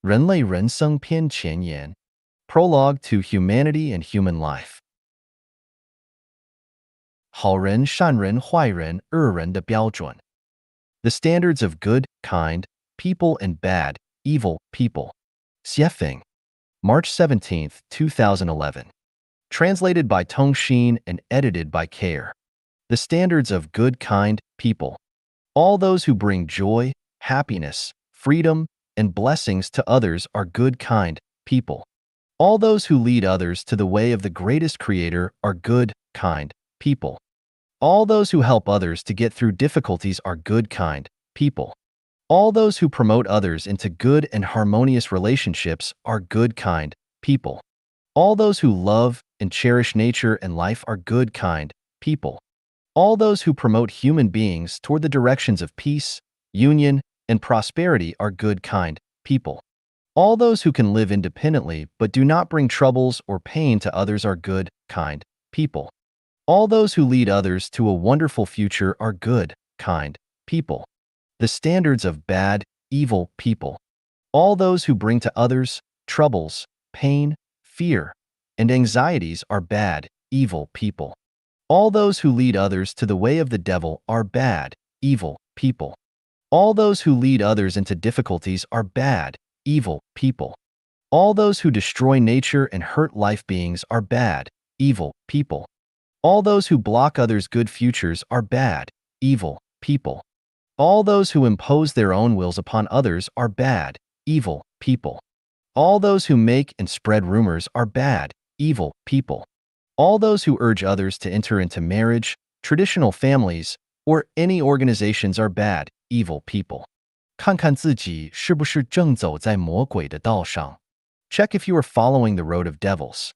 人类人生篇前言 Prologue to Humanity and Human Life 好人、善人、坏人、恶人的标准 The standards of good, kind, people and bad, evil people. Xiefeng, March 17, 2011. Translated by Tong Xin and edited by Care. The standards of good, kind people. All those who bring joy, happiness, freedom, and blessings to others are good, kind people. All those who lead others to the way of the greatest Creator are good, kind people. All those who help others to get through difficulties are good, kind people. All those who promote others into good and harmonious relationships are good, kind people. All those who love and cherish nature and life are good, kind people. All those who promote human beings toward the directions of peace, union, and prosperity are good, kind people. All those who can live independently but do not bring troubles or pain to others are good, kind people. All those who lead others to a wonderful future are good, kind people. The standards of bad, evil people. All those who bring to others troubles, pain, fear, and anxieties are bad, evil people. All those who lead others to the way of the devil are bad, evil people. All those who lead others into difficulties are bad, evil people. All those who destroy nature and hurt life beings are bad, evil people. All those who block others' good futures are bad, evil people. All those who impose their own wills upon others are bad, evil people. All those who make and spread rumors are bad, evil people. All those who urge others to enter into marriage, traditional families, or any organizations are bad, evil people. 看看自己是不是正走在魔鬼的道上. Check if you are following the road of devils.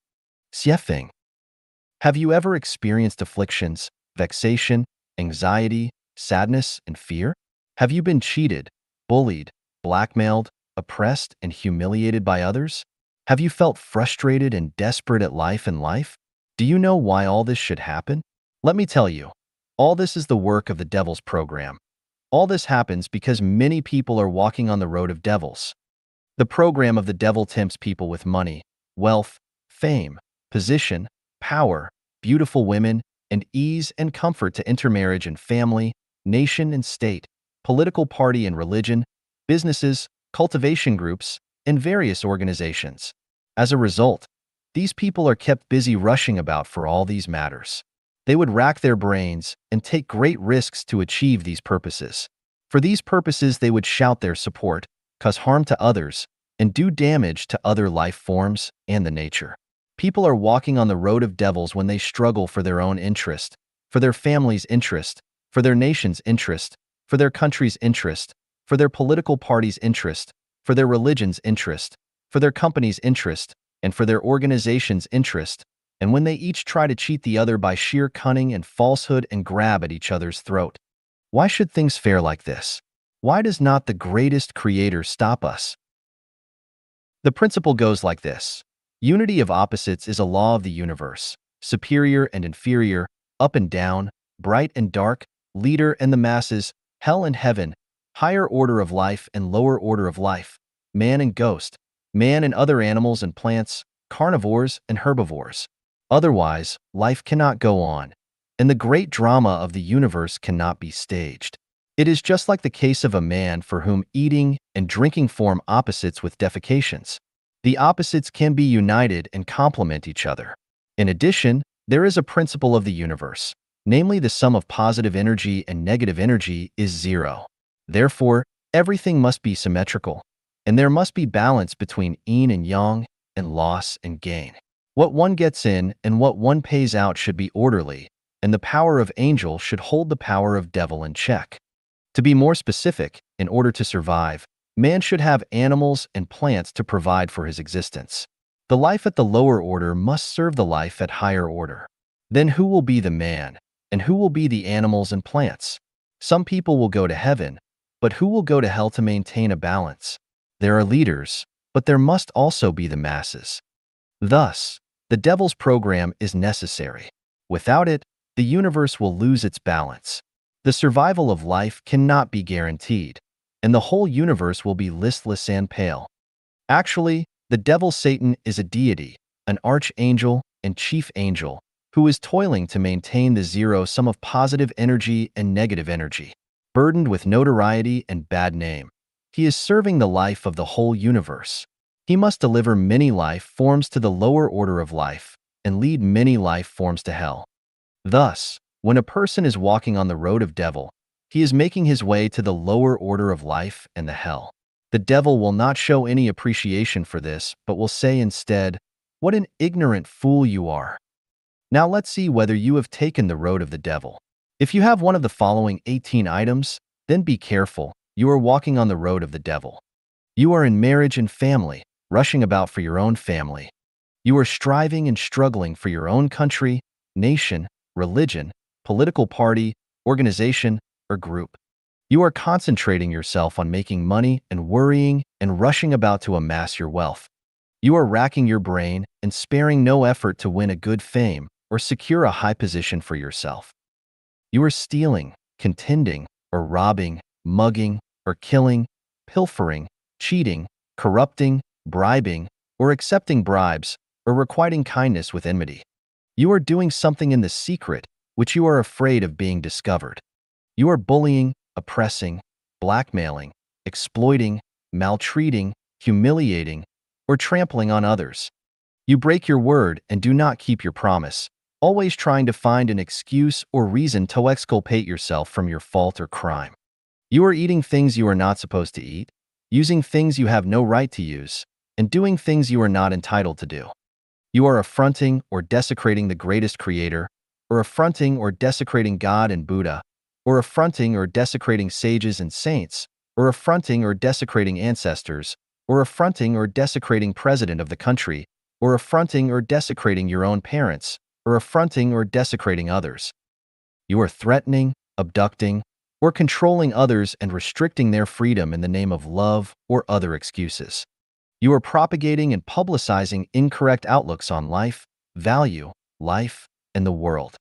Xiefeng. Have you ever experienced afflictions, vexation, anxiety, sadness, and fear? Have you been cheated, bullied, blackmailed, oppressed, and humiliated by others? Have you felt frustrated and desperate at life and life? Do you know why all this should happen? Let me tell you, all this is the work of the devil's program. All this happens because many people are walking on the road of devils. The program of the devil tempts people with money, wealth, fame, position, power, beautiful women, and ease and comfort to intermarriage and family, nation and state, political party and religion, businesses, cultivation groups, and various organizations. As a result, these people are kept busy rushing about for all these matters. They would rack their brains and take great risks to achieve these purposes. For these purposes, they would shout their support, cause harm to others, and do damage to other life forms and the nature. People are walking on the road of devils when they struggle for their own interest, for their family's interest, for their nation's interest, for their country's interest, for their political party's interest, for their religion's interest, for their company's interest, and for their organization's interest, and when they each try to cheat the other by sheer cunning and falsehood and grab at each other's throat. Why should things fare like this? Why does not the greatest Creator stop us? The principle goes like this. Unity of opposites is a law of the universe, superior and inferior, up and down, bright and dark, leader and the masses, hell and heaven, higher order of life and lower order of life, man and ghost, man and other animals and plants, carnivores and herbivores. Otherwise, life cannot go on, and the great drama of the universe cannot be staged. It is just like the case of a man for whom eating and drinking form opposites with defecations. The opposites can be united and complement each other. In addition, there is a principle of the universe, namely the sum of positive energy and negative energy is zero. Therefore, everything must be symmetrical, and there must be balance between yin and yang, and loss and gain. What one gets in and what one pays out should be orderly, and the power of angel should hold the power of devil in check. To be more specific, in order to survive, man should have animals and plants to provide for his existence. The life at the lower order must serve the life at higher order. Then who will be the man, and who will be the animals and plants? Some people will go to heaven, but who will go to hell to maintain a balance? There are leaders, but there must also be the masses. Thus, the devil's program is necessary. Without it, the universe will lose its balance. The survival of life cannot be guaranteed, and the whole universe will be listless and pale. Actually, the devil Satan is a deity, an archangel and chief angel, who is toiling to maintain the zero sum of positive energy and negative energy. Burdened with notoriety and bad name, he is serving the life of the whole universe. He must deliver many life forms to the lower order of life and lead many life forms to hell. Thus, when a person is walking on the road of devil, he is making his way to the lower order of life and the hell. The devil will not show any appreciation for this, but will say instead, "What an ignorant fool you are." Now let's see whether you have taken the road of the devil. If you have one of the following 18 items, then be careful, you are walking on the road of the devil. You are in marriage and family, rushing about for your own family. You are striving and struggling for your own country, nation, religion, political party, organization, or group. You are concentrating yourself on making money and worrying and rushing about to amass your wealth. You are racking your brain and sparing no effort to win a good fame or secure a high position for yourself. You are stealing, contending, or robbing, mugging, or killing, pilfering, cheating, corrupting, bribing, or accepting bribes, or requiting kindness with enmity. You are doing something in the secret which you are afraid of being discovered. You are bullying, oppressing, blackmailing, exploiting, maltreating, humiliating, or trampling on others. You break your word and do not keep your promise, always trying to find an excuse or reason to exculpate yourself from your fault or crime. You are eating things you are not supposed to eat, using things you have no right to use, and doing things you are not entitled to do. You are affronting or desecrating the greatest creator, or affronting or desecrating God and Buddha, or affronting or desecrating sages and saints, or affronting or desecrating ancestors, or affronting or desecrating president of the country, or affronting or desecrating your own parents, or affronting or desecrating others. You are threatening, abducting, or controlling others and restricting their freedom in the name of love or other excuses. You are propagating and publicizing incorrect outlooks on life, value, life, and the world.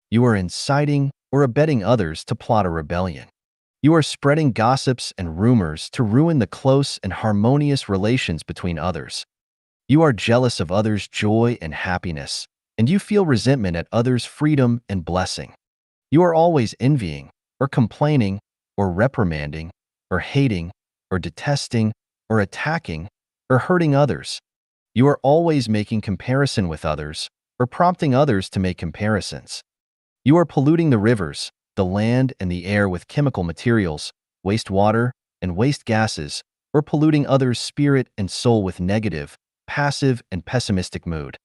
You are inciting or abetting others to plot a rebellion. You are spreading gossips and rumors to ruin the close and harmonious relations between others. You are jealous of others' joy and happiness, and you feel resentment at others' freedom and blessing. You are always envying, or complaining, or reprimanding, or hating, or detesting, or attacking, or hurting others. You are always making comparison with others, or prompting others to make comparisons. You are polluting the rivers, the land, and the air with chemical materials, waste water, and waste gases, or polluting others' spirit and soul with negative, passive, and pessimistic mood.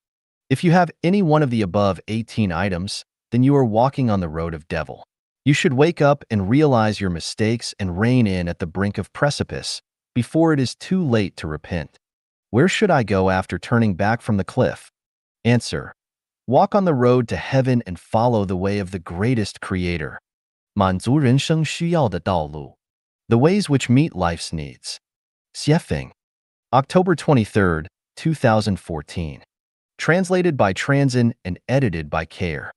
If you have any one of the above 18 items, then you are walking on the road of devil. You should wake up and realize your mistakes and rein in at the brink of precipice before it is too late to repent. Where should I go after turning back from the cliff? Answer: walk on the road to heaven and follow the way of the greatest creator. 满足人生需要的道路. The ways which meet life's needs. Xiefeng. October 23, 2014. Translated by Transin and edited by Care.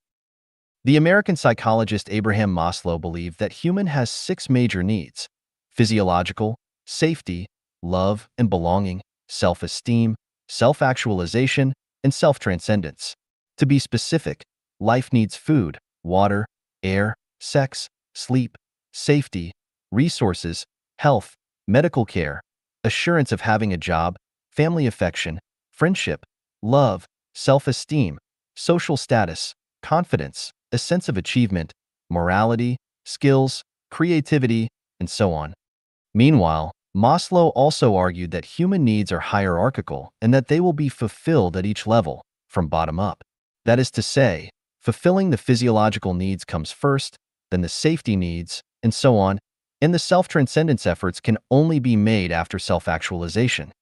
The American psychologist Abraham Maslow believed that human has 6 major needs: physiological, safety, love and belonging, self-esteem, self-actualization, and self-transcendence. To be specific, life needs food, water, air, sex, sleep, safety, resources, health, medical care, assurance of having a job, family affection, friendship, love, self-esteem, social status, confidence, a sense of achievement, morality, skills, creativity, and so on. Meanwhile, Maslow also argued that human needs are hierarchical and that they will be fulfilled at each level, from bottom up. That is to say, fulfilling the physiological needs comes first, then the safety needs, and so on, and the self-transcendence efforts can only be made after self-actualization.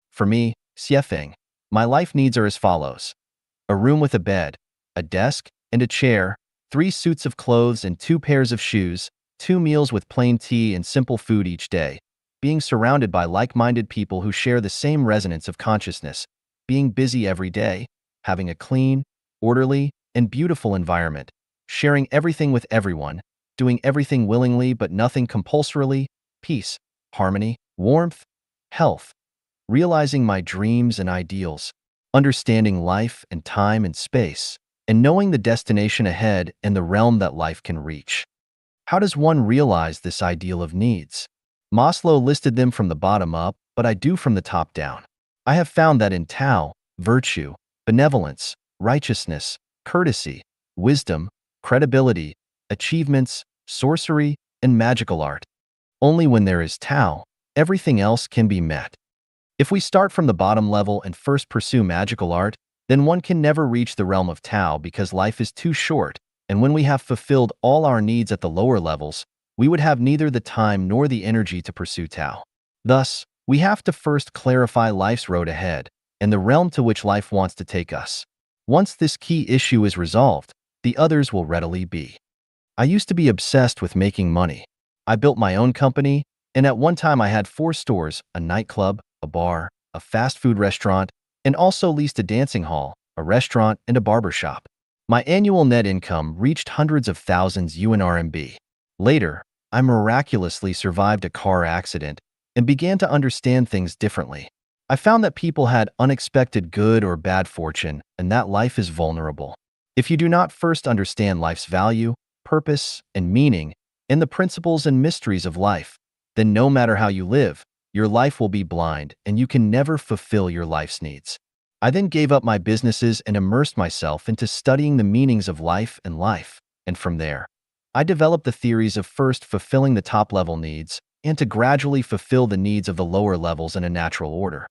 For me, Xiefeng, my life needs are as follows: a room with a bed, a desk and a chair, 3 suits of clothes and 2 pairs of shoes, 2 meals with plain tea and simple food each day, being surrounded by like-minded people who share the same resonance of consciousness, being busy every day, having a clean, orderly, and beautiful environment, sharing everything with everyone, doing everything willingly but nothing compulsorily, peace, harmony, warmth, health, realizing my dreams and ideals, understanding life and time and space, and knowing the destination ahead and the realm that life can reach. How does one realize this ideal of needs? Maslow listed them from the bottom up, but I do from the top down. I have found that in Tao, virtue, benevolence, righteousness, courtesy, wisdom, credibility, achievements, sorcery, and magical art. Only when there is Tao, everything else can be met. If we start from the bottom level and first pursue magical art, then one can never reach the realm of Tao because life is too short, and when we have fulfilled all our needs at the lower levels, we would have neither the time nor the energy to pursue Tao. Thus, we have to first clarify life's road ahead and the realm to which life wants to take us. Once this key issue is resolved, the others will readily be. I used to be obsessed with making money. I built my own company, and at one time I had 4 stores, a nightclub, a bar, a fast food restaurant, and also leased a dancing hall, a restaurant, and a barber shop. My annual net income reached hundreds of thousands yuan RMB. Later, I miraculously survived a car accident and began to understand things differently. I found that people had unexpected good or bad fortune and that life is vulnerable. If you do not first understand life's value, purpose, and meaning, and the principles and mysteries of life, then no matter how you live, your life will be blind and you can never fulfill your life's needs. I then gave up my businesses and immersed myself into studying the meanings of life, and from there, I developed the theories of first fulfilling the top-level needs and to gradually fulfill the needs of the lower levels in a natural order.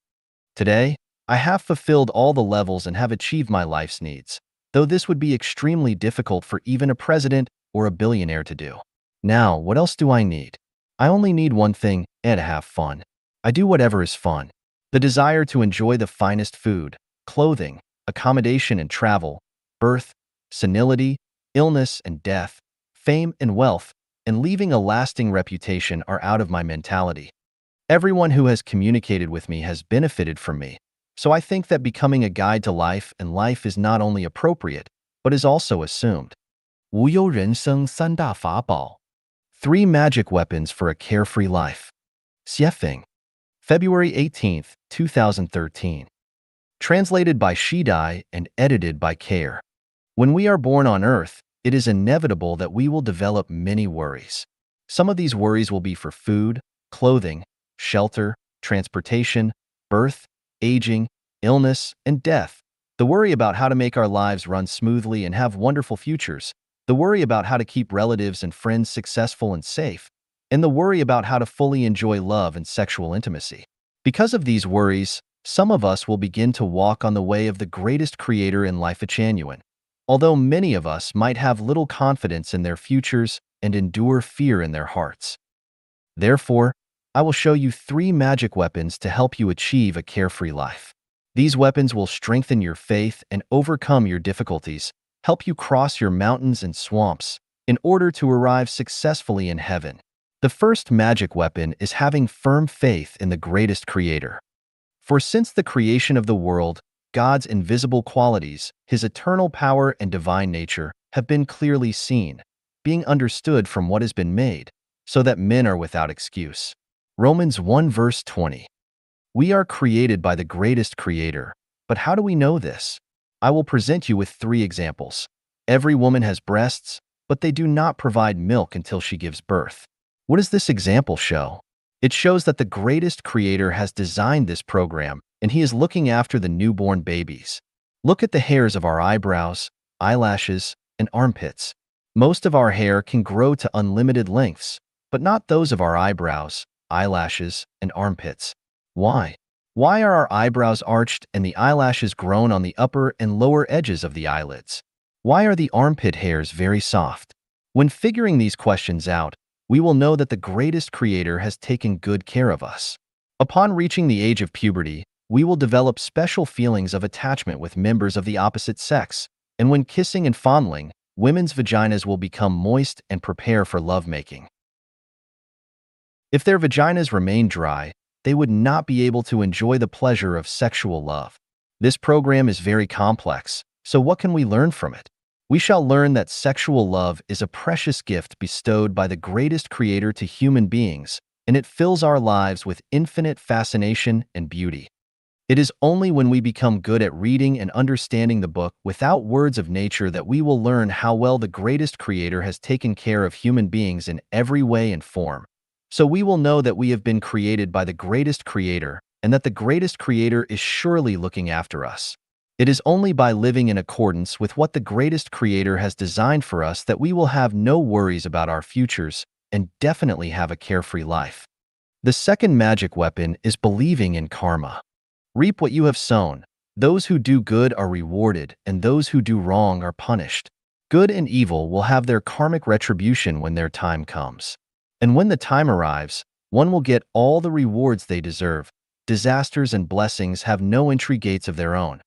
Today, I have fulfilled all the levels and have achieved my life's needs, though this would be extremely difficult for even a president or a billionaire to do. Now, what else do I need? I only need one thing, and to have fun. I do whatever is fun. The desire to enjoy the finest food, clothing, accommodation and travel, birth, senility, illness and death, fame and wealth, and leaving a lasting reputation are out of my mentality. Everyone who has communicated with me has benefited from me, so I think that becoming a guide to life and life is not only appropriate, but is also assumed. 无忧人生三大法宝 3 magic weapons for a carefree life. Xiefeng. February 18th, 2013. Translated by Shidai and edited by Care. When we are born on Earth, it is inevitable that we will develop many worries. Some of these worries will be for food, clothing, shelter, transportation, birth, aging, illness, and death. The worry about how to make our lives run smoothly and have wonderful futures. The worry about how to keep relatives and friends successful and safe. And the worry about how to fully enjoy love and sexual intimacy. Because of these worries, some of us will begin to walk on the way of the greatest creator in life, Chanyuan. Although many of us might have little confidence in their futures and endure fear in their hearts. Therefore, I will show you 3 magic weapons to help you achieve a carefree life. These weapons will strengthen your faith and overcome your difficulties, help you cross your mountains and swamps, in order to arrive successfully in heaven. The first magic weapon is having firm faith in the greatest creator. For since the creation of the world, God's invisible qualities, His eternal power and divine nature, have been clearly seen, being understood from what has been made, so that men are without excuse. Romans 1 verse 20. We are created by the greatest creator, but how do we know this? I will present you with 3 examples. Every woman has breasts, but they do not provide milk until she gives birth. What does this example show? It shows that the greatest creator has designed this program, and He is looking after the newborn babies. Look at the hairs of our eyebrows, eyelashes, and armpits. Most of our hair can grow to unlimited lengths, but not those of our eyebrows, eyelashes, and armpits. Why? Why are our eyebrows arched and the eyelashes grown on the upper and lower edges of the eyelids? Why are the armpit hairs very soft? When figuring these questions out, we will know that the greatest creator has taken good care of us. Upon reaching the age of puberty, we will develop special feelings of attachment with members of the opposite sex, and when kissing and fondling, women's vaginas will become moist and prepare for lovemaking. If their vaginas remain dry, they would not be able to enjoy the pleasure of sexual love. This program is very complex, so what can we learn from it? We shall learn that sexual love is a precious gift bestowed by the greatest creator to human beings, and it fills our lives with infinite fascination and beauty. It is only when we become good at reading and understanding the book without words of nature that we will learn how well the greatest creator has taken care of human beings in every way and form. So we will know that we have been created by the greatest creator and that the greatest creator is surely looking after us. It is only by living in accordance with what the greatest creator has designed for us that we will have no worries about our futures and definitely have a carefree life. The second magic weapon is believing in karma. Reap what you have sown. Those who do good are rewarded, and those who do wrong are punished. Good and evil will have their karmic retribution when their time comes. And when the time arrives, one will get all the rewards they deserve. Disasters and blessings have no entry gates of their own.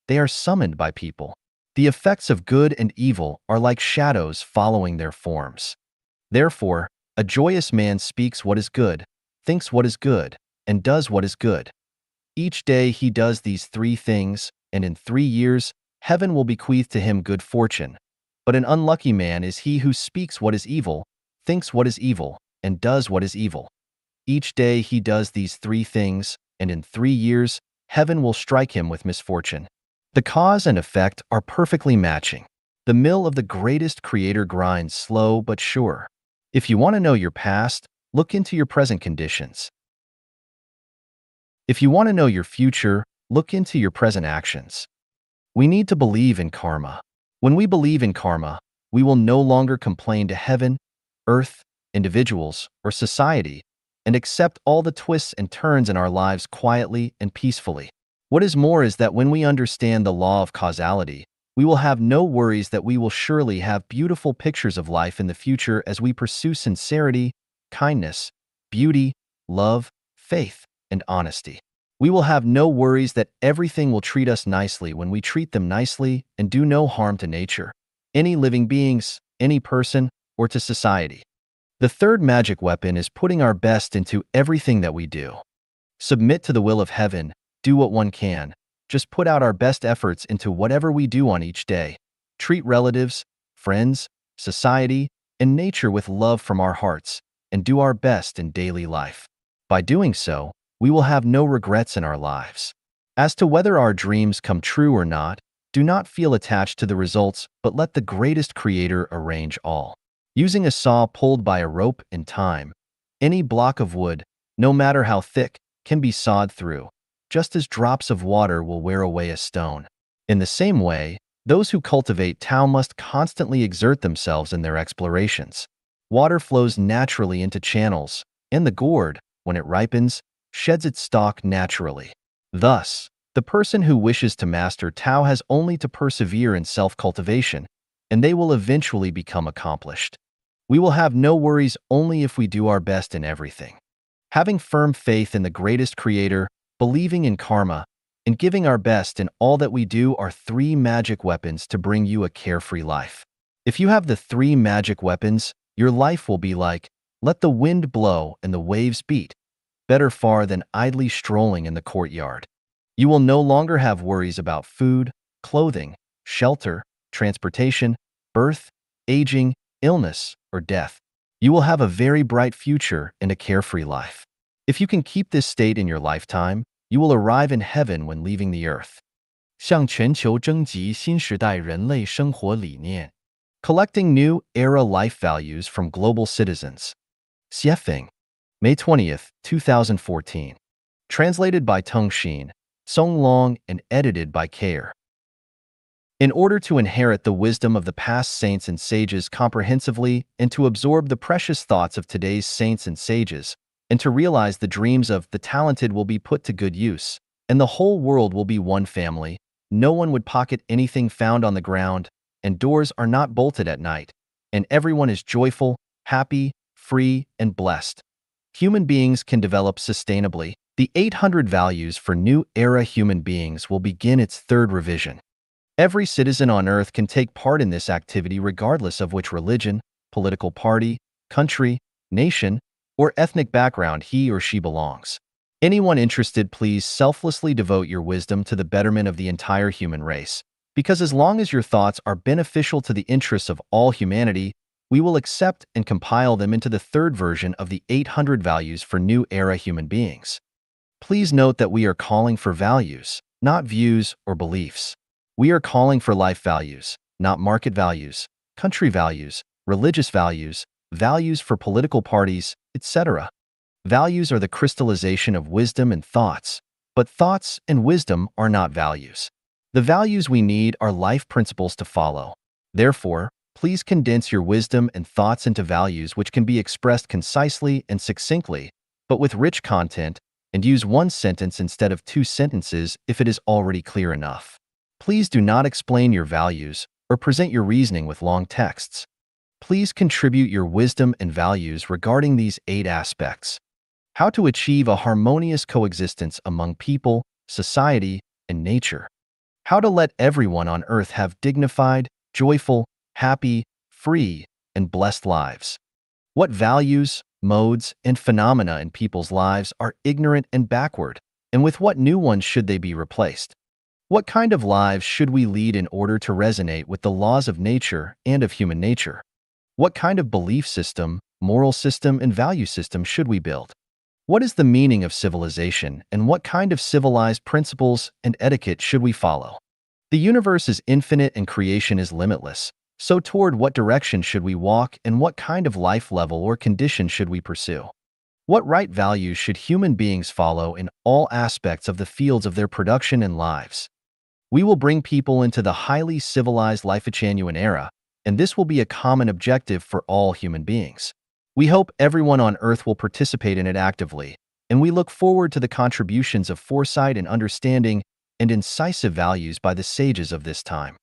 They are summoned by people. The effects of good and evil are like shadows following their forms. Therefore, a joyous man speaks what is good, thinks what is good, and does what is good. Each day he does these three things, and in 3 years, heaven will bequeath to him good fortune. But an unlucky man is he who speaks what is evil, thinks what is evil, and does what is evil. Each day he does these three things, and in 3 years, heaven will strike him with misfortune. The cause and effect are perfectly matching. The mill of the greatest creator grinds slow but sure. If you want to know your past, look into your present conditions. If you want to know your future, look into your present actions. We need to believe in karma. When we believe in karma, we will no longer complain to heaven, earth, individuals, or society, and accept all the twists and turns in our lives quietly and peacefully. What is more is that when we understand the law of causality, we will have no worries that we will surely have beautiful pictures of life in the future as we pursue sincerity, kindness, beauty, love, faith, and honesty. We will have no worries that everything will treat us nicely when we treat them nicely and do no harm to nature, any living beings, any person, or to society. The third magic weapon is putting our best into everything that we do. Submit to the will of heaven, do what one can. Just put out our best efforts into whatever we do on each day. Treat relatives, friends, society, and nature with love from our hearts, and do our best in daily life. By doing so, we will have no regrets in our lives. As to whether our dreams come true or not, do not feel attached to the results, but let the greatest creator arrange all. Using a saw pulled by a rope in time, any block of wood, no matter how thick, can be sawed through, just as drops of water will wear away a stone. In the same way, those who cultivate Tao must constantly exert themselves in their explorations. Water flows naturally into channels, and the gourd, when it ripens, sheds its stalk naturally. Thus, the person who wishes to master Tao has only to persevere in self-cultivation, and they will eventually become accomplished. We will have no worries only if we do our best in everything. Having firm faith in the greatest creator, believing in karma, and giving our best in all that we do are 3 magic weapons to bring you a carefree life. If you have the 3 magic weapons, your life will be like, let the wind blow and the waves beat, better far than idly strolling in the courtyard. You will no longer have worries about food, clothing, shelter, transportation, birth, aging, illness, or death. You will have a very bright future and a carefree life. If you can keep this state in your lifetime, you will arrive in heaven when leaving the earth. 向全球征集新时代人类生活理念. Collecting new era life values from global citizens. Xiefeng, May 20th, 2014. Translated by Teng Xin, Song Long, and edited by Kair. In order to inherit the wisdom of the past saints and sages comprehensively and to absorb the precious thoughts of today's saints and sages, and to realize the dreams of the talented will be put to good use, and the whole world will be one family, no one would pocket anything found on the ground, and doors are not bolted at night, and everyone is joyful, happy, free, and blessed. Human beings can develop sustainably. The 800 values for new era human beings will begin its 3rd revision. Every citizen on Earth can take part in this activity regardless of which religion, political party, country, nation, or ethnic background he or she belongs. Anyone interested, please selflessly devote your wisdom to the betterment of the entire human race, because as long as your thoughts are beneficial to the interests of all humanity, We will accept and compile them into the third version of the 800 values for new era human beings. Please note that we are calling for values, not views or beliefs. We are calling for life values, not market values, country values, religious values, values for political parties, etc. Values are the crystallization of wisdom and thoughts, but thoughts and wisdom are not values. The values we need are life principles to follow. Therefore, please condense your wisdom and thoughts into values which can be expressed concisely and succinctly, but with rich content, and use one sentence instead of two sentences if it is already clear enough. Please do not explain your values or present your reasoning with long texts. Please contribute your wisdom and values regarding these 8 aspects. How to achieve a harmonious coexistence among people, society, and nature. How to let everyone on earth have dignified, joyful, happy, free, and blessed lives. What values, modes, and phenomena in people's lives are ignorant and backward, and with what new ones should they be replaced? What kind of lives should we lead in order to resonate with the laws of nature and of human nature? What kind of belief system, moral system, and value system should we build? What is the meaning of civilization, and what kind of civilized principles and etiquette should we follow? The universe is infinite and creation is limitless. So toward what direction should we walk, and what kind of life level or condition should we pursue? What right values should human beings follow in all aspects of the fields of their production and lives? We will bring people into the highly civilized life of Chanyuan era, and this will be a common objective for all human beings. We hope everyone on Earth will participate in it actively, and we look forward to the contributions of foresight and understanding and incisive values by the sages of this time.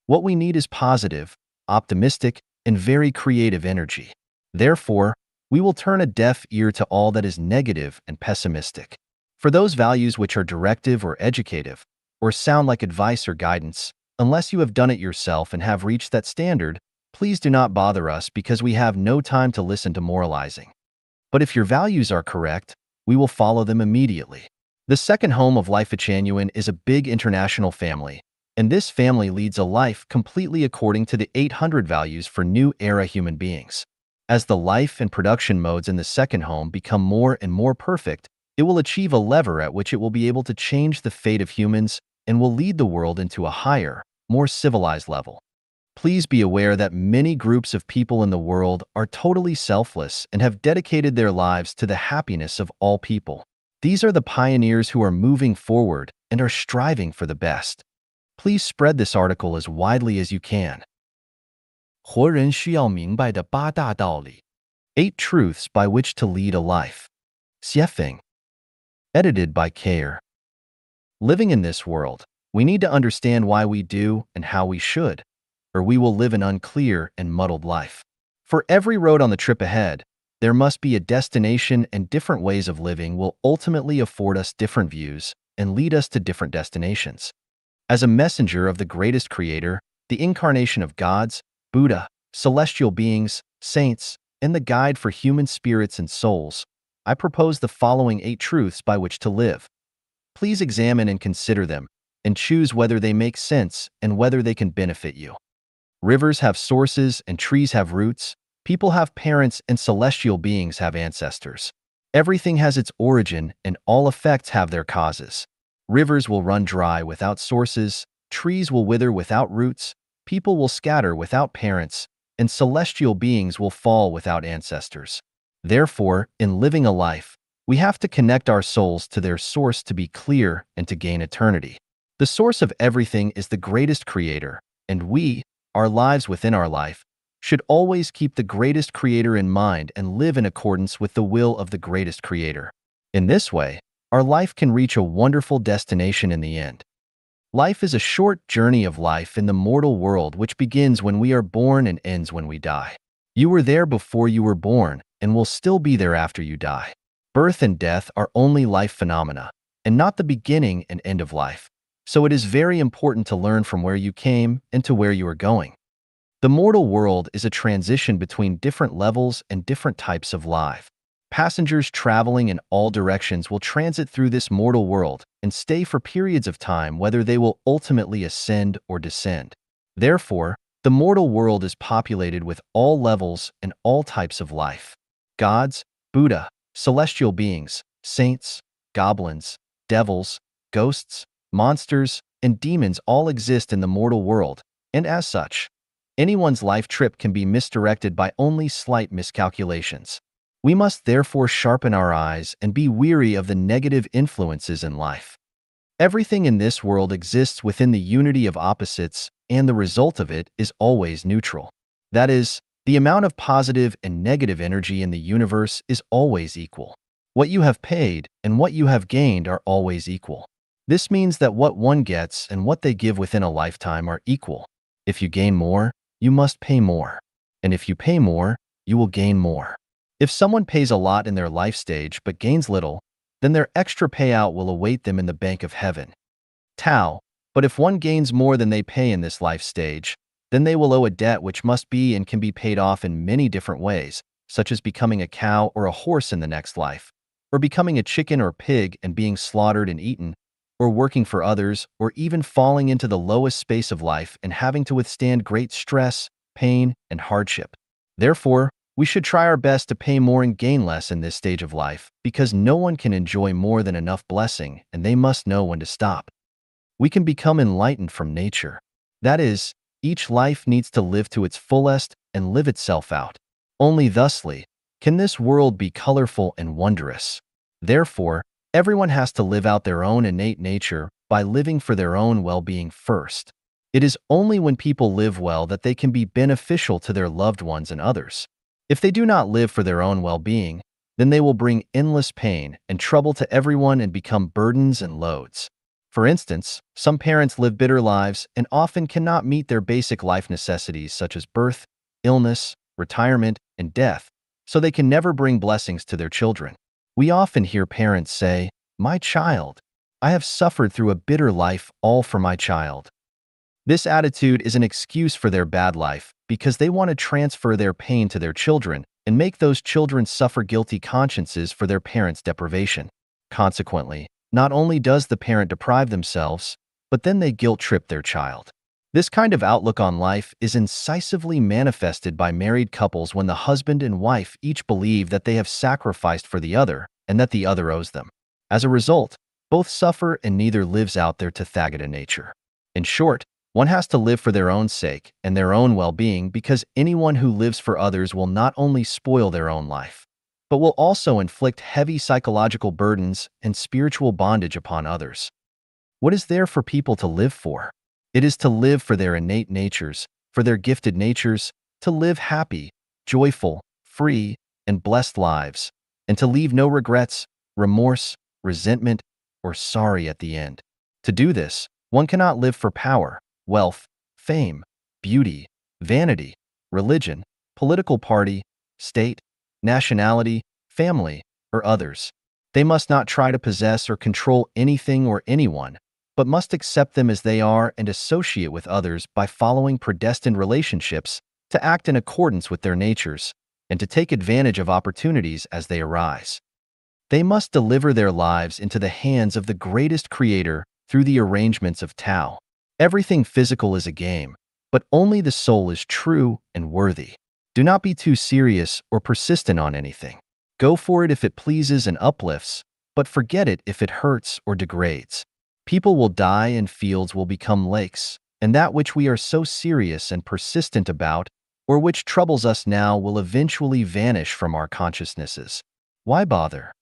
What we need is positive, optimistic, and very creative energy. Therefore, we will turn a deaf ear to all that is negative and pessimistic. For those values which are directive or educative, or sound like advice or guidance, unless you have done it yourself and have reached that standard, please do not bother us because we have no time to listen to moralizing. But if your values are correct, we will follow them immediately. The second home of Life at Chanyuan is a big international family, and this family leads a life completely according to the 800 values for new era human beings. As the life and production modes in the second home become more and more perfect, it will achieve a lever at which it will be able to change the fate of humans and will lead the world into a higher, more civilized level. Please be aware that many groups of people in the world are totally selfless and have dedicated their lives to the happiness of all people. These are the pioneers who are moving forward and are striving for the best. Please spread this article as widely as you can. 活人需要明白的8大道理 8 truths by which to lead a life. Xiefeng. Edited by Care. Living in this world, we need to understand why we do and how we should, or we will live an unclear and muddled life. For every road on the trip ahead, there must be a destination, and different ways of living will ultimately afford us different views and lead us to different destinations. As a messenger of the greatest creator, the incarnation of gods, Buddha, celestial beings, saints, and the guide for human spirits and souls, I propose the following 8 truths by which to live. Please examine and consider them, and choose whether they make sense and whether they can benefit you. Rivers have sources and trees have roots, people have parents and celestial beings have ancestors. Everything has its origin and all effects have their causes. Rivers will run dry without sources, trees will wither without roots, people will scatter without parents, and celestial beings will fall without ancestors. Therefore, in living a life, we have to connect our souls to their source to be clear and to gain eternity. The source of everything is the greatest creator, and we, our lives within our life, should always keep the greatest creator in mind and live in accordance with the will of the greatest creator. In this way, our life can reach a wonderful destination in the end. Life is a short journey of life in the mortal world which begins when we are born and ends when we die. You were there before you were born and will still be there after you die. Birth and death are only life phenomena, and not the beginning and end of life. So it is very important to learn from where you came and to where you are going. The mortal world is a transition between different levels and different types of life. Passengers traveling in all directions will transit through this mortal world and stay for periods of time, whether they will ultimately ascend or descend. Therefore, The mortal world is populated with all levels and all types of life. Gods, Buddha, celestial beings, saints, goblins, devils, ghosts, monsters, and demons all exist in the mortal world, and as such, anyone's life trip can be misdirected by only slight miscalculations. We must therefore sharpen our eyes and be weary of the negative influences in life. Everything in this world exists within the unity of opposites, and the result of it is always neutral. That is, the amount of positive and negative energy in the universe is always equal. What you have paid and what you have gained are always equal. This means that what one gets and what they give within a lifetime are equal. If you gain more, you must pay more. And if you pay more, you will gain more. If someone pays a lot in their life stage but gains little, then their extra payout will await them in the bank of heaven. Tao. But if one gains more than they pay in this life stage, then they will owe a debt which must be and can be paid off in many different ways, such as becoming a cow or a horse in the next life, or becoming a chicken or pig and being slaughtered and eaten, or working for others, or even falling into the lowest space of life and having to withstand great stress, pain, and hardship. Therefore, we should try our best to pay more and gain less in this stage of life, because no one can enjoy more than enough blessing, and they must know when to stop. We can become enlightened from nature. That is, each life needs to live to its fullest and live itself out. Only thusly can this world be colorful and wondrous. Therefore, everyone has to live out their own innate nature by living for their own well-being first. It is only when people live well that they can be beneficial to their loved ones and others. If they do not live for their own well-being, then they will bring endless pain and trouble to everyone and become burdens and loads. For instance, some parents live bitter lives and often cannot meet their basic life necessities such as birth, illness, retirement, and death, so they can never bring blessings to their children. We often hear parents say, "My child, I have suffered through a bitter life all for my child." This attitude is an excuse for their bad life because they want to transfer their pain to their children and make those children suffer guilty consciences for their parents' deprivation. Consequently, not only does the parent deprive themselves, but then they guilt-trip their child. This kind of outlook on life is incisively manifested by married couples when the husband and wife each believe that they have sacrificed for the other and that the other owes them. As a result, both suffer and neither lives out their Tathagata nature. In short, one has to live for their own sake and their own well-being because anyone who lives for others will not only spoil their own life, but will also inflict heavy psychological burdens and spiritual bondage upon others. What is there for people to live for? It is to live for their innate natures, for their gifted natures, to live happy, joyful, free, and blessed lives, and to leave no regrets, remorse, resentment, or sorry at the end. To do this, one cannot live for power, wealth, fame, beauty, vanity, religion, political party, state, nationality, family, or others. They must not try to possess or control anything or anyone, but must accept them as they are and associate with others by following predestined relationships to act in accordance with their natures and to take advantage of opportunities as they arise. They must deliver their lives into the hands of the greatest creator through the arrangements of Tao. Everything physical is a game, but only the soul is true and worthy. Do not be too serious or persistent on anything. Go for it if it pleases and uplifts, but forget it if it hurts or degrades. People will die and fields will become lakes, and that which we are so serious and persistent about, or which troubles us now, will eventually vanish from our consciousnesses. Why bother?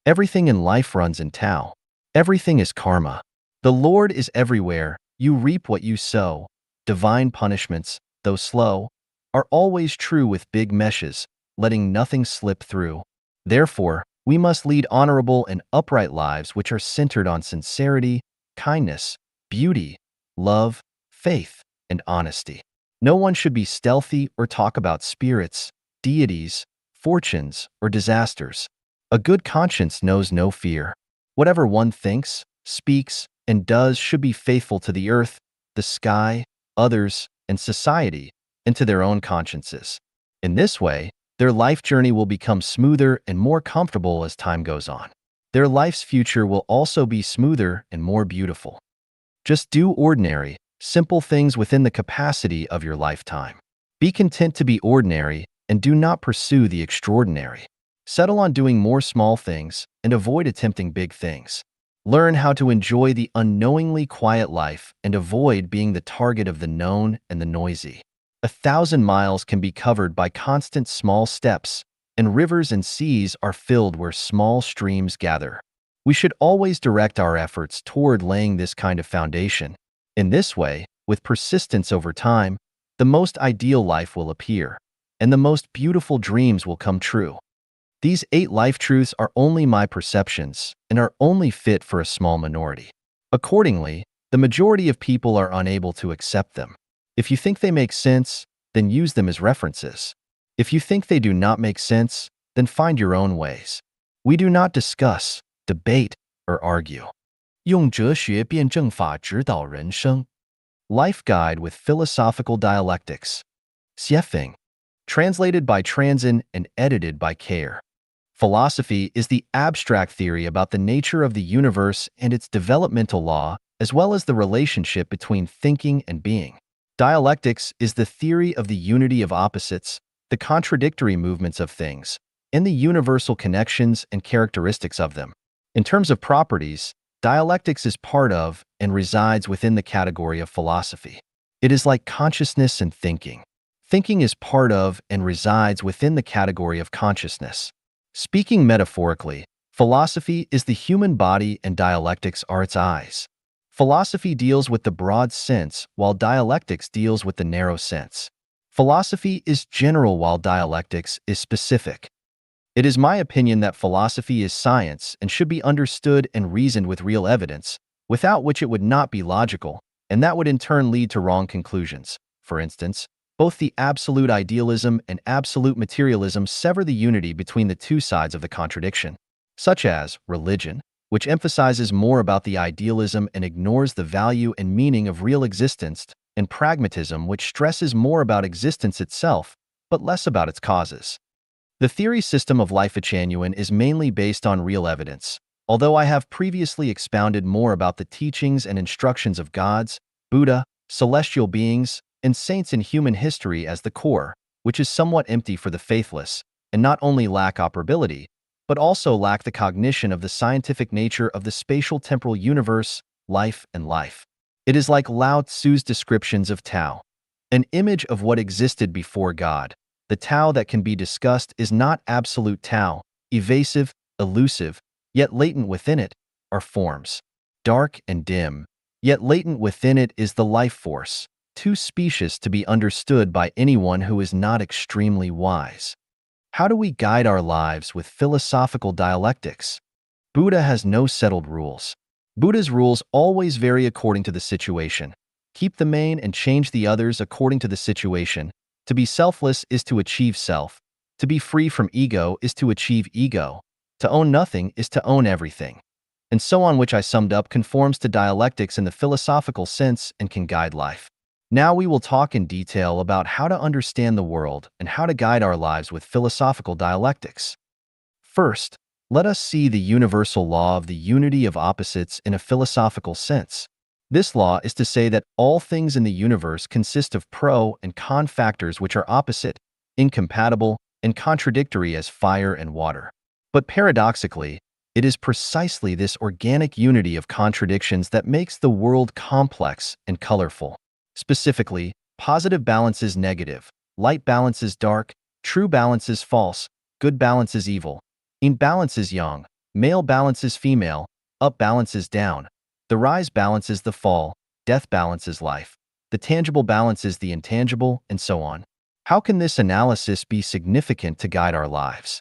Everything in life runs in Tao. Everything is karma. The Lord is everywhere. You reap what you sow. Divine punishments, though slow, are always true with big meshes, letting nothing slip through. Therefore, we must lead honorable and upright lives which are centered on sincerity, kindness, beauty, love, faith, and honesty. No one should be stealthy or talk about spirits, deities, fortunes, or disasters. A good conscience knows no fear. Whatever one thinks, speaks, and does should be faithful to the earth, the sky, others, and society, and to their own consciences. In this way, their life journey will become smoother and more comfortable as time goes on. Their life's future will also be smoother and more beautiful. Just do ordinary, simple things within the capacity of your lifetime. Be content to be ordinary and do not pursue the extraordinary. Settle on doing more small things and avoid attempting big things. Learn how to enjoy the unknowingly quiet life and avoid being the target of the known and the noisy. 1,000 miles can be covered by constant small steps, and rivers and seas are filled where small streams gather. We should always direct our efforts toward laying this kind of foundation. In this way, with persistence over time, the most ideal life will appear, and the most beautiful dreams will come true. These 8 life truths are only my perceptions and are only fit for a small minority. Accordingly, the majority of people are unable to accept them. If you think they make sense, then use them as references. If you think they do not make sense, then find your own ways. We do not discuss, debate, or argue. 用哲学辩证法指导人生. Life Guide with Philosophical Dialectics. Xiefeng. Translated by Transin and edited by Care. Philosophy is the abstract theory about the nature of the universe and its developmental law, as well as the relationship between thinking and being. Dialectics is the theory of the unity of opposites, the contradictory movements of things, and the universal connections and characteristics of them. In terms of properties, dialectics is part of and resides within the category of philosophy. It is like consciousness and thinking. Thinking is part of and resides within the category of consciousness. Speaking metaphorically, philosophy is the human body and dialectics are its eyes. Philosophy deals with the broad sense, while dialectics deals with the narrow sense. Philosophy is general while dialectics is specific. It is my opinion that philosophy is science and should be understood and reasoned with real evidence, without which it would not be logical, and that would in turn lead to wrong conclusions. For instance, both the absolute idealism and absolute materialism sever the unity between the two sides of the contradiction, such as religion, which emphasizes more about the idealism and ignores the value and meaning of real existence, and pragmatism, which stresses more about existence itself, but less about its causes. The theory system of life at Chanyuan is mainly based on real evidence, although I have previously expounded more about the teachings and instructions of gods, Buddha, celestial beings, and saints in human history as the core, which is somewhat empty for the faithless, and not only lack operability, but also lack the cognition of the scientific nature of the spatial-temporal universe, life and life. It is like Lao Tzu's descriptions of Tao, an image of what existed before God. The Tao that can be discussed is not absolute Tao, evasive, elusive, yet latent within it are forms. Dark and dim, yet latent within it is the life force, too specious to be understood by anyone who is not extremely wise. How do we guide our lives with philosophical dialectics? Buddha has no settled rules. Buddha's rules always vary according to the situation. Keep the main and change the others according to the situation. To be selfless is to achieve self. To be free from ego is to achieve ego. To own nothing is to own everything. And so on, which I summed up conforms to dialectics in the philosophical sense and can guide life. Now we will talk in detail about how to understand the world and how to guide our lives with philosophical dialectics. First, let us see the universal law of the unity of opposites in a philosophical sense. This law is to say that all things in the universe consist of pro and con factors which are opposite, incompatible, and contradictory as fire and water. But paradoxically, it is precisely this organic unity of contradictions that makes the world complex and colorful. Specifically, positive balance is negative, light balance is dark, true balance is false, good balance is evil, imbalance is yang, male balance is female, up balance is down, the rise balance is the fall, death balance is life, the tangible balance is the intangible, and so on. How can this analysis be significant to guide our lives?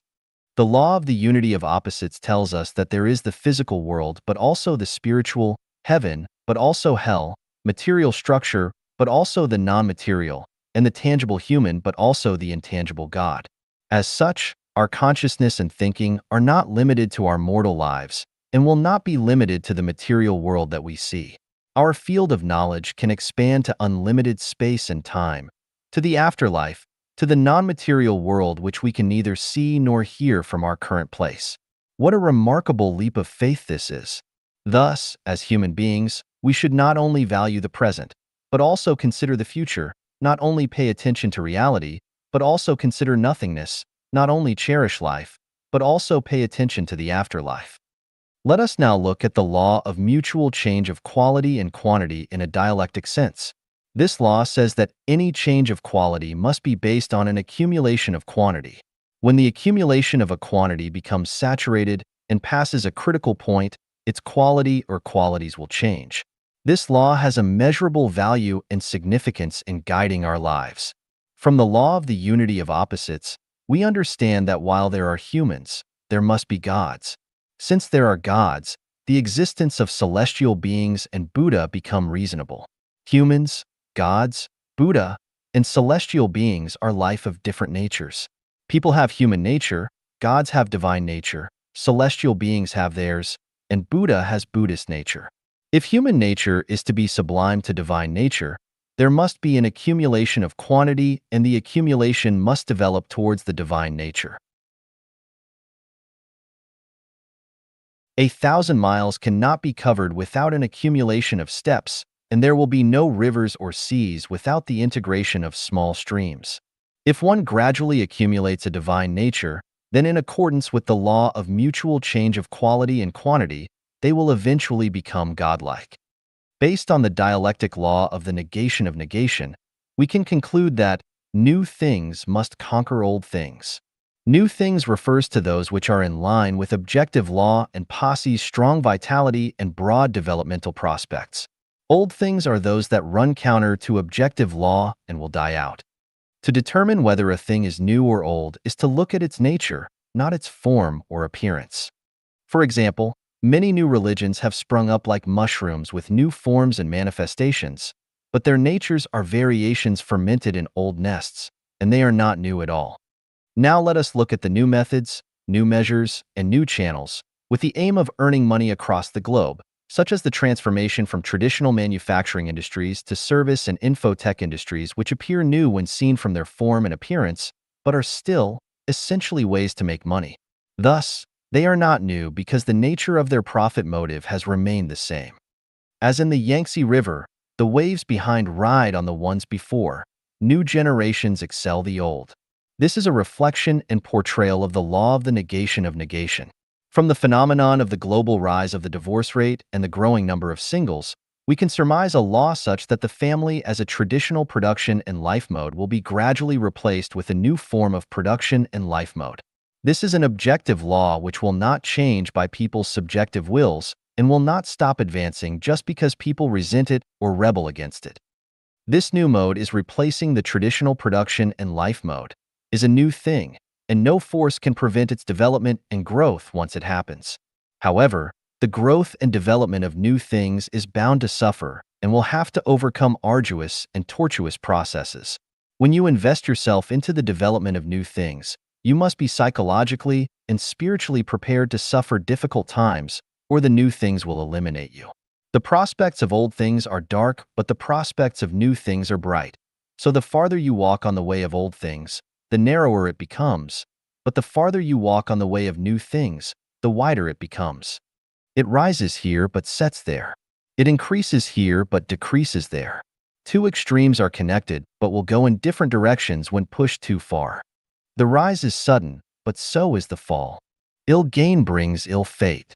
The law of the unity of opposites tells us that there is the physical world, but also the spiritual, heaven, but also hell, material structure, but also the non-material, and the tangible human, but also the intangible God. As such, our consciousness and thinking are not limited to our mortal lives, and will not be limited to the material world that we see. Our field of knowledge can expand to unlimited space and time, to the afterlife, to the non-material world which we can neither see nor hear from our current place. What a remarkable leap of faith this is! Thus, as human beings, we should not only value the present, but also consider the future, not only pay attention to reality, but also consider nothingness, not only cherish life, but also pay attention to the afterlife. Let us now look at the law of mutual change of quality and quantity in a dialectic sense. This law says that any change of quality must be based on an accumulation of quantity. When the accumulation of a quantity becomes saturated and passes a critical point, its quality or qualities will change. This law has a measurable value and significance in guiding our lives. From the law of the unity of opposites, we understand that while there are humans, there must be gods. Since there are gods, the existence of celestial beings and Buddha become reasonable. Humans, gods, Buddha, and celestial beings are life of different natures. People have human nature, gods have divine nature, celestial beings have theirs, and Buddha has Buddhist nature. If human nature is to be sublime to divine nature, there must be an accumulation of quantity, and the accumulation must develop towards the divine nature. 1,000 miles cannot be covered without an accumulation of steps, and there will be no rivers or seas without the integration of small streams. If one gradually accumulates a divine nature, then in accordance with the law of mutual change of quality and quantity, they will eventually become godlike. Based on the dialectic law of the negation of negation, we can conclude that new things must conquer old things. New things refers to those which are in line with objective law and posse's strong vitality and broad developmental prospects. Old things are those that run counter to objective law and will die out. To determine whether a thing is new or old is to look at its nature, not its form or appearance. For example, many new religions have sprung up like mushrooms with new forms and manifestations, but their natures are variations fermented in old nests, and they are not new at all. Now let us look at the new methods, new measures, and new channels, with the aim of earning money across the globe, such as the transformation from traditional manufacturing industries to service and infotech industries, which appear new when seen from their form and appearance, but are still, essentially, ways to make money. Thus, they are not new because the nature of their profit motive has remained the same. As in the Yangtze River, the waves behind ride on the ones before. New generations excel the old. This is a reflection and portrayal of the law of the negation of negation. From the phenomenon of the global rise of the divorce rate and the growing number of singles, we can surmise a law such that the family as a traditional production and life mode will be gradually replaced with a new form of production and life mode. This is an objective law which will not change by people's subjective wills and will not stop advancing just because people resent it or rebel against it. This new mode is replacing the traditional production and life mode, is a new thing, and no force can prevent its development and growth once it happens. However, the growth and development of new things is bound to suffer and will have to overcome arduous and tortuous processes. When you invest yourself into the development of new things, you must be psychologically and spiritually prepared to suffer difficult times, or the new things will eliminate you. The prospects of old things are dark, but the prospects of new things are bright. So the farther you walk on the way of old things, the narrower it becomes, but the farther you walk on the way of new things, the wider it becomes. It rises here but sets there. It increases here but decreases there. Two extremes are connected but will go in different directions when pushed too far. The rise is sudden, but so is the fall. Ill gain brings ill fate.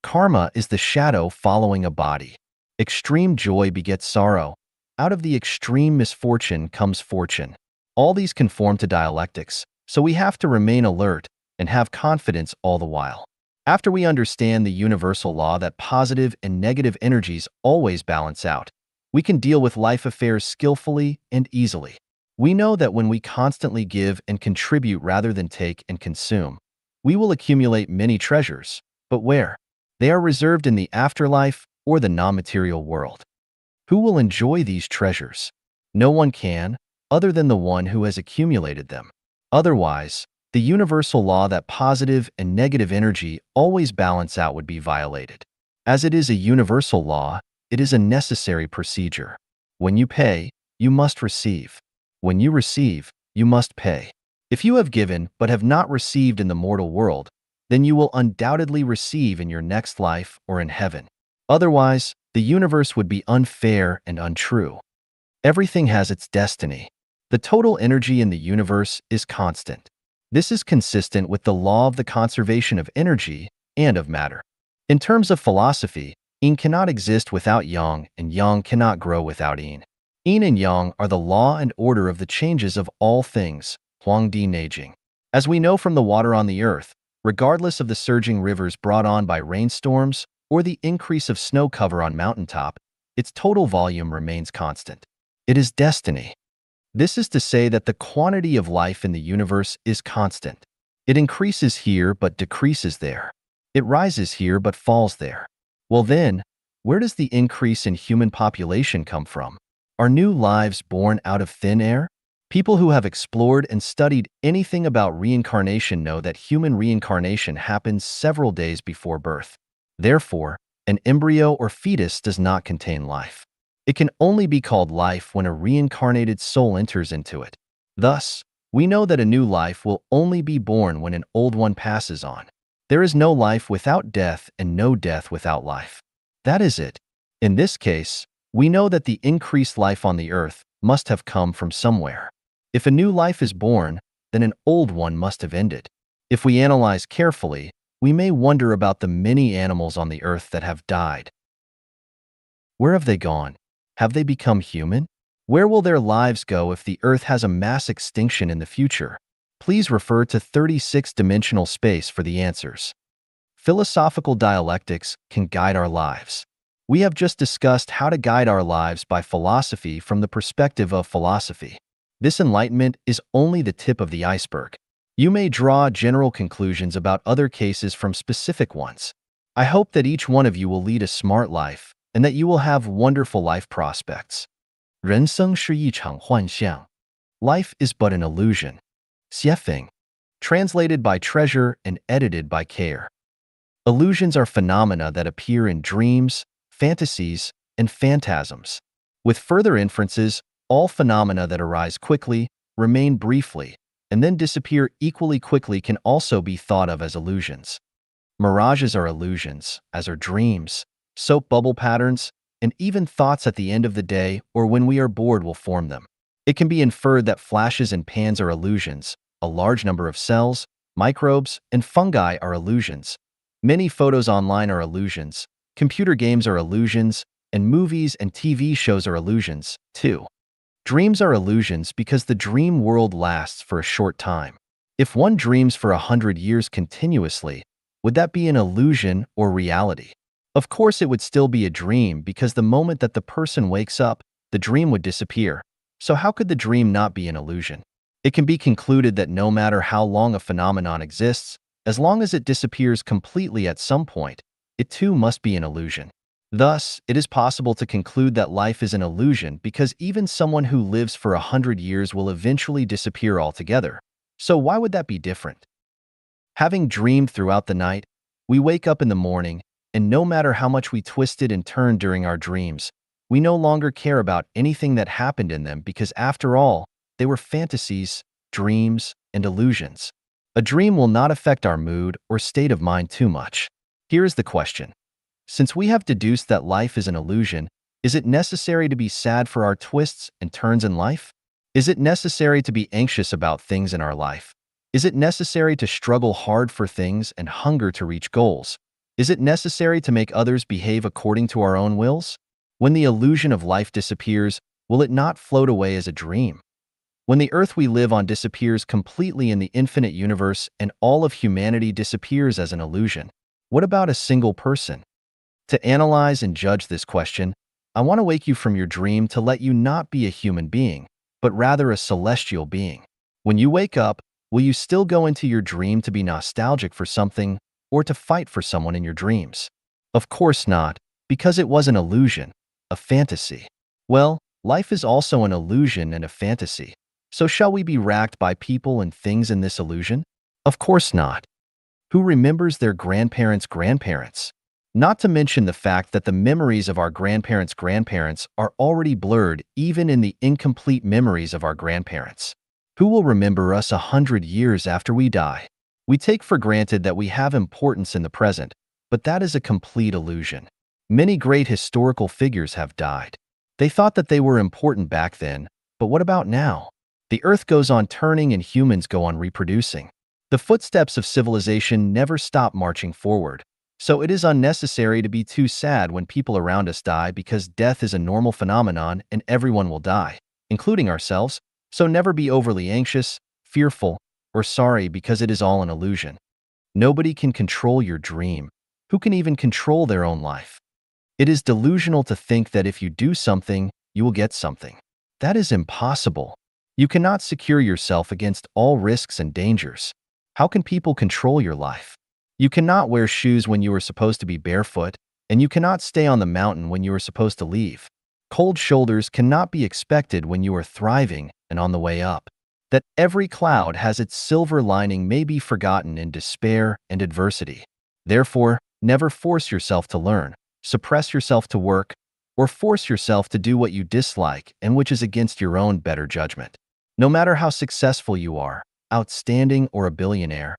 Karma is the shadow following a body. Extreme joy begets sorrow. Out of the extreme misfortune comes fortune. All these conform to dialectics, so we have to remain alert and have confidence all the while. After we understand the universal law that positive and negative energies always balance out, we can deal with life affairs skillfully and easily. We know that when we constantly give and contribute rather than take and consume, we will accumulate many treasures, but where? They are reserved in the afterlife or the non-material world. Who will enjoy these treasures? No one can, other than the one who has accumulated them. Otherwise, the universal law that positive and negative energy always balance out would be violated. As it is a universal law, it is a necessary procedure. When you pay, you must receive. When you receive, you must pay. If you have given but have not received in the mortal world, then you will undoubtedly receive in your next life or in heaven. Otherwise, the universe would be unfair and untrue. Everything has its destiny. The total energy in the universe is constant. This is consistent with the law of the conservation of energy and of matter. In terms of philosophy, yin cannot exist without yang, and yang cannot grow without yin. Yin and yang are the law and order of the changes of all things, Huangdi Neijing. As we know from the water on the earth, regardless of the surging rivers brought on by rainstorms or the increase of snow cover on mountaintop, its total volume remains constant. It is destiny. This is to say that the quantity of life in the universe is constant. It increases here but decreases there. It rises here but falls there. Well then, where does the increase in human population come from? Are new lives born out of thin air? People who have explored and studied anything about reincarnation know that human reincarnation happens several days before birth. Therefore, an embryo or fetus does not contain life. It can only be called life when a reincarnated soul enters into it. Thus, we know that a new life will only be born when an old one passes on. There is no life without death and no death without life. That is it. In this case, we know that the increased life on the earth must have come from somewhere. If a new life is born, then an old one must have ended. If we analyze carefully, we may wonder about the many animals on the earth that have died. Where have they gone? Have they become human? Where will their lives go if the earth has a mass extinction in the future? Please refer to 36-dimensional space for the answers. Philosophical dialectics can guide our lives. We have just discussed how to guide our lives by philosophy from the perspective of philosophy. This enlightenment is only the tip of the iceberg. You may draw general conclusions about other cases from specific ones. I hope that each one of you will lead a smart life and that you will have wonderful life prospects. 人生是一场幻象. Life is but an illusion. 写评, translated by Treasure and edited by Care. Illusions are phenomena that appear in dreams, fantasies, and phantasms. With further inferences, all phenomena that arise quickly, remain briefly, and then disappear equally quickly can also be thought of as illusions. Mirages are illusions, as are dreams, soap bubble patterns, and even thoughts at the end of the day or when we are bored will form them. It can be inferred that flashes and pans are illusions, a large number of cells, microbes, and fungi are illusions. Many photos online are illusions, computer games are illusions, and movies and TV shows are illusions, too. Dreams are illusions because the dream world lasts for a short time. If one dreams for 100 years continuously, would that be an illusion or reality? Of course it would still be a dream because the moment that the person wakes up, the dream would disappear. So how could the dream not be an illusion? It can be concluded that no matter how long a phenomenon exists, as long as it disappears completely at some point, it too must be an illusion. Thus, it is possible to conclude that life is an illusion because even someone who lives for 100 years will eventually disappear altogether. So why would that be different? Having dreamed throughout the night, we wake up in the morning, and no matter how much we twisted and turned during our dreams, we no longer care about anything that happened in them because after all, they were fantasies, dreams, and illusions. A dream will not affect our mood or state of mind too much. Here is the question. Since we have deduced that life is an illusion, is it necessary to be sad for our twists and turns in life? Is it necessary to be anxious about things in our life? Is it necessary to struggle hard for things and hunger to reach goals? Is it necessary to make others behave according to our own wills? When the illusion of life disappears, will it not float away as a dream? When the earth we live on disappears completely in the infinite universe and all of humanity disappears as an illusion, what about a single person? To analyze and judge this question, I want to wake you from your dream to let you not be a human being, but rather a celestial being. When you wake up, will you still go into your dream to be nostalgic for something or to fight for someone in your dreams? Of course not, because it was an illusion, a fantasy. Well, life is also an illusion and a fantasy. So shall we be racked by people and things in this illusion? Of course not. Who remembers their grandparents' grandparents? Not to mention the fact that the memories of our grandparents' grandparents are already blurred even in the incomplete memories of our grandparents. Who will remember us 100 years after we die? We take for granted that we have importance in the present, but that is a complete illusion. Many great historical figures have died. They thought that they were important back then, but what about now? The earth goes on turning and humans go on reproducing. The footsteps of civilization never stop marching forward. So it is unnecessary to be too sad when people around us die because death is a normal phenomenon and everyone will die, including ourselves. So never be overly anxious, fearful, or sorry because it is all an illusion. Nobody can control your dream. Who can even control their own life? It is delusional to think that if you do something, you will get something. That is impossible. You cannot secure yourself against all risks and dangers. How can people control your life? You cannot wear shoes when you are supposed to be barefoot, and you cannot stay on the mountain when you are supposed to leave. Cold shoulders cannot be expected when you are thriving and on the way up. That every cloud has its silver lining may be forgotten in despair and adversity. Therefore, never force yourself to learn, suppress yourself to work, or force yourself to do what you dislike and which is against your own better judgment. No matter how successful you are, outstanding or a billionaire,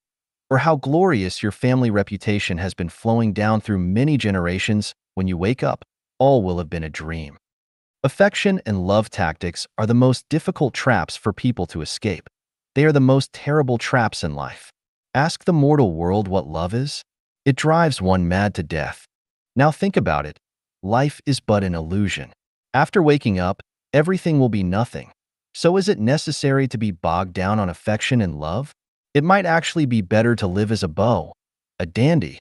or how glorious your family reputation has been flowing down through many generations, when you wake up, all will have been a dream. Affection and love tactics are the most difficult traps for people to escape. They are the most terrible traps in life. Ask the mortal world what love is. It drives one mad to death. Now think about it. Life is but an illusion. After waking up, everything will be nothing. So is it necessary to be bogged down on affection and love? It might actually be better to live as a beau, a dandy.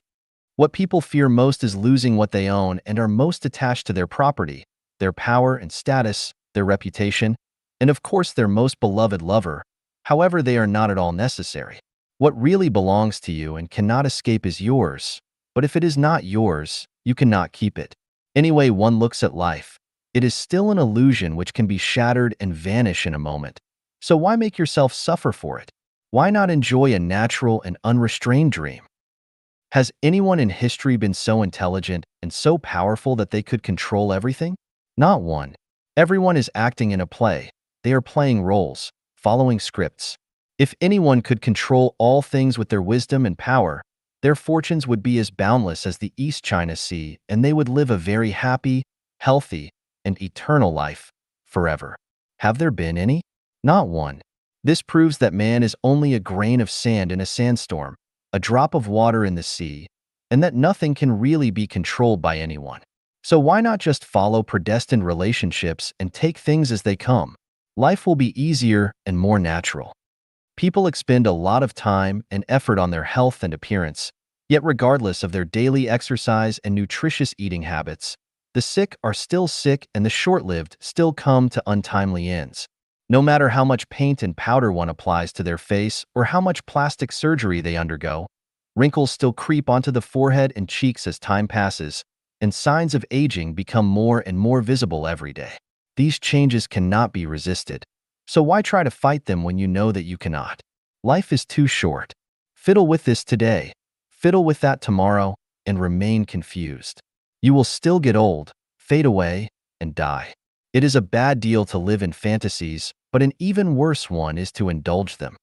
What people fear most is losing what they own and are most attached to their property, their power and status, their reputation, and of course their most beloved lover. However, they are not at all necessary. What really belongs to you and cannot escape is yours, but if it is not yours, you cannot keep it. Any way one looks at life, it is still an illusion which can be shattered and vanish in a moment. So why make yourself suffer for it? Why not enjoy a natural and unrestrained dream? Has anyone in history been so intelligent and so powerful that they could control everything? Not one. Everyone is acting in a play. They are playing roles, following scripts. If anyone could control all things with their wisdom and power, their fortunes would be as boundless as the East China Sea, and they would live a very happy, healthy, and eternal life forever. Have there been any? Not one. This proves that man is only a grain of sand in a sandstorm, a drop of water in the sea, and that nothing can really be controlled by anyone. So why not just follow predestined relationships and take things as they come? Life will be easier and more natural. People expend a lot of time and effort on their health and appearance, yet regardless of their daily exercise and nutritious eating habits, the sick are still sick and the short-lived still come to untimely ends. No matter how much paint and powder one applies to their face or how much plastic surgery they undergo, wrinkles still creep onto the forehead and cheeks as time passes, and signs of aging become more and more visible every day. These changes cannot be resisted. So why try to fight them when you know that you cannot? Life is too short. Fiddle with this today, fiddle with that tomorrow, and remain confused. You will still get old, fade away, and die. It is a bad deal to live in fantasies, but an even worse one is to indulge them.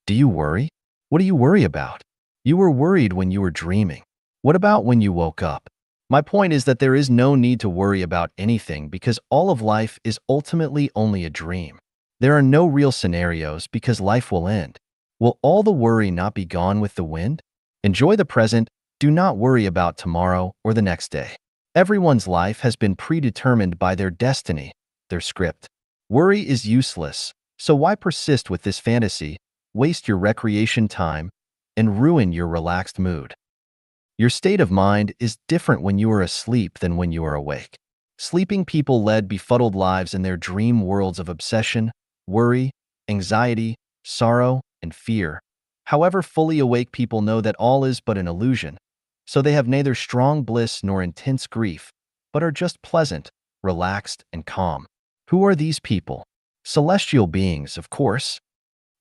Do you worry? What do you worry about? You were worried when you were dreaming. What about when you woke up? My point is that there is no need to worry about anything because all of life is ultimately only a dream. There are no real scenarios because life will end. Will all the worry not be gone with the wind? Enjoy the present. Do not worry about tomorrow or the next day. Everyone's life has been predetermined by their destiny, their script. Worry is useless, so why persist with this fantasy, waste your recreation time, and ruin your relaxed mood? Your state of mind is different when you are asleep than when you are awake. Sleeping people lead befuddled lives in their dream worlds of obsession, worry, anxiety, sorrow, and fear. However, fully awake people know that all is but an illusion, so they have neither strong bliss nor intense grief, but are just pleasant, relaxed, and calm. Who are these people? Celestial beings, of course.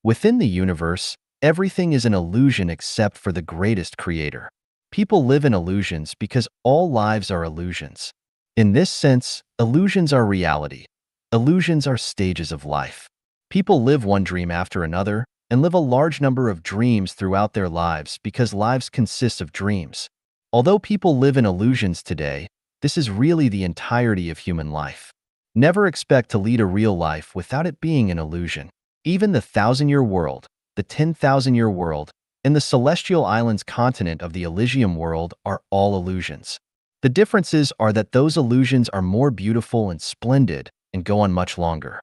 Within the universe, everything is an illusion except for the greatest creator. People live in illusions because all lives are illusions. In this sense, illusions are reality. Illusions are stages of life. People live one dream after another and live a large number of dreams throughout their lives because lives consist of dreams. Although people live in illusions today, this is really the entirety of human life. Never expect to lead a real life without it being an illusion. Even the 1,000-year world, the 10,000-year world, and the celestial islands continent of the Elysium world are all illusions. The differences are that those illusions are more beautiful and splendid and go on much longer.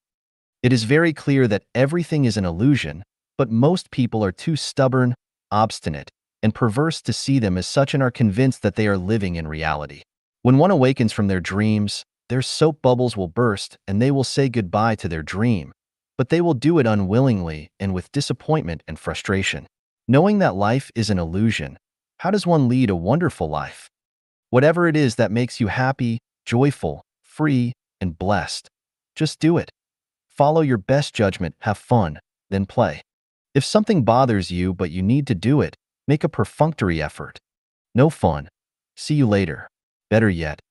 It is very clear that everything is an illusion, but most people are too stubborn, obstinate, and perverse to see them as such and are convinced that they are living in reality. When one awakens from their dreams, their soap bubbles will burst and they will say goodbye to their dream, but they will do it unwillingly and with disappointment and frustration. Knowing that life is an illusion, how does one lead a wonderful life? Whatever it is that makes you happy, joyful, free, and blessed, just do it. Follow your best judgment, have fun, then play. If something bothers you but you need to do it, make a perfunctory effort. No fun. See you later. Better yet,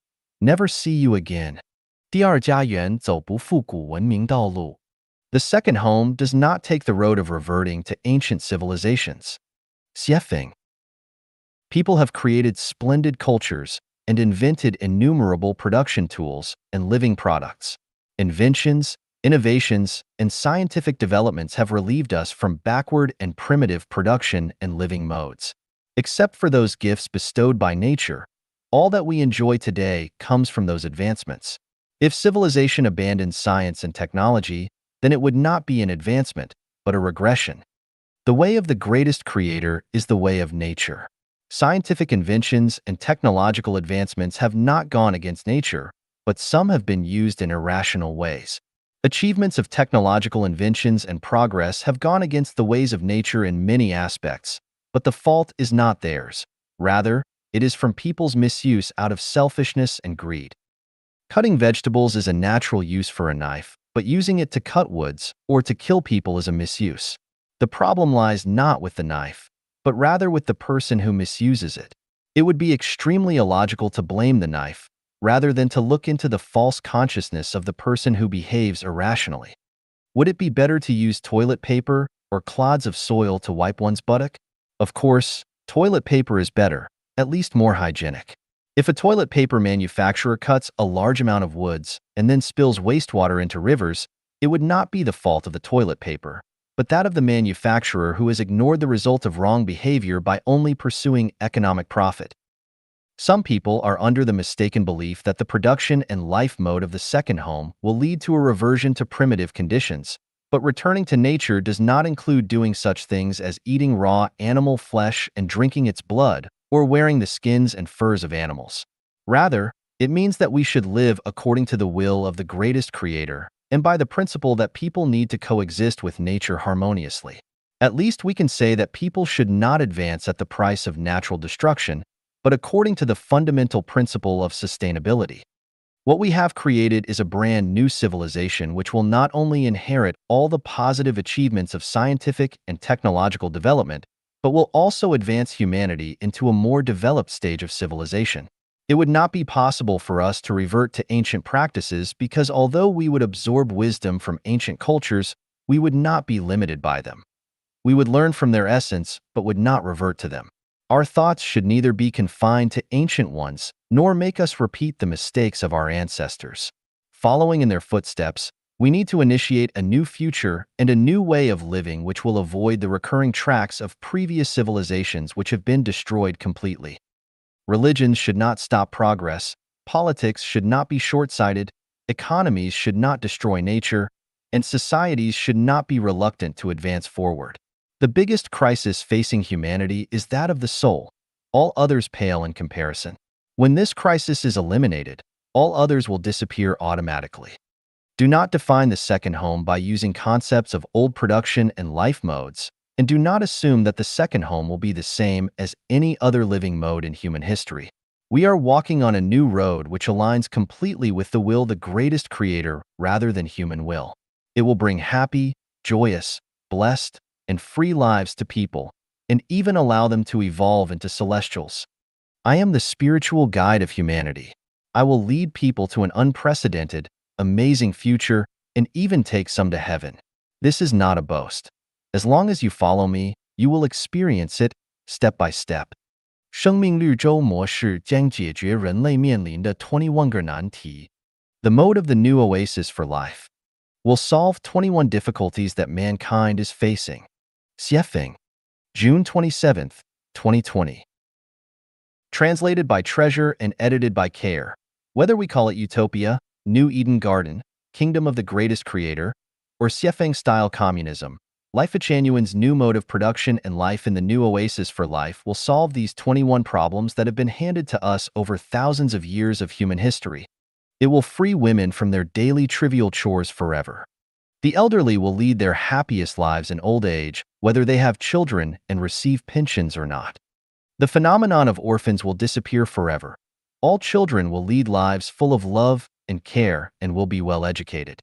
never see you again. 第二家园走不复古文明道路. The second home does not take the road of reverting to ancient civilizations. Xiefeng. People have created splendid cultures and invented innumerable production tools and living products. Inventions, innovations, and scientific developments have relieved us from backward and primitive production and living modes. Except for those gifts bestowed by nature, all that we enjoy today comes from those advancements. If civilization abandoned science and technology, then it would not be an advancement, but a regression. The way of the greatest creator is the way of nature. Scientific inventions and technological advancements have not gone against nature, but some have been used in irrational ways. Achievements of technological inventions and progress have gone against the ways of nature in many aspects, but the fault is not theirs. Rather, it is from people's misuse out of selfishness and greed. Cutting vegetables is a natural use for a knife, but using it to cut woods or to kill people is a misuse. The problem lies not with the knife, but rather with the person who misuses it. It would be extremely illogical to blame the knife, rather than to look into the false consciousness of the person who behaves irrationally. Would it be better to use toilet paper or clods of soil to wipe one's buttock? Of course, toilet paper is better, at least more hygienic. If a toilet paper manufacturer cuts a large amount of woods and then spills wastewater into rivers, it would not be the fault of the toilet paper, but that of the manufacturer who has ignored the result of wrong behavior by only pursuing economic profit. Some people are under the mistaken belief that the production and life mode of the second home will lead to a reversion to primitive conditions, but returning to nature does not include doing such things as eating raw animal flesh and drinking its blood, or wearing the skins and furs of animals. Rather, it means that we should live according to the will of the greatest creator, and by the principle that people need to coexist with nature harmoniously. At least we can say that people should not advance at the price of natural destruction, but according to the fundamental principle of sustainability. What we have created is a brand new civilization which will not only inherit all the positive achievements of scientific and technological development, but will also advance humanity into a more developed stage of civilization. It would not be possible for us to revert to ancient practices because although we would absorb wisdom from ancient cultures, we would not be limited by them. We would learn from their essence, but would not revert to them. Our thoughts should neither be confined to ancient ones, nor make us repeat the mistakes of our ancestors. Following in their footsteps, we need to initiate a new future and a new way of living which will avoid the recurring tracks of previous civilizations which have been destroyed completely. Religions should not stop progress, politics should not be short-sighted, economies should not destroy nature, and societies should not be reluctant to advance forward. The biggest crisis facing humanity is that of the soul. All others pale in comparison. When this crisis is eliminated, all others will disappear automatically. Do not define the second home by using concepts of old production and life modes, and do not assume that the second home will be the same as any other living mode in human history. We are walking on a new road which aligns completely with the will of the greatest creator rather than human will. It will bring happy, joyous, blessed, and free lives to people, and even allow them to evolve into celestials. I am the spiritual guide of humanity. I will lead people to an unprecedented, amazing future, and even take some to heaven. This is not a boast. As long as you follow me, you will experience it, step by step. 生命绿洲模式将解决人类面临的21个难题. The mode of the new oasis for life will solve 21 difficulties that mankind is facing. Xiefeng, June 27, 2020. Translated by Treasure and edited by Care. Whether we call it Utopia, New Eden Garden, Kingdom of the Greatest Creator, or Xiefeng-style communism, Life at Chanyuan's new mode of production and life in the new oasis for life will solve these 21 problems that have been handed to us over thousands of years of human history. It will free women from their daily trivial chores forever. The elderly will lead their happiest lives in old age, whether they have children and receive pensions or not. The phenomenon of orphans will disappear forever. All children will lead lives full of love and care and will be well educated.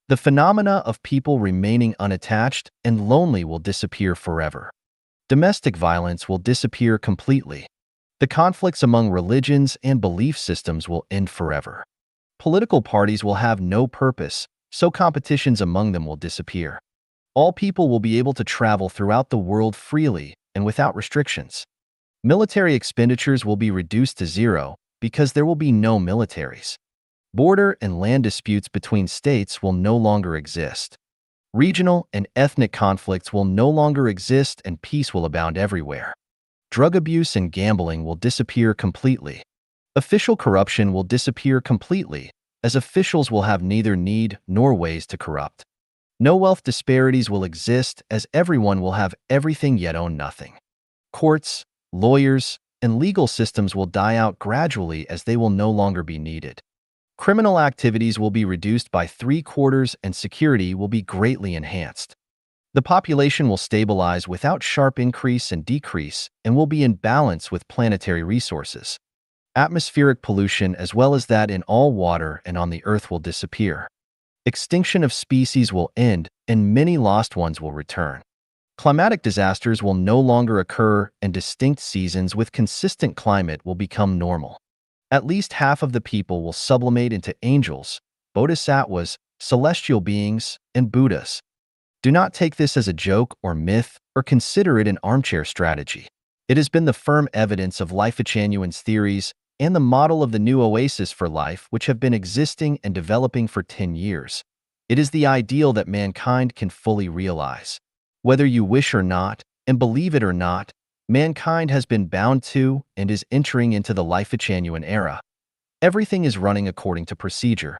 The phenomena of people remaining unattached and lonely will disappear forever. Domestic violence will disappear completely. The conflicts among religions and belief systems will end forever. Political parties will have no purpose, so competitions among them will disappear. All people will be able to travel throughout the world freely and without restrictions. Military expenditures will be reduced to zero because there will be no militaries. Border and land disputes between states will no longer exist. Regional and ethnic conflicts will no longer exist and peace will abound everywhere. Drug abuse and gambling will disappear completely. Official corruption will disappear completely, as officials will have neither need nor ways to corrupt. No wealth disparities will exist, as everyone will have everything yet own nothing. Courts, lawyers, and legal systems will die out gradually as they will no longer be needed. Criminal activities will be reduced by 3/4 and security will be greatly enhanced. The population will stabilize without sharp increase and decrease and will be in balance with planetary resources. Atmospheric pollution as well as that in all water and on the earth will disappear. Extinction of species will end and many lost ones will return. Climatic disasters will no longer occur and distinct seasons with consistent climate will become normal. At least half of the people will sublimate into angels, bodhisattvas, celestial beings, and Buddhas. Do not take this as a joke or myth or consider it an armchair strategy. It has been the firm evidence of Life at Chanyuan's theories and the model of the new oasis for life which have been existing and developing for 10 years. It is the ideal that mankind can fully realize. Whether you wish or not, and believe it or not, mankind has been bound to and is entering into the Life at Chanyuan era. Everything is running according to procedure.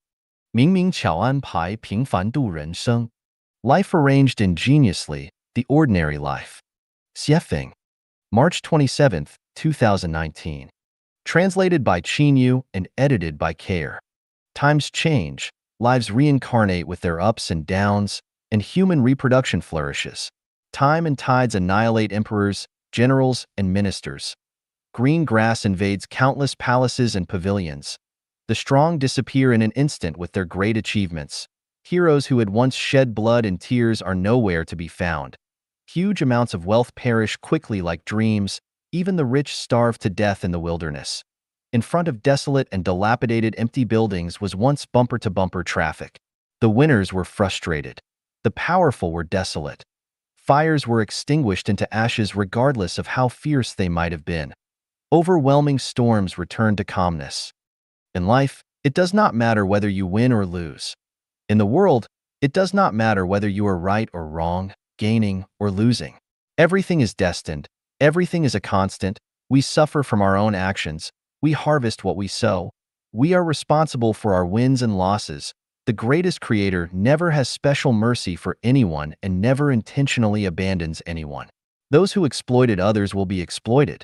明明巧安排平凡度人生. Life arranged ingeniously, the ordinary life. Xiefeng, March 27, 2019. Translated by Chanyuan and edited by Care. Times change, lives reincarnate with their ups and downs, and human reproduction flourishes. Time and tides annihilate emperors, generals, and ministers. Green grass invades countless palaces and pavilions. The strong disappear in an instant with their great achievements. Heroes who had once shed blood and tears are nowhere to be found. Huge amounts of wealth perish quickly like dreams. Even the rich starve to death in the wilderness. In front of desolate and dilapidated empty buildings was once bumper-to-bumper traffic. The winners were frustrated. The powerful were desolate. Fires were extinguished into ashes regardless of how fierce they might have been. Overwhelming storms returned to calmness. In life, it does not matter whether you win or lose. In the world, it does not matter whether you are right or wrong, gaining or losing. Everything is destined. Everything is a constant. We suffer from our own actions. We harvest what we sow. We are responsible for our wins and losses. The greatest creator never has special mercy for anyone and never intentionally abandons anyone. Those who exploited others will be exploited.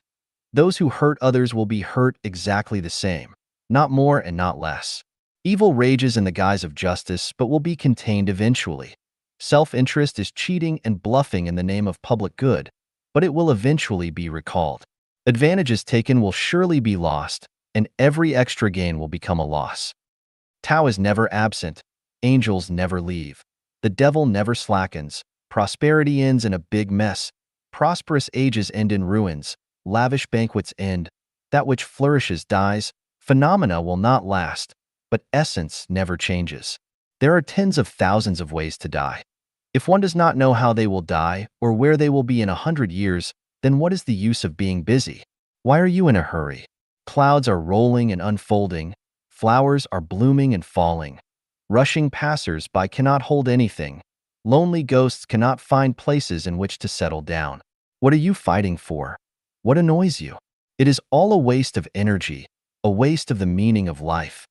Those who hurt others will be hurt exactly the same, not more and not less. Evil rages in the guise of justice but will be contained eventually. Self-interest is cheating and bluffing in the name of public good, but it will eventually be recalled. Advantages taken will surely be lost, and every extra gain will become a loss. Tao is never absent. Angels never leave. The devil never slackens. Prosperity ends in a big mess. Prosperous ages end in ruins. Lavish banquets end. That which flourishes dies. Phenomena will not last, but essence never changes. There are tens of thousands of ways to die. If one does not know how they will die or where they will be in 100 years, then what is the use of being busy? Why are you in a hurry? Clouds are rolling and unfolding. Flowers are blooming and falling. Rushing passers-by cannot hold anything. Lonely ghosts cannot find places in which to settle down. What are you fighting for? What annoys you? It is all a waste of energy, a waste of the meaning of life.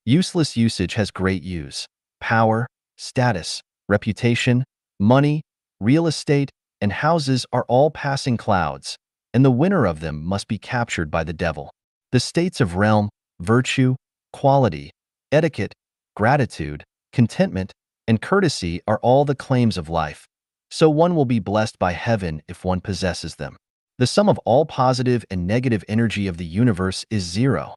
Useless usage has great use. Power, status, reputation, money, real estate, and houses are all passing clouds, and the winner of them must be captured by the devil. The states of realm, virtue, quality, etiquette, gratitude, contentment, and courtesy are all the claims of life, so one will be blessed by heaven if one possesses them. The sum of all positive and negative energy of the universe is zero.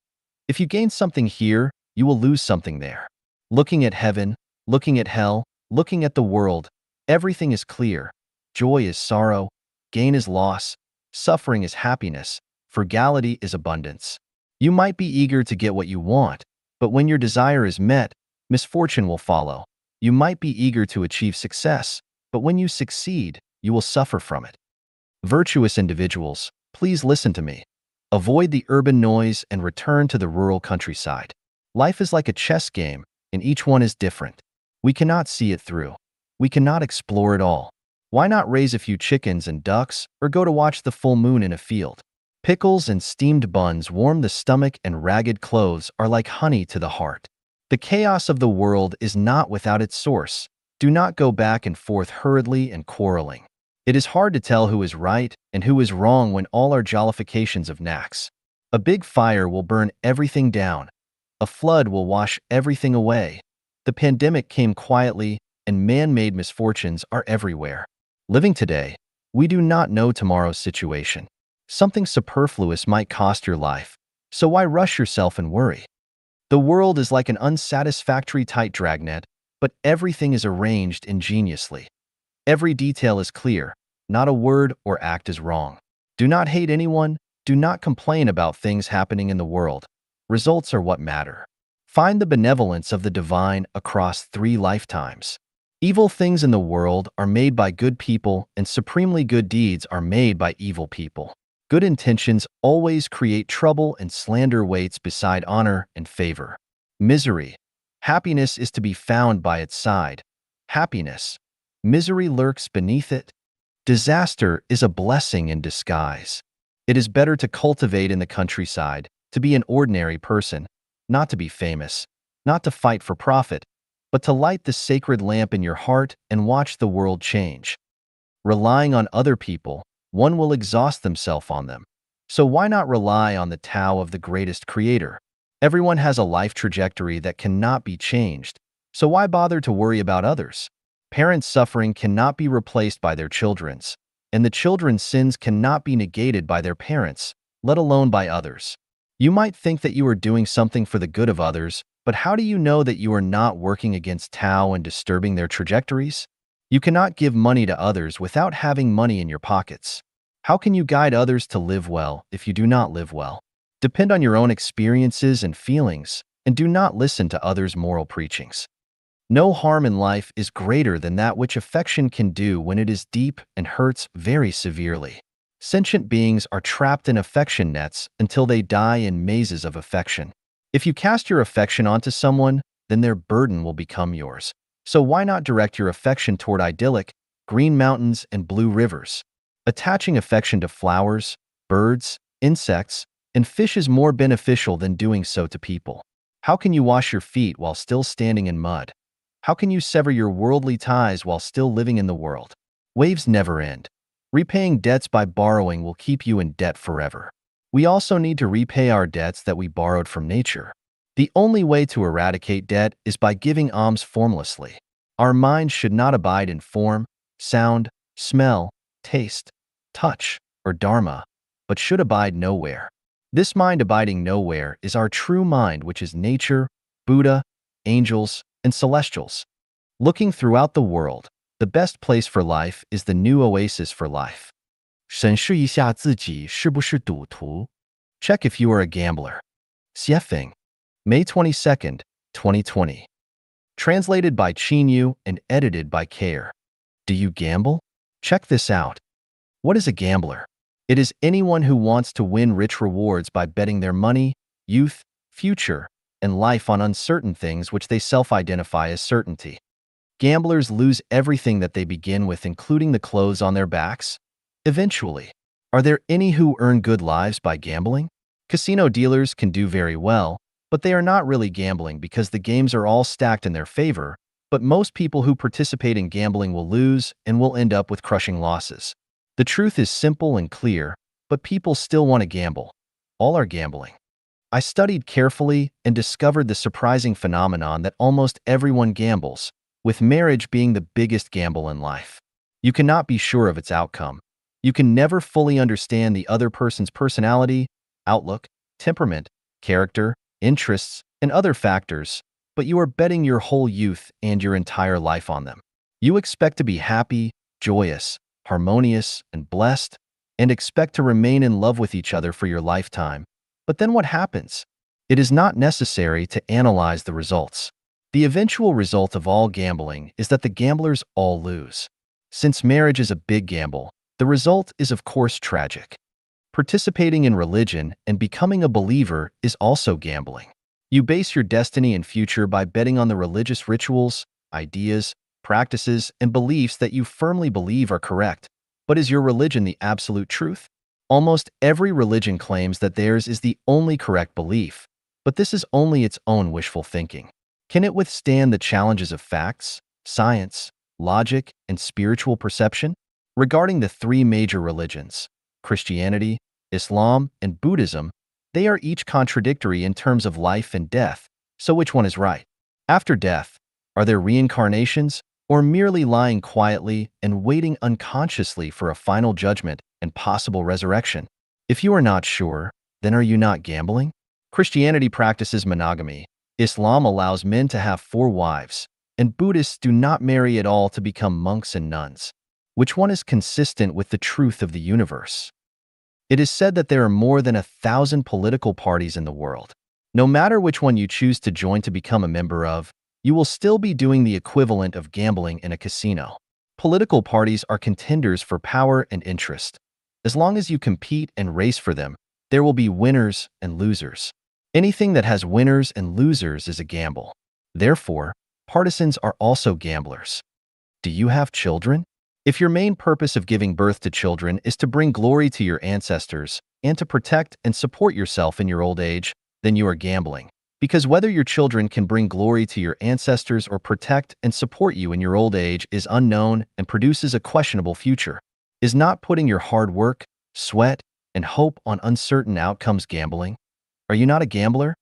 If you gain something here, you will lose something there. Looking at heaven, looking at hell, looking at the world, everything is clear. Joy is sorrow, gain is loss, suffering is happiness, frugality is abundance. You might be eager to get what you want, but when your desire is met, misfortune will follow. You might be eager to achieve success, but when you succeed, you will suffer from it. Virtuous individuals, please listen to me. Avoid the urban noise and return to the rural countryside. Life is like a chess game, and each one is different. We cannot see it through. We cannot explore it all. Why not raise a few chickens and ducks, or go to watch the full moon in a field? Pickles and steamed buns warm the stomach, and ragged clothes are like honey to the heart. The chaos of the world is not without its source. Do not go back and forth hurriedly and quarreling. It is hard to tell who is right and who is wrong when all are jollifications of knacks. A big fire will burn everything down. A flood will wash everything away. The pandemic came quietly, and man-made misfortunes are everywhere. Living today, we do not know tomorrow's situation. Something superfluous might cost your life, so why rush yourself and worry? The world is like an unsatisfactory tight dragnet, but everything is arranged ingeniously. Every detail is clear, not a word or act is wrong. Do not hate anyone, do not complain about things happening in the world. Results are what matter. Find the benevolence of the divine across 3 lifetimes. Evil things in the world are made by good people, and supremely good deeds are made by evil people. Good intentions always create trouble, and slander waits beside honor and favor. Misery. Happiness is to be found by its side. Happiness. Misery lurks beneath it. Disaster is a blessing in disguise. It is better to cultivate in the countryside, to be an ordinary person, not to be famous, not to fight for profit, but to light the sacred lamp in your heart and watch the world change. Relying on other people, one will exhaust themselves on them. So why not rely on the Tao of the greatest creator? Everyone has a life trajectory that cannot be changed, so why bother to worry about others? Parents' suffering cannot be replaced by their children's, and the children's sins cannot be negated by their parents, let alone by others. You might think that you are doing something for the good of others, but how do you know that you are not working against Tao and disturbing their trajectories? You cannot give money to others without having money in your pockets. How can you guide others to live well if you do not live well? Depend on your own experiences and feelings, and do not listen to others' moral preachings. No harm in life is greater than that which affection can do when it is deep and hurts very severely. Sentient beings are trapped in affection nets until they die in mazes of affection. If you cast your affection onto someone, then their burden will become yours. So why not direct your affection toward idyllic, green mountains and blue rivers? Attaching affection to flowers, birds, insects, and fish is more beneficial than doing so to people. How can you wash your feet while still standing in mud? How can you sever your worldly ties while still living in the world? Waves never end. Repaying debts by borrowing will keep you in debt forever. We also need to repay our debts that we borrowed from nature. The only way to eradicate debt is by giving alms formlessly. Our minds should not abide in form, sound, smell, taste, touch, or dharma, but should abide nowhere. This mind abiding nowhere is our true mind, which is nature, Buddha, angels, and celestials. Looking throughout the world, the best place for life is the new oasis for life. 审视一下自己是不是赌徒. Check if you are a gambler. Xiefeng, May 22nd, 2020. Translated by Chanyuan and edited by Care. Do you gamble? Check this out. What is a gambler? It is anyone who wants to win rich rewards by betting their money, youth, future, and life on uncertain things which they self-identify as certainty. Gamblers lose everything that they begin with, including the clothes on their backs. Eventually, are there any who earn good lives by gambling? Casino dealers can do very well, but they are not really gambling because the games are all stacked in their favor. But most people who participate in gambling will lose and will end up with crushing losses. The truth is simple and clear, but people still want to gamble. All are gambling. I studied carefully and discovered the surprising phenomenon that almost everyone gambles, with marriage being the biggest gamble in life. You cannot be sure of its outcome. You can never fully understand the other person's personality, outlook, temperament, character, interests, and other factors, but you are betting your whole youth and your entire life on them. You expect to be happy, joyous, harmonious, and blessed, and expect to remain in love with each other for your lifetime. But then what happens? It is not necessary to analyze the results. The eventual result of all gambling is that the gamblers all lose. Since marriage is a big gamble, the result is of course tragic. Participating in religion and becoming a believer is also gambling. You base your destiny and future by betting on the religious rituals, ideas, practices, and beliefs that you firmly believe are correct. But is your religion the absolute truth? Almost every religion claims that theirs is the only correct belief, but this is only its own wishful thinking. Can it withstand the challenges of facts, science, logic, and spiritual perception? Regarding the three major religions, Christianity, Islam, and Buddhism, they are each contradictory in terms of life and death, so which one is right? After death, are there reincarnations, or merely lying quietly and waiting unconsciously for a final judgment and possible resurrection? If you are not sure, then are you not gambling? Christianity practices monogamy, Islam allows men to have 4 wives, and Buddhists do not marry at all to become monks and nuns. Which one is consistent with the truth of the universe? It is said that there are more than 1,000 political parties in the world. No matter which one you choose to join to become a member of, you will still be doing the equivalent of gambling in a casino. Political parties are contenders for power and interest. As long as you compete and race for them, there will be winners and losers. Anything that has winners and losers is a gamble. Therefore, partisans are also gamblers. Do you have children? If your main purpose of giving birth to children is to bring glory to your ancestors and to protect and support yourself in your old age, then you are gambling. Because whether your children can bring glory to your ancestors or protect and support you in your old age is unknown and produces a questionable future. Is not putting your hard work, sweat, and hope on uncertain outcomes gambling? Are you not a gambler?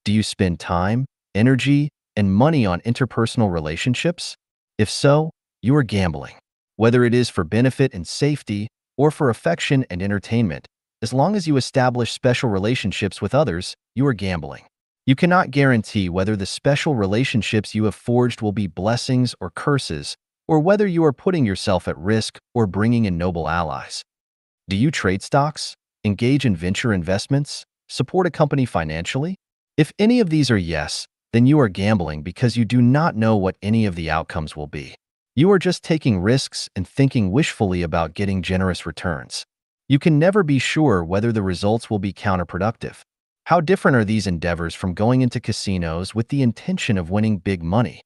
Do you spend time, energy, and money on interpersonal relationships? If so, you are gambling. Whether it is for benefit and safety or for affection and entertainment, as long as you establish special relationships with others, you are gambling. You cannot guarantee whether the special relationships you have forged will be blessings or curses, or whether you are putting yourself at risk or bringing in noble allies. Do you trade stocks, engage in venture investments, support a company financially? If any of these are yes, then you are gambling because you do not know what any of the outcomes will be. You are just taking risks and thinking wishfully about getting generous returns. You can never be sure whether the results will be counterproductive. How different are these endeavors from going into casinos with the intention of winning big money?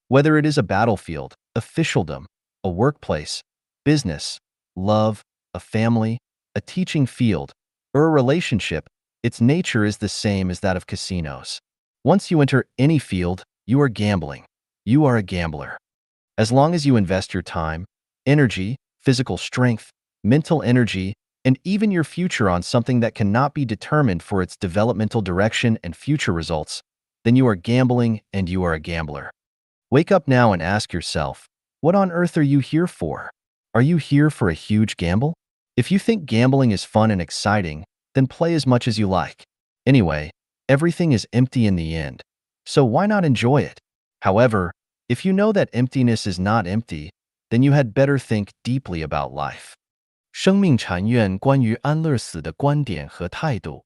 Whether it is a battlefield, officialdom, a workplace, business, love, a family, a teaching field, or a relationship, its nature is the same as that of casinos. Once you enter any field, you are gambling. You are a gambler. As long as you invest your time, energy, physical strength, mental energy, and even your future on something that cannot be determined for its developmental direction and future results, then you are gambling and you are a gambler. Wake up now and ask yourself, what on earth are you here for? Are you here for a huge gamble? If you think gambling is fun and exciting, then play as much as you like. Anyway, everything is empty in the end, so why not enjoy it? However, if you know that emptiness is not empty, then you had better think deeply about life. 生命禅院关于安乐死的观点和态度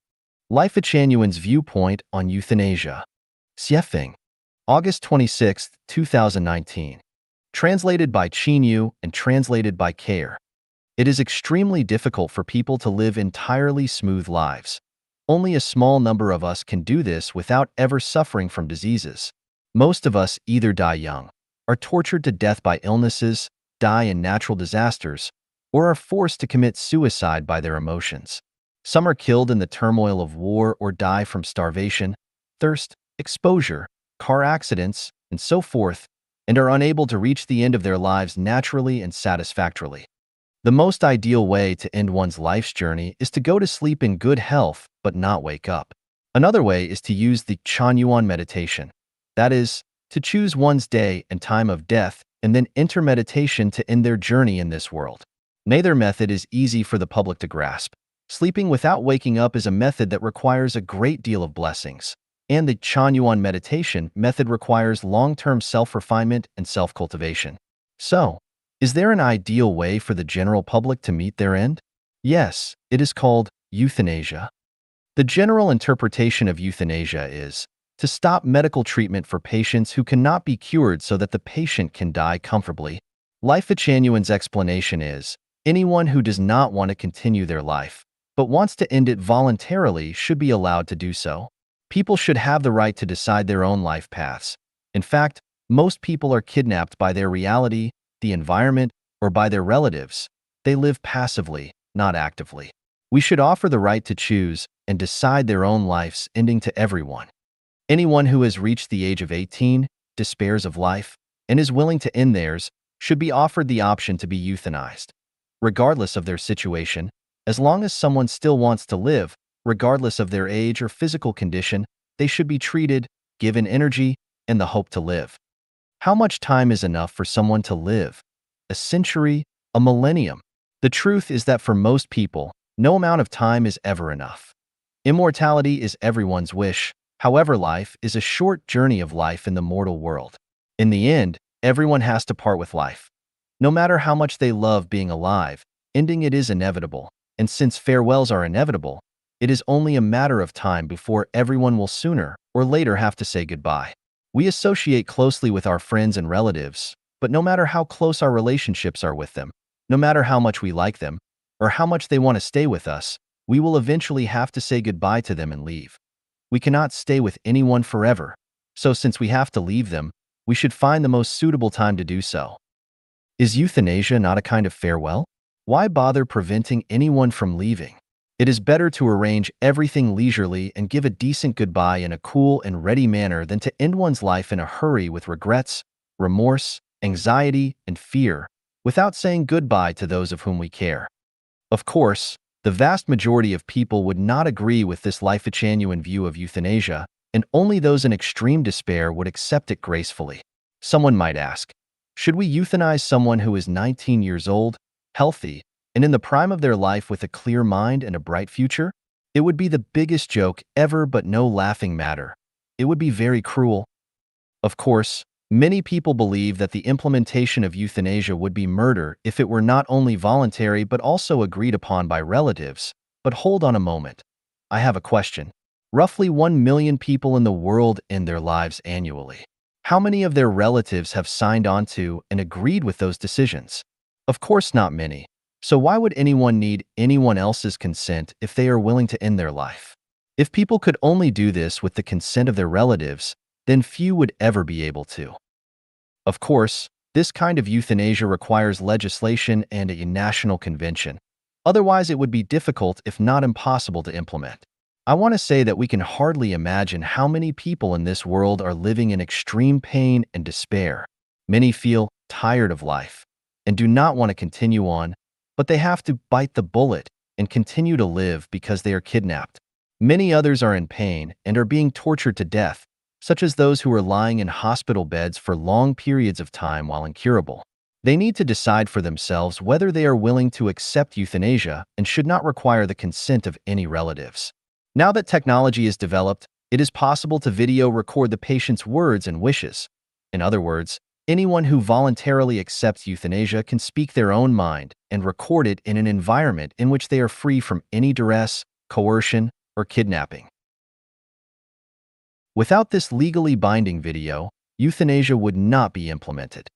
Life at Chanyuan's viewpoint on euthanasia. Xiefeng. August 26, 2019. Translated by Chanyuan and translated by Care. It is extremely difficult for people to live entirely smooth lives. Only a small number of us can do this without ever suffering from diseases. Most of us either die young, are tortured to death by illnesses, die in natural disasters, or are forced to commit suicide by their emotions. Some are killed in the turmoil of war or die from starvation, thirst, exposure, car accidents, and so forth, and are unable to reach the end of their lives naturally and satisfactorily. The most ideal way to end one's life's journey is to go to sleep in good health but not wake up. Another way is to use the Chanyuan meditation. That is, to choose one's day and time of death and then enter meditation to end their journey in this world. Neither method is easy for the public to grasp. Sleeping without waking up is a method that requires a great deal of blessings, and the Chanyuan meditation method requires long-term self-refinement and self-cultivation. So, is there an ideal way for the general public to meet their end? Yes, it is called euthanasia. The general interpretation of euthanasia is to stop medical treatment for patients who cannot be cured so that the patient can die comfortably. Chanyuan's explanation is, anyone who does not want to continue their life, but wants to end it voluntarily should be allowed to do so. People should have the right to decide their own life paths. In fact, most people are kidnapped by their reality, the environment, or by their relatives. They live passively, not actively. We should offer the right to choose and decide their own life's ending to everyone. Anyone who has reached the age of 18, despairs of life, and is willing to end theirs should be offered the option to be euthanized. Regardless of their situation, as long as someone still wants to live, regardless of their age or physical condition, they should be treated, given energy, and the hope to live. How much time is enough for someone to live? A century? A millennium? The truth is that for most people, no amount of time is ever enough. Immortality is everyone's wish. However, life is a short journey of life in the mortal world. In the end, everyone has to part with life. No matter how much they love being alive, ending it is inevitable, and since farewells are inevitable, it is only a matter of time before everyone will sooner or later have to say goodbye. We associate closely with our friends and relatives, but no matter how close our relationships are with them, no matter how much we like them, or how much they want to stay with us, we will eventually have to say goodbye to them and leave. We cannot stay with anyone forever, so since we have to leave them, we should find the most suitable time to do so. Is euthanasia not a kind of farewell? Why bother preventing anyone from leaving? It is better to arrange everything leisurely and give a decent goodbye in a cool and ready manner than to end one's life in a hurry with regrets, remorse, anxiety, and fear, without saying goodbye to those of whom we care. Of course, the vast majority of people would not agree with this Chanyuan view of euthanasia, and only those in extreme despair would accept it gracefully. Someone might ask, should we euthanize someone who is 19 years old, healthy, and in the prime of their life with a clear mind and a bright future? It would be the biggest joke ever, but no laughing matter. It would be very cruel. Of course, many people believe that the implementation of euthanasia would be murder if it were not only voluntary but also agreed upon by relatives. But hold on a moment. I have a question. Roughly 1 million people in the world end their lives annually. How many of their relatives have signed on to and agreed with those decisions? Of course not many. So why would anyone need anyone else's consent if they are willing to end their life? If people could only do this with the consent of their relatives, then few would ever be able to. Of course, this kind of euthanasia requires legislation and a national convention. Otherwise, it would be difficult, if not impossible, to implement. I want to say that we can hardly imagine how many people in this world are living in extreme pain and despair. Many feel tired of life and do not want to continue on, but they have to bite the bullet and continue to live because they are kidnapped. Many others are in pain and are being tortured to death, such as those who are lying in hospital beds for long periods of time while incurable. They need to decide for themselves whether they are willing to accept euthanasia and should not require the consent of any relatives. Now that technology is developed, it is possible to video record the patient's words and wishes. In other words, anyone who voluntarily accepts euthanasia can speak their own mind and record it in an environment in which they are free from any duress, coercion, or kidnapping. Without this legally binding video, euthanasia would not be implemented.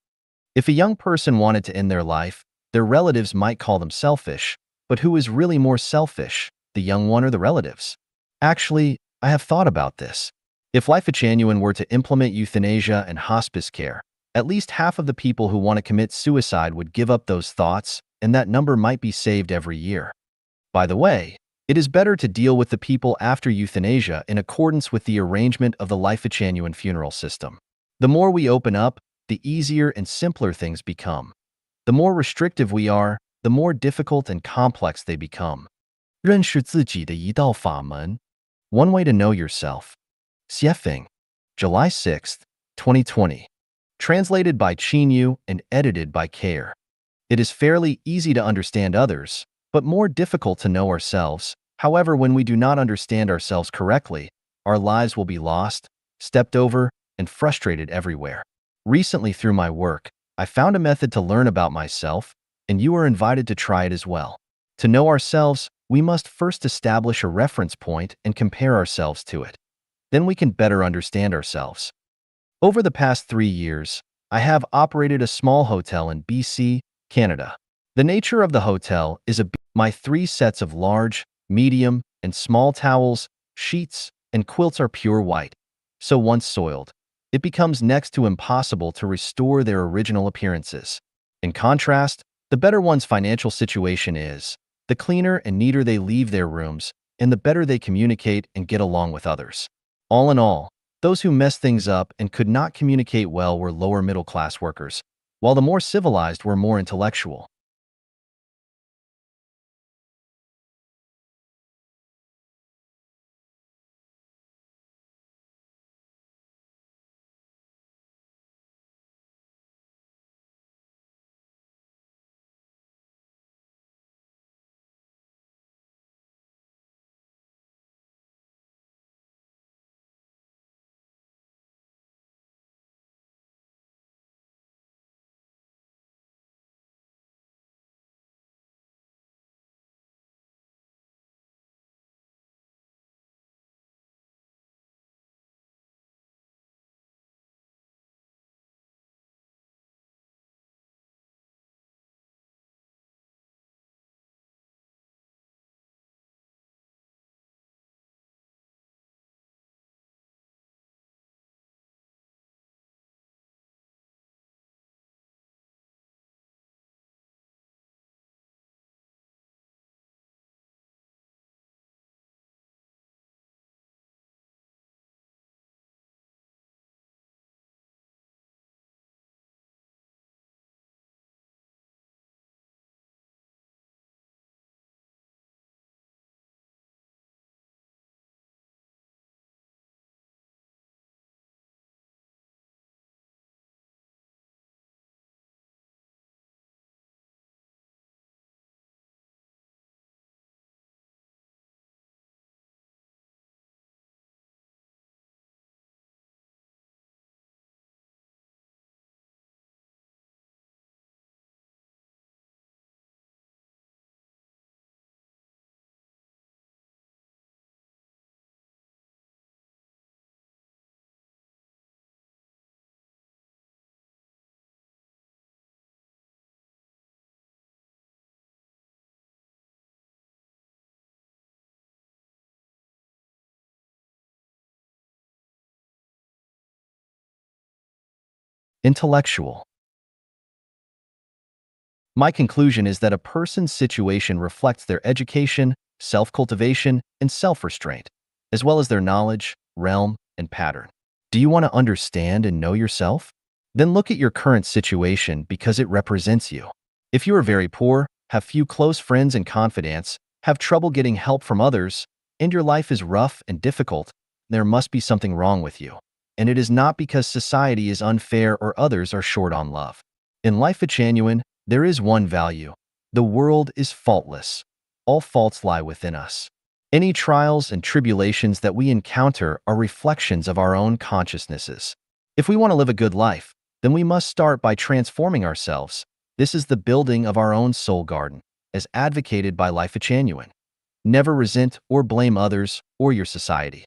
If a young person wanted to end their life, their relatives might call them selfish, but who is really more selfish, the young one or the relatives? Actually, I have thought about this. If Life at Chanyuan were to implement euthanasia and hospice care, at least half of the people who want to commit suicide would give up those thoughts, and that number might be saved every year. By the way, it is better to deal with the people after euthanasia in accordance with the arrangement of the Life at Chanyuan funeral system. The more we open up, the easier and simpler things become. The more restrictive we are, the more difficult and complex they become. 认识自己的一道法门. One way to know yourself. Xiefeng, July 6th, 2020. Translated by Chanyuan and edited by Care. It is fairly easy to understand others, but more difficult to know ourselves. However, when we do not understand ourselves correctly, our lives will be lost, stepped over, and frustrated everywhere. Recently, through my work, I found a method to learn about myself, and you are invited to try it as well. To know ourselves, we must first establish a reference point and compare ourselves to it. Then we can better understand ourselves. Over the past 3 years, I have operated a small hotel in BC, Canada. The nature of the hotel is my 3 sets of large, medium, and small towels, sheets, and quilts are pure white. So once soiled, it becomes next to impossible to restore their original appearances. In contrast, the better one's financial situation is, the cleaner and neater they leave their rooms, and the better they communicate and get along with others. All in all, those who messed things up and could not communicate well were lower middle-class workers, while the more civilized were more intellectual. Intellectual. My conclusion is that a person's situation reflects their education, self-cultivation, and self-restraint, as well as their knowledge, realm, and pattern. Do you want to understand and know yourself? Then look at your current situation because it represents you. If you are very poor, have few close friends and confidants, have trouble getting help from others, and your life is rough and difficult, there must be something wrong with you. And it is not because society is unfair or others are short on love. In Life at Chanyuan, there is one value. The world is faultless. All faults lie within us. Any trials and tribulations that we encounter are reflections of our own consciousnesses. If we want to live a good life, then we must start by transforming ourselves. This is the building of our own soul garden, as advocated by Life at Chanyuan. Never resent or blame others or your society.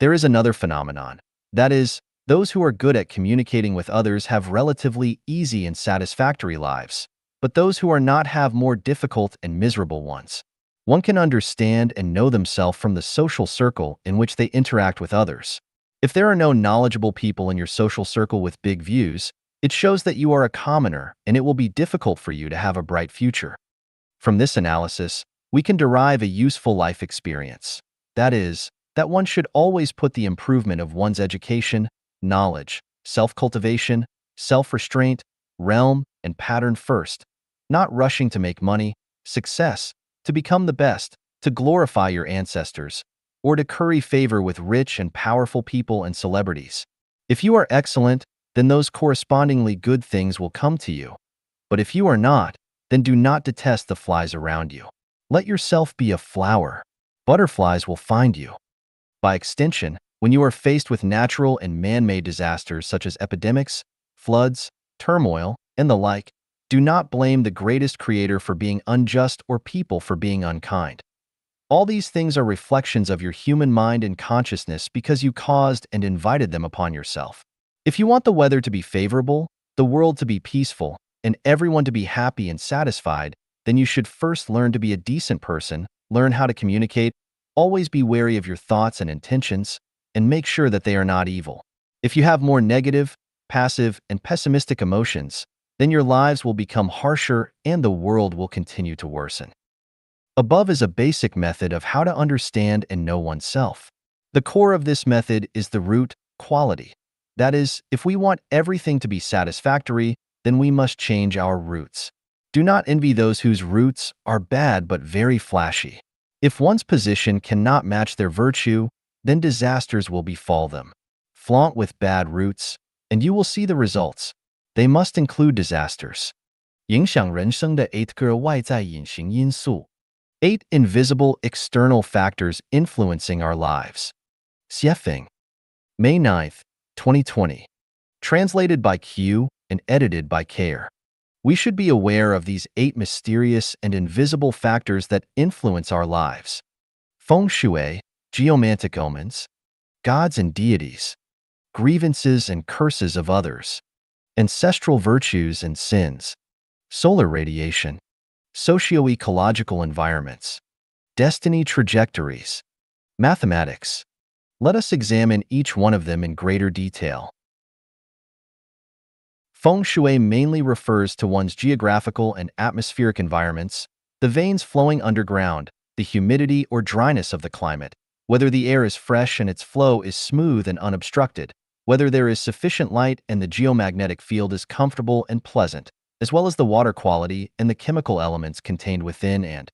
There is another phenomenon. That is, those who are good at communicating with others have relatively easy and satisfactory lives, but those who are not have more difficult and miserable ones. One can understand and know themselves from the social circle in which they interact with others. If there are no knowledgeable people in your social circle with big views, it shows that you are a commoner and it will be difficult for you to have a bright future. From this analysis, we can derive a useful life experience. That is, that one should always put the improvement of one's education, knowledge, self-cultivation, self-restraint, realm, and pattern first, not rushing to make money, success, to become the best, to glorify your ancestors, or to curry favor with rich and powerful people and celebrities. If you are excellent, then those correspondingly good things will come to you. But if you are not, then do not detest the flies around you. Let yourself be a flower. Butterflies will find you. By extension, when you are faced with natural and man-made disasters such as epidemics, floods, turmoil, and the like, do not blame the greatest creator for being unjust or people for being unkind. All these things are reflections of your human mind and consciousness because you caused and invited them upon yourself. If you want the weather to be favorable, the world to be peaceful, and everyone to be happy and satisfied, then you should first learn to be a decent person, learn how to communicate, always be wary of your thoughts and intentions, and make sure that they are not evil. If you have more negative, passive, and pessimistic emotions, then your lives will become harsher and the world will continue to worsen. Above is a basic method of how to understand and know oneself. The core of this method is the root, quality. That is, if we want everything to be satisfactory, then we must change our roots. Do not envy those whose roots are bad but very flashy. If one's position cannot match their virtue, then disasters will befall them. Flaunt with bad roots, and you will see the results. They must include disasters. 影响人生的8个外在隐形因素. 8 invisible external factors influencing our lives. Xiefeng. May 9th, 2020. Translated by Q and edited by Care. We should be aware of these 8 mysterious and invisible factors that influence our lives. Feng Shui, geomantic omens, gods and deities, grievances and curses of others, ancestral virtues and sins, solar radiation, socio-ecological environments, destiny trajectories, mathematics. Let us examine each one of them in greater detail. Feng Shui mainly refers to one's geographical and atmospheric environments, the veins flowing underground, the humidity or dryness of the climate, whether the air is fresh and its flow is smooth and unobstructed, whether there is sufficient light and the geomagnetic field is comfortable and pleasant, as well as the water quality and the chemical elements contained within and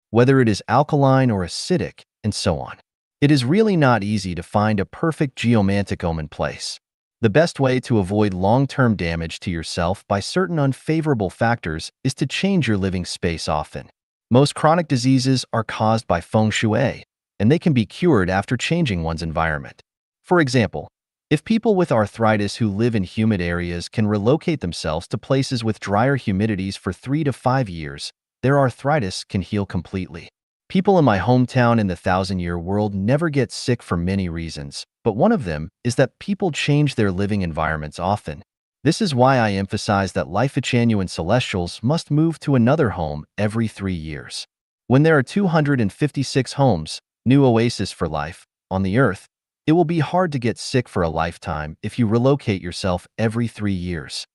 whether it is alkaline or acidic, and so on. It is really not easy to find a perfect geomantic omen place. The best way to avoid long-term damage to yourself by certain unfavorable factors is to change your living space often. Most chronic diseases are caused by Feng Shui, and they can be cured after changing one's environment. For example, if people with arthritis who live in humid areas can relocate themselves to places with drier humidities for 3 to 5 years, their arthritis can heal completely. People in my hometown in the 1,000-year world never get sick for many reasons, but one of them is that people change their living environments often. This is why I emphasize that life at Chanyuan Celestials must move to another home every 3 years. When there are 256 homes, new oasis for life, on the earth, it will be hard to get sick for a lifetime if you relocate yourself every 3 years.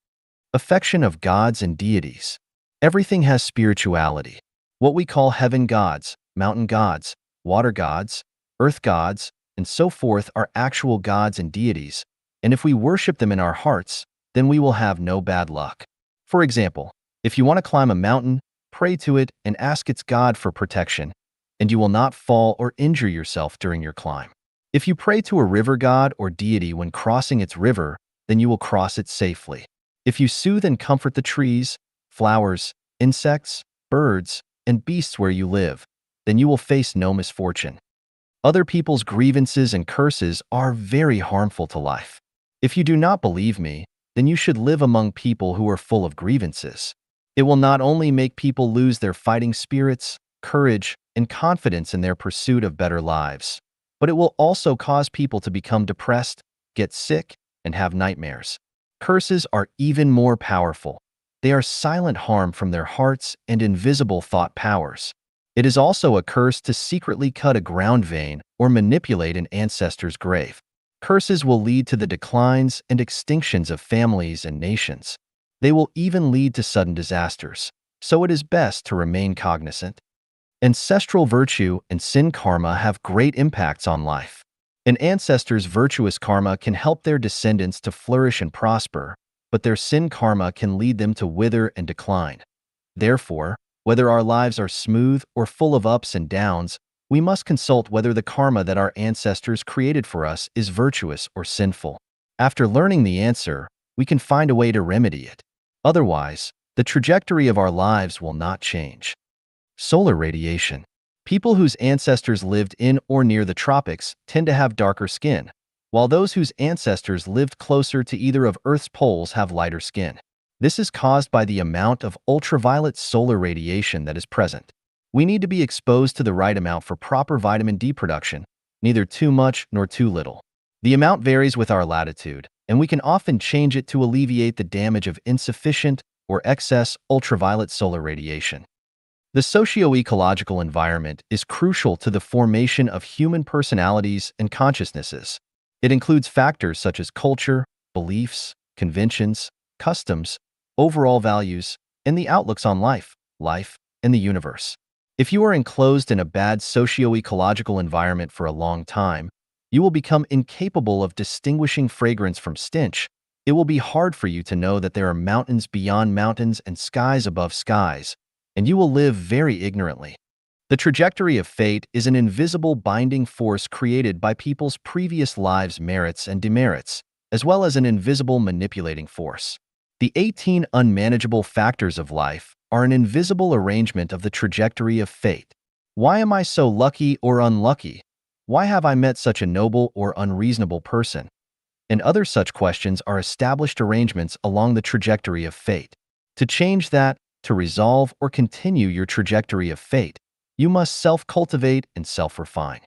Affection of gods and deities. Everything has spirituality. What we call heaven gods, mountain gods, water gods, earth gods, and so forth are actual gods and deities, and if we worship them in our hearts, then we will have no bad luck. For example, if you want to climb a mountain, pray to it and ask its God for protection, and you will not fall or injure yourself during your climb. If you pray to a river god or deity when crossing its river, then you will cross it safely. If you soothe and comfort the trees, flowers, insects, birds, and beasts where you live, then you will face no misfortune. Other people's grievances and curses are very harmful to life. If you do not believe me, then you should live among people who are full of grievances. It will not only make people lose their fighting spirits, courage, and confidence in their pursuit of better lives, but it will also cause people to become depressed, get sick, and have nightmares. Curses are even more powerful. They are silent harm from their hearts and invisible thought powers. It is also a curse to secretly cut a ground vein or manipulate an ancestor's grave. Curses will lead to the declines and extinctions of families and nations. They will even lead to sudden disasters, so it is best to remain cognizant. Ancestral virtue and sin karma have great impacts on life. An ancestor's virtuous karma can help their descendants to flourish and prosper, but their sin karma can lead them to wither and decline. Therefore, whether our lives are smooth or full of ups and downs, we must consult whether the karma that our ancestors created for us is virtuous or sinful. After learning the answer, we can find a way to remedy it. Otherwise, the trajectory of our lives will not change. Solar radiation. People whose ancestors lived in or near the tropics tend to have darker skin, while those whose ancestors lived closer to either of Earth's poles have lighter skin. This is caused by the amount of ultraviolet solar radiation that is present. We need to be exposed to the right amount for proper vitamin D production, neither too much nor too little. The amount varies with our latitude, and we can often change it to alleviate the damage of insufficient or excess ultraviolet solar radiation. The socio-ecological environment is crucial to the formation of human personalities and consciousnesses. It includes factors such as culture, beliefs, conventions, customs, overall values, and the outlooks on life, and the universe. If you are enclosed in a bad socio-ecological environment for a long time, you will become incapable of distinguishing fragrance from stench. It will be hard for you to know that there are mountains beyond mountains and skies above skies, and you will live very ignorantly. The trajectory of fate is an invisible binding force created by people's previous lives' merits and demerits, as well as an invisible manipulating force. The 18 unmanageable factors of life are an invisible arrangement of the trajectory of fate. Why am I so lucky or unlucky? Why have I met such a noble or unreasonable person? And other such questions are established arrangements along the trajectory of fate. To change that, to resolve or continue your trajectory of fate, you must self-cultivate and self-refine.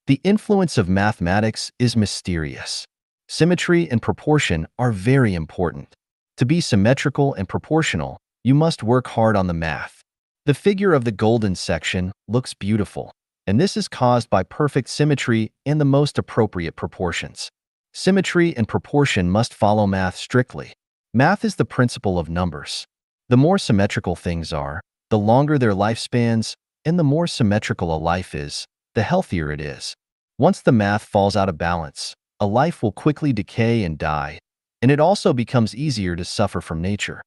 The influence of mathematics is mysterious. Symmetry and proportion are very important. To be symmetrical and proportional, you must work hard on the math. The figure of the golden section looks beautiful, and this is caused by perfect symmetry and the most appropriate proportions. Symmetry and proportion must follow math strictly. Math is the principle of numbers. The more symmetrical things are, the longer their lifespans, and the more symmetrical a life is, the healthier it is. Once the math falls out of balance, a life will quickly decay and die, and it also becomes easier to suffer from nature.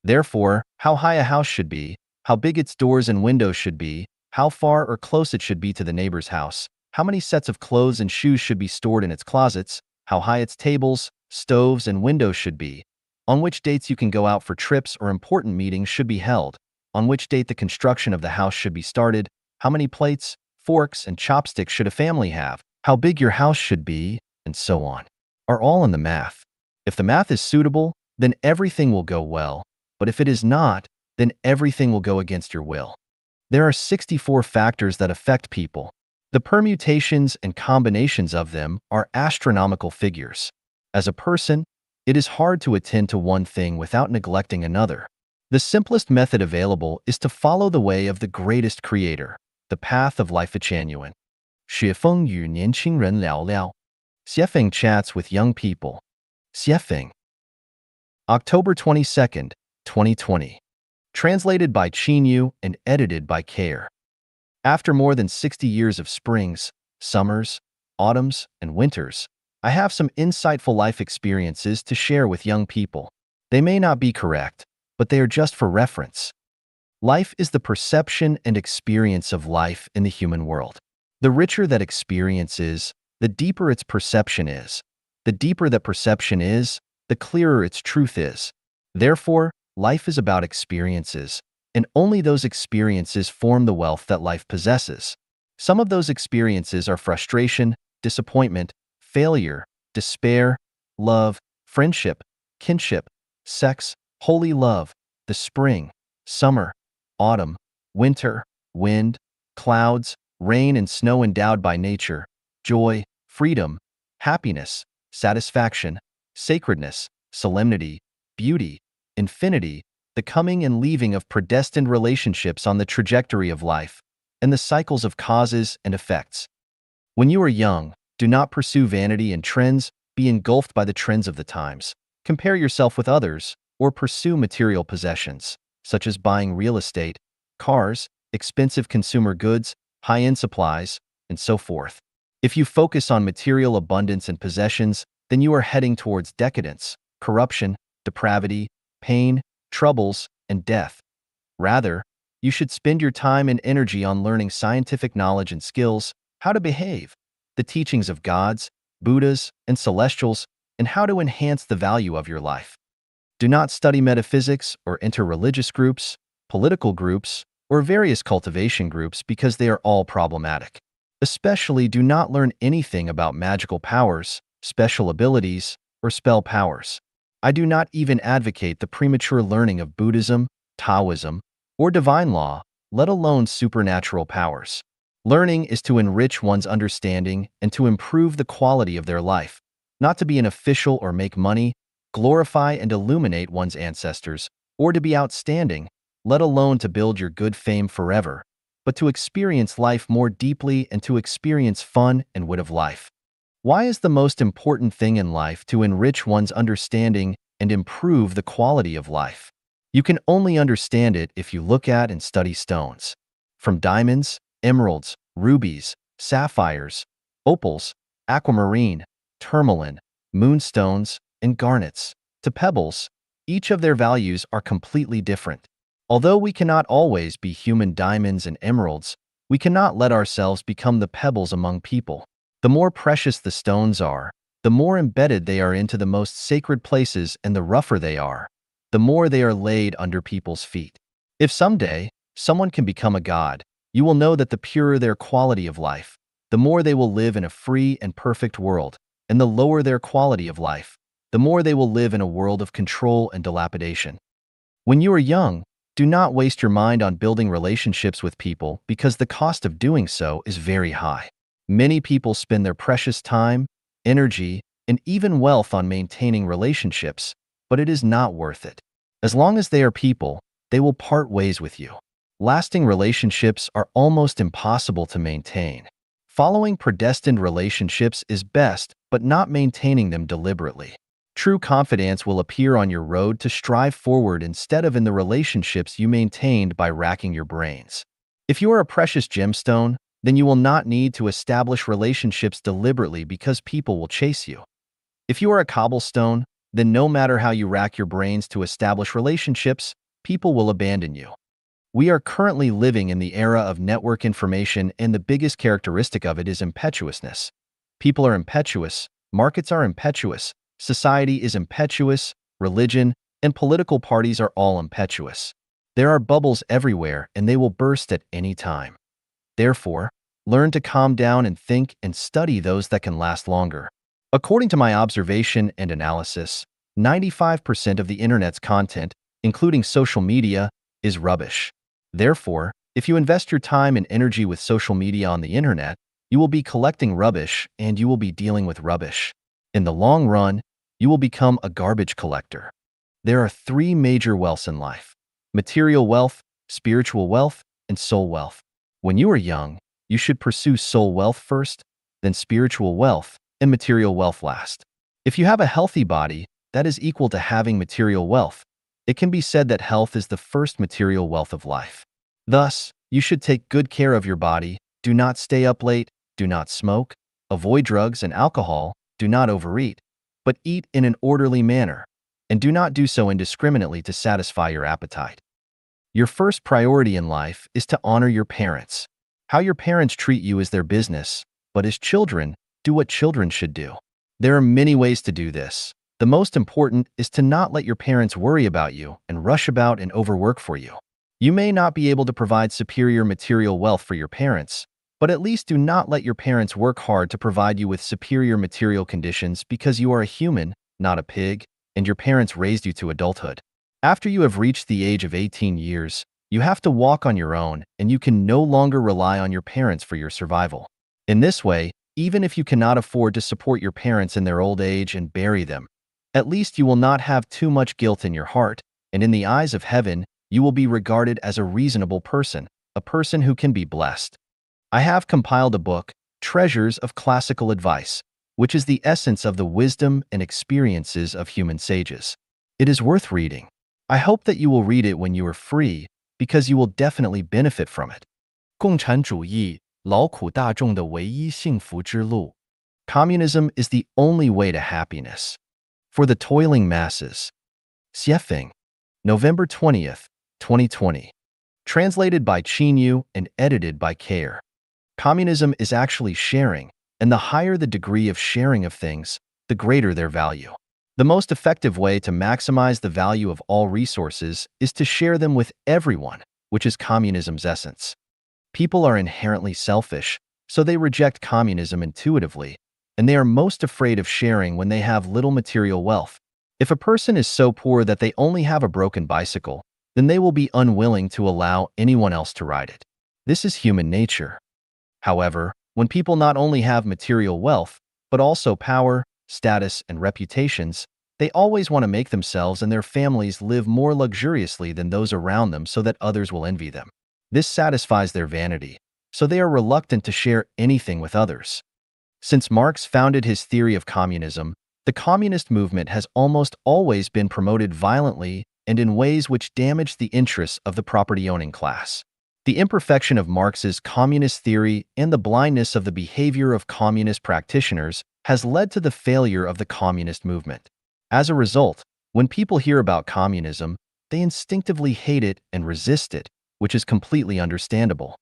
Therefore, how high a house should be, how big its doors and windows should be, how far or close it should be to the neighbor's house, how many sets of clothes and shoes should be stored in its closets, how high its tables, stoves, and windows should be, on which dates you can go out for trips or important meetings should be held, on which date the construction of the house should be started, how many plates, forks, and chopsticks should a family have, how big your house should be, and so on, are all in the math. If the math is suitable, then everything will go well, but if it is not, then everything will go against your will. There are 64 factors that affect people. The permutations and combinations of them are astronomical figures. As a person, it is hard to attend to one thing without neglecting another. The simplest method available is to follow the way of the greatest creator, the path of life. Chanyuan. 雪峰与年轻人聊聊. Xiefeng chats with young people. Xiefeng. October 22nd, 2020. Translated by Chanyuan and edited by Care. After more than 60 years of springs, summers, autumns, and winters, I have some insightful life experiences to share with young people. They may not be correct, but they are just for reference. Life is the perception and experience of life in the human world. The richer that experience is, the deeper its perception is. The deeper that perception is, the clearer its truth is. Therefore, life is about experiences, and only those experiences form the wealth that life possesses. Some of those experiences are frustration, disappointment, failure, despair, love, friendship, kinship, sex, holy love, the spring, summer, autumn, winter, wind, clouds, rain and snow endowed by nature, joy, freedom, happiness, satisfaction, sacredness, solemnity, beauty, infinity, the coming and leaving of predestined relationships on the trajectory of life, and the cycles of causes and effects. When you are young, do not pursue vanity and trends, be engulfed by the trends of the times. Compare yourself with others, or pursue material possessions, such as buying real estate, cars, expensive consumer goods, high-end supplies, and so forth. If you focus on material abundance and possessions, then you are heading towards decadence, corruption, depravity, pain, troubles, and death. Rather, you should spend your time and energy on learning scientific knowledge and skills, how to behave, the teachings of gods, Buddhas, and celestials, and how to enhance the value of your life. Do not study metaphysics or enter religious groups, political groups, or various cultivation groups because they are all problematic. Especially do not learn anything about magical powers, special abilities, or spell powers. I do not even advocate the premature learning of Buddhism, Taoism, or divine law, let alone supernatural powers. Learning is to enrich one's understanding and to improve the quality of their life, not to be an official or make money, glorify and illuminate one's ancestors, or to be outstanding, let alone to build your good fame forever, but to experience life more deeply and to experience fun and wit of life. Why is the most important thing in life to enrich one's understanding and improve the quality of life? You can only understand it if you look at and study stones. From diamonds, emeralds, rubies, sapphires, opals, aquamarine, tourmaline, moonstones, and garnets, to pebbles, each of their values are completely different. Although we cannot always be human diamonds and emeralds, we cannot let ourselves become the pebbles among people. The more precious the stones are, the more embedded they are into the most sacred places, and the rougher they are, the more they are laid under people's feet. If someday someone can become a god, you will know that the purer their quality of life, the more they will live in a free and perfect world, and the lower their quality of life, the more they will live in a world of control and dilapidation. When you are young, do not waste your mind on building relationships with people because the cost of doing so is very high. Many people spend their precious time, energy, and even wealth on maintaining relationships, but it is not worth it. As long as they are people, they will part ways with you. Lasting relationships are almost impossible to maintain. Following predestined relationships is best, but not maintaining them deliberately. True confidence will appear on your road to strive forward instead of in the relationships you maintained by racking your brains. If you are a precious gemstone, then you will not need to establish relationships deliberately because people will chase you. If you are a cobblestone, then no matter how you rack your brains to establish relationships, people will abandon you. We are currently living in the era of network information, and the biggest characteristic of it is impetuousness. People are impetuous, markets are impetuous, society is impetuous, religion and political parties are all impetuous. There are bubbles everywhere, and they will burst at any time. Therefore, learn to calm down and think and study those that can last longer. According to my observation and analysis, 95% of the internet's content, including social media, is rubbish. Therefore, if you invest your time and energy with social media on the internet, you will be collecting rubbish and you will be dealing with rubbish. In the long run, you will become a garbage collector. There are three major wealths in life: material wealth, spiritual wealth, and soul wealth. When you are young, you should pursue soul wealth first, then spiritual wealth, and material wealth last. If you have a healthy body, that is equal to having material wealth. It can be said that health is the first material wealth of life. Thus, you should take good care of your body, do not stay up late, do not smoke, avoid drugs and alcohol, do not overeat, but eat in an orderly manner, and do not do so indiscriminately to satisfy your appetite. Your first priority in life is to honor your parents. How your parents treat you is their business, but as children, do what children should do. There are many ways to do this. The most important is to not let your parents worry about you and rush about and overwork for you. You may not be able to provide superior material wealth for your parents, but at least do not let your parents work hard to provide you with superior material conditions because you are a human, not a pig, and your parents raised you to adulthood. After you have reached the age of 18 years, you have to walk on your own, and you can no longer rely on your parents for your survival. In this way, even if you cannot afford to support your parents in their old age and bury them, at least you will not have too much guilt in your heart, and in the eyes of heaven, you will be regarded as a reasonable person, a person who can be blessed. I have compiled a book, Treasures of Classical Advice, which is the essence of the wisdom and experiences of human sages. It is worth reading. I hope that you will read it when you are free, because you will definitely benefit from it. 共产主义，劳苦大众的唯一幸福之路. Communism is the only way to happiness. For the toiling masses. Xiefeng. November 20th, 2020. Translated by Chanyuan and edited by Care. Communism is actually sharing, and the higher the degree of sharing of things, the greater their value. The most effective way to maximize the value of all resources is to share them with everyone, which is communism's essence. People are inherently selfish, so they reject communism intuitively, and they are most afraid of sharing when they have little material wealth. If a person is so poor that they only have a broken bicycle, then they will be unwilling to allow anyone else to ride it. This is human nature. However, when people not only have material wealth, but also power, status, and reputations, they always want to make themselves and their families live more luxuriously than those around them so that others will envy them. This satisfies their vanity, so they are reluctant to share anything with others. Since Marx founded his theory of communism, the communist movement has almost always been promoted violently and in ways which damage the interests of the property-owning class. The imperfection of Marx's communist theory and the blindness of the behavior of communist practitioners has led to the failure of the communist movement. As a result, when people hear about communism, they instinctively hate it and resist it, which is completely understandable.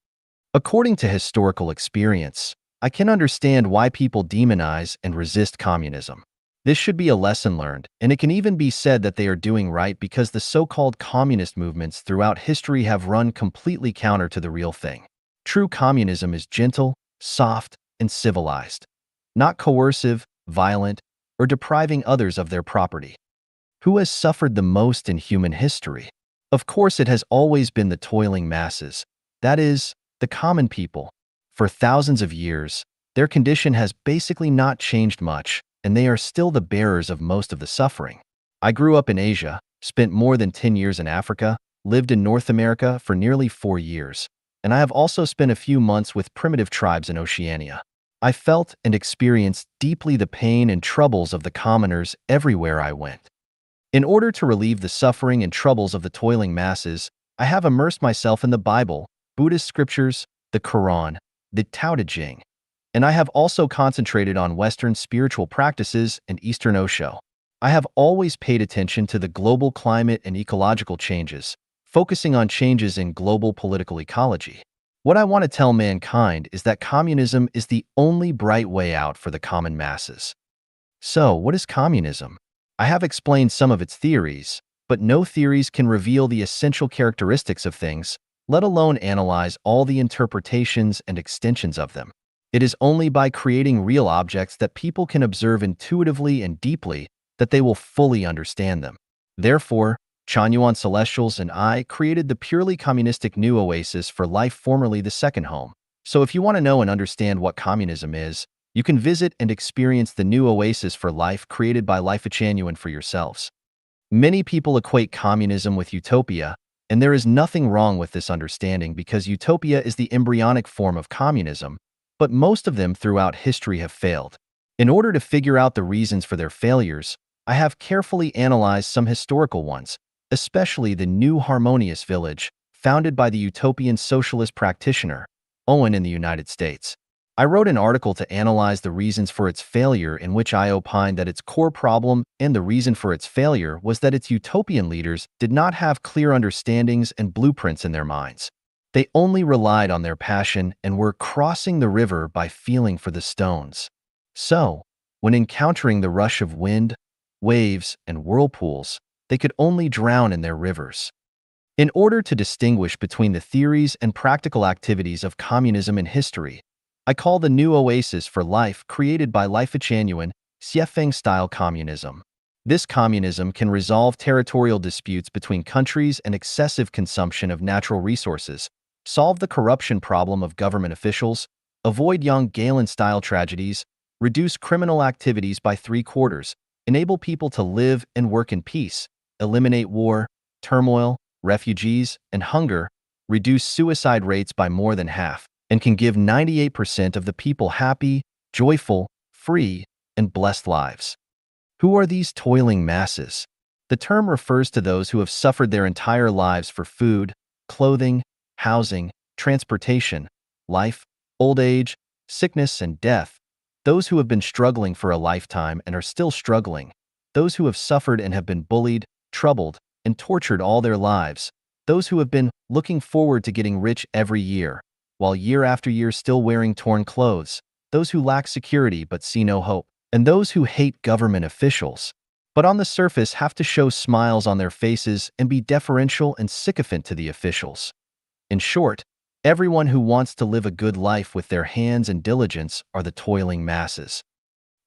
According to historical experience, I can understand why people demonize and resist communism. This should be a lesson learned, and it can even be said that they are doing right because the so-called communist movements throughout history have run completely counter to the real thing. True communism is gentle, soft, and civilized, not coercive, violent, or depriving others of their property. Who has suffered the most in human history? Of course, it has always been the toiling masses, that is, the common people. For thousands of years, their condition has basically not changed much, and they are still the bearers of most of the suffering. I grew up in Asia, spent more than 10 years in Africa, lived in North America for nearly 4 years, and I have also spent a few months with primitive tribes in Oceania. I felt and experienced deeply the pain and troubles of the commoners everywhere I went. In order to relieve the suffering and troubles of the toiling masses, I have immersed myself in the Bible, Buddhist scriptures, the Quran, the Tao Te Ching, and I have also concentrated on Western spiritual practices and Eastern Osho. I have always paid attention to the global climate and ecological changes, focusing on changes in global political ecology. What I want to tell mankind is that communism is the only bright way out for the common masses. So, what is communism? I have explained some of its theories, but no theories can reveal the essential characteristics of things, let alone analyze all the interpretations and extensions of them. It is only by creating real objects that people can observe intuitively and deeply that they will fully understand them. Therefore, Chanyuan Celestials and I created the purely communistic new oasis for life, formerly the second home. So if you want to know and understand what communism is, you can visit and experience the new oasis for life created by Life of Chanyuan for yourselves. Many people equate communism with utopia, and there is nothing wrong with this understanding because utopia is the embryonic form of communism, but most of them throughout history have failed. In order to figure out the reasons for their failures, I have carefully analyzed some historical ones, especially the New Harmonious Village, founded by the utopian socialist practitioner, Owen in the United States. I wrote an article to analyze the reasons for its failure, in which I opined that its core problem and the reason for its failure was that its utopian leaders did not have clear understandings and blueprints in their minds. They only relied on their passion and were crossing the river by feeling for the stones. So, when encountering the rush of wind, waves, and whirlpools, they could only drown in their rivers. In order to distinguish between the theories and practical activities of communism in history, I call the new oasis for life created by Life of Chanyuan Xiefeng-style communism. This communism can resolve territorial disputes between countries and excessive consumption of natural resources, solve the corruption problem of government officials, avoid young Galen-style tragedies, reduce criminal activities by 3/4, enable people to live and work in peace, eliminate war, turmoil, refugees, and hunger reduce suicide rates by more than half and can give 98% of the people happy, joyful, free, and blessed lives. Who are these toiling masses? The term refers to those who have suffered their entire lives for food, clothing, housing, transportation, life, old age, sickness, and death. Those who have been struggling for a lifetime and are still struggling. Those who have suffered and have been bullied, troubled, and tortured all their lives. Those who have been looking forward to getting rich every year, while year after year still wearing torn clothes. Those who lack security but see no hope. And those who hate government officials, but on the surface have to show smiles on their faces and be deferential and sycophant to the officials. In short, everyone who wants to live a good life with their hands and diligence are the toiling masses.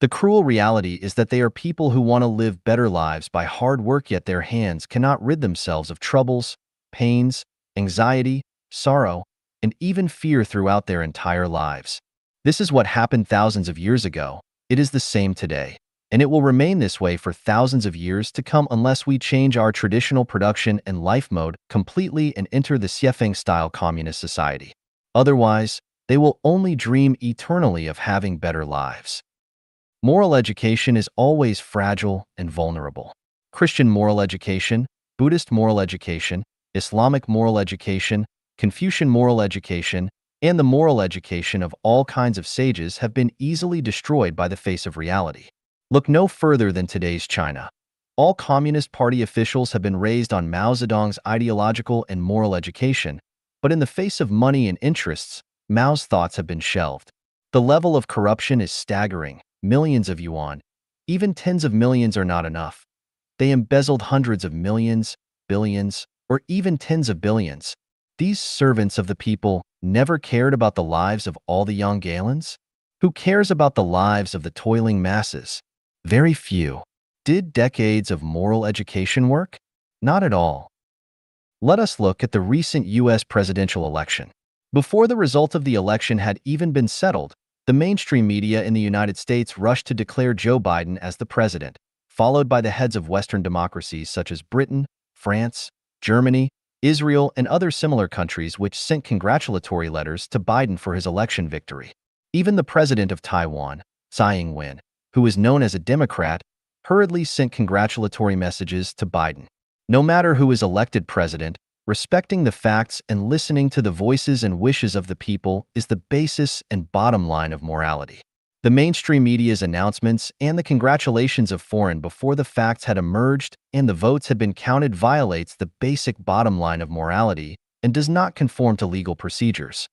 The cruel reality is that they are people who want to live better lives by hard work, yet their hands cannot rid themselves of troubles, pains, anxiety, sorrow, and even fear throughout their entire lives. This is what happened thousands of years ago. It is the same today, and it will remain this way for thousands of years to come unless we change our traditional production and life mode completely and enter the Xiefeng-style communist society. Otherwise, they will only dream eternally of having better lives. Moral education is always fragile and vulnerable. Christian moral education, Buddhist moral education, Islamic moral education, Confucian moral education, and the moral education of all kinds of sages have been easily destroyed by the face of reality. Look no further than today's China. All Communist Party officials have been raised on Mao Zedong's ideological and moral education, but in the face of money and interests, Mao's thoughts have been shelved. The level of corruption is staggering. Millions of yuan, even tens of millions are not enough. They embezzled hundreds of millions, billions, or even tens of billions. These servants of the people never cared about the lives of all the young Galens? Who cares about the lives of the toiling masses? Very few. Did decades of moral education work? Not at all. Let us look at the recent U.S. presidential election. Before the result of the election had even been settled, the mainstream media in the United States rushed to declare Joe Biden as the president, followed by the heads of Western democracies such as Britain, France, Germany, Israel, and other similar countries which sent congratulatory letters to Biden for his election victory. Even the president of Taiwan, Tsai Ing-wen, who is known as a Democrat, hurriedly sent congratulatory messages to Biden. No matter who is elected president, respecting the facts and listening to the voices and wishes of the people is the basis and bottom line of morality. The mainstream media's announcements and the congratulations of foreign before the facts had emerged and the votes had been counted violates the basic bottom line of morality and does not conform to legal procedures.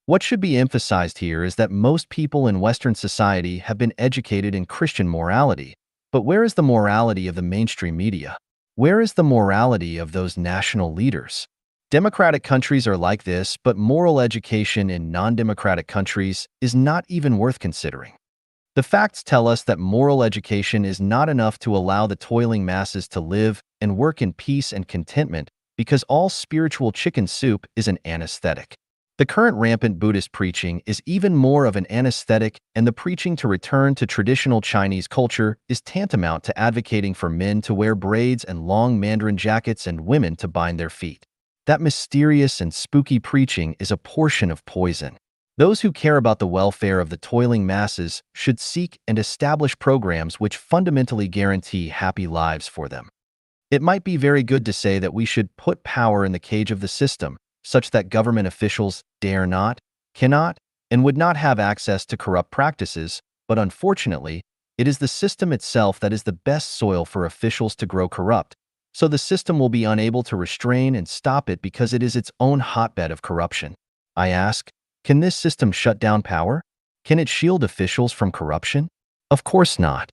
What should be emphasized here is that most people in Western society have been educated in Christian morality, but where is the morality of the mainstream media? Where is the morality of those national leaders? Democratic countries are like this, but moral education in non-democratic countries is not even worth considering. The facts tell us that moral education is not enough to allow the toiling masses to live and work in peace and contentment because all spiritual chicken soup is an anesthetic. The current rampant Buddhist preaching is even more of an anesthetic, and the preaching to return to traditional Chinese culture is tantamount to advocating for men to wear braids and long mandarin jackets and women to bind their feet. That mysterious and spooky preaching is a portion of poison. Those who care about the welfare of the toiling masses should seek and establish programs which fundamentally guarantee happy lives for them. It might be very good to say that we should put power in the cage of the system, such that government officials dare not, cannot, and would not have access to corrupt practices, but unfortunately, it is the system itself that is the best soil for officials to grow corrupt, so the system will be unable to restrain and stop it because it is its own hotbed of corruption. I ask, can this system shut down power? Can it shield officials from corruption? Of course not.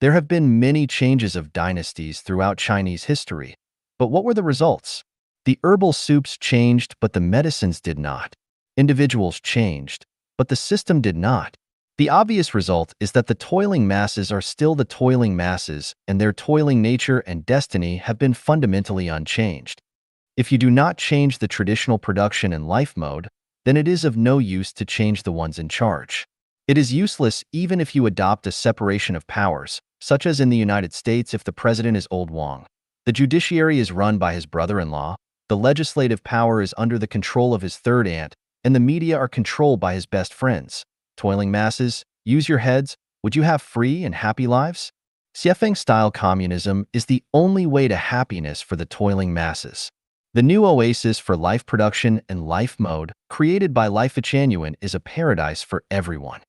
There have been many changes of dynasties throughout Chinese history, but what were the results? The herbal soups changed, but the medicines did not. Individuals changed, but the system did not. The obvious result is that the toiling masses are still the toiling masses, and their toiling nature and destiny have been fundamentally unchanged. If you do not change the traditional production and life mode, then it is of no use to change the ones in charge. It is useless even if you adopt a separation of powers, such as in the United States if the president is Old Wang, The judiciary is run by his brother-in-law, the legislative power is under the control of his third aunt, and the media are controlled by his best friends. Toiling masses, use your heads. Would you have free and happy lives? Xiefeng-style communism is the only way to happiness for the toiling masses. The new oasis for life production and life mode, created by Chanyuan, is a paradise for everyone.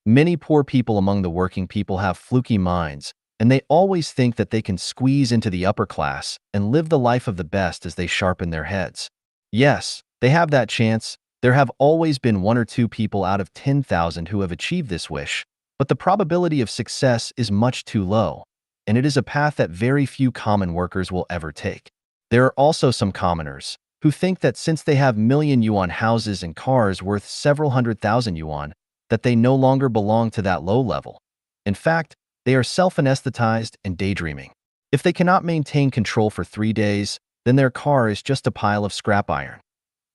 Many poor people among the working people have fluky minds, and they always think that they can squeeze into the upper class and live the life of the best as they sharpen their heads. Yes, they have that chance. There have always been 1 or 2 people out of 10,000 who have achieved this wish, but the probability of success is much too low, and it is a path that very few common workers will ever take. There are also some commoners who think that since they have million yuan houses and cars worth several 100,000 yuan, that they no longer belong to that low level. In fact, they are self-anesthetized and daydreaming. If they cannot maintain control for 3 days, then their car is just a pile of scrap iron.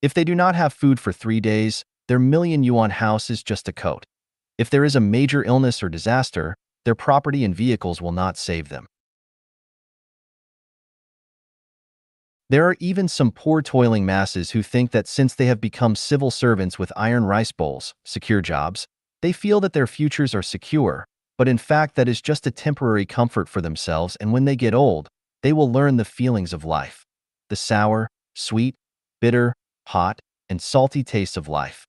If they do not have food for 3 days, their million yuan house is just a coat. If there is a major illness or disaster, their property and vehicles will not save them. There are even some poor toiling masses who think that since they have become civil servants with iron rice bowls, secure jobs, they feel that their futures are secure, but in fact that is just a temporary comfort for themselves, and when they get old, they will learn the feelings of life. The sour, sweet, bitter, hot, and salty tastes of life.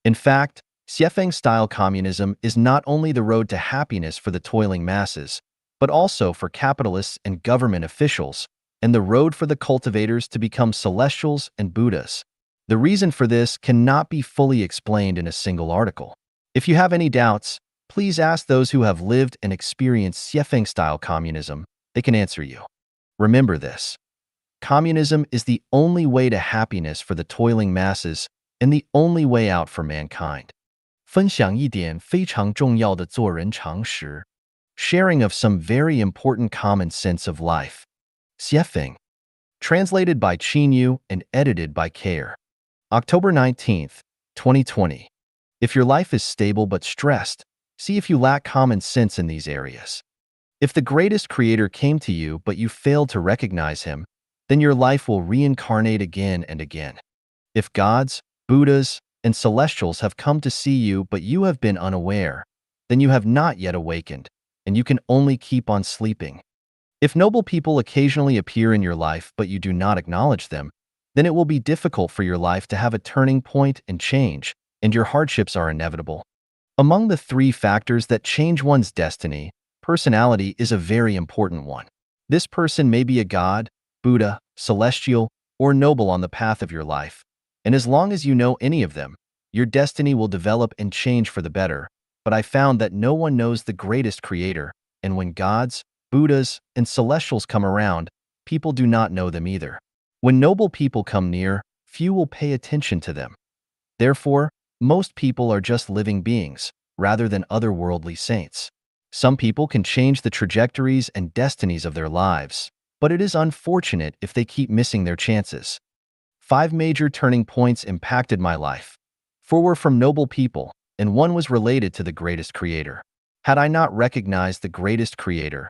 In fact, Xiefeng-style communism is not only the road to happiness for the toiling masses, but also for capitalists and government officials, and the road for the cultivators to become celestials and Buddhas. The reason for this cannot be fully explained in a single article. If you have any doubts, please ask those who have lived and experienced Xiefeng-style communism. They can answer you. Remember this. Communism is the only way to happiness for the toiling masses and the only way out for mankind. 分享一点非常重要的做人常识. Sharing of some very important common sense of life. Xiefeng. Translated by Chanyuan and edited by Care. October 19th, 2020. If your life is stable but stressed, see if you lack common sense in these areas. If the greatest creator came to you but you failed to recognize him, then your life will reincarnate again and again. If gods, Buddhas, and celestials have come to see you but you have been unaware, then you have not yet awakened, and you can only keep on sleeping. If noble people occasionally appear in your life but you do not acknowledge them, then it will be difficult for your life to have a turning point and change, and your hardships are inevitable. Among the 3 factors that change one's destiny, personality is a very important one. This person may be a god, Buddha, celestial, or noble on the path of your life, and as long as you know any of them, your destiny will develop and change for the better. But I found that no one knows the greatest creator, and when gods, Buddhas, and celestials come around, people do not know them either. When noble people come near, few will pay attention to them. Therefore, most people are just living beings, rather than otherworldly saints. Some people can change the trajectories and destinies of their lives, but it is unfortunate if they keep missing their chances. 5 major turning points impacted my life. 4 were from noble people, and 1 was related to the greatest creator. Had I not recognized the greatest creator,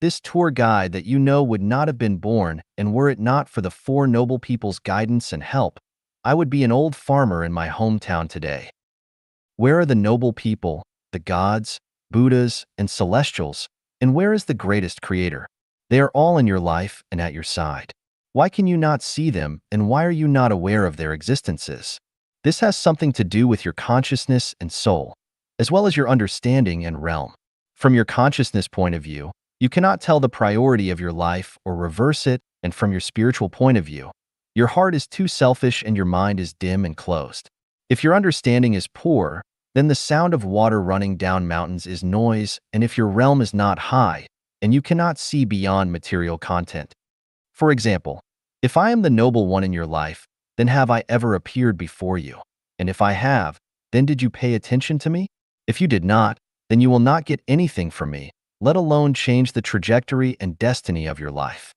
this tour guide that you know would not have been born, and were it not for the 4 noble people's guidance and help, I would be an old farmer in my hometown today. Where are the noble people, the gods, Buddhas, and celestials, and where is the greatest creator? They are all in your life and at your side. Why can you not see them, and why are you not aware of their existences? This has something to do with your consciousness and soul, as well as your understanding and realm. From your consciousness point of view, you cannot tell the priority of your life or reverse it, and from your spiritual point of view, your heart is too selfish and your mind is dim and closed. If your understanding is poor, then the sound of water running down mountains is noise, and if your realm is not high, and you cannot see beyond material content. For example, if I am the noble one in your life, then have I ever appeared before you? And if I have, then did you pay attention to me? If you did not, then you will not get anything from me, let alone change the trajectory and destiny of your life.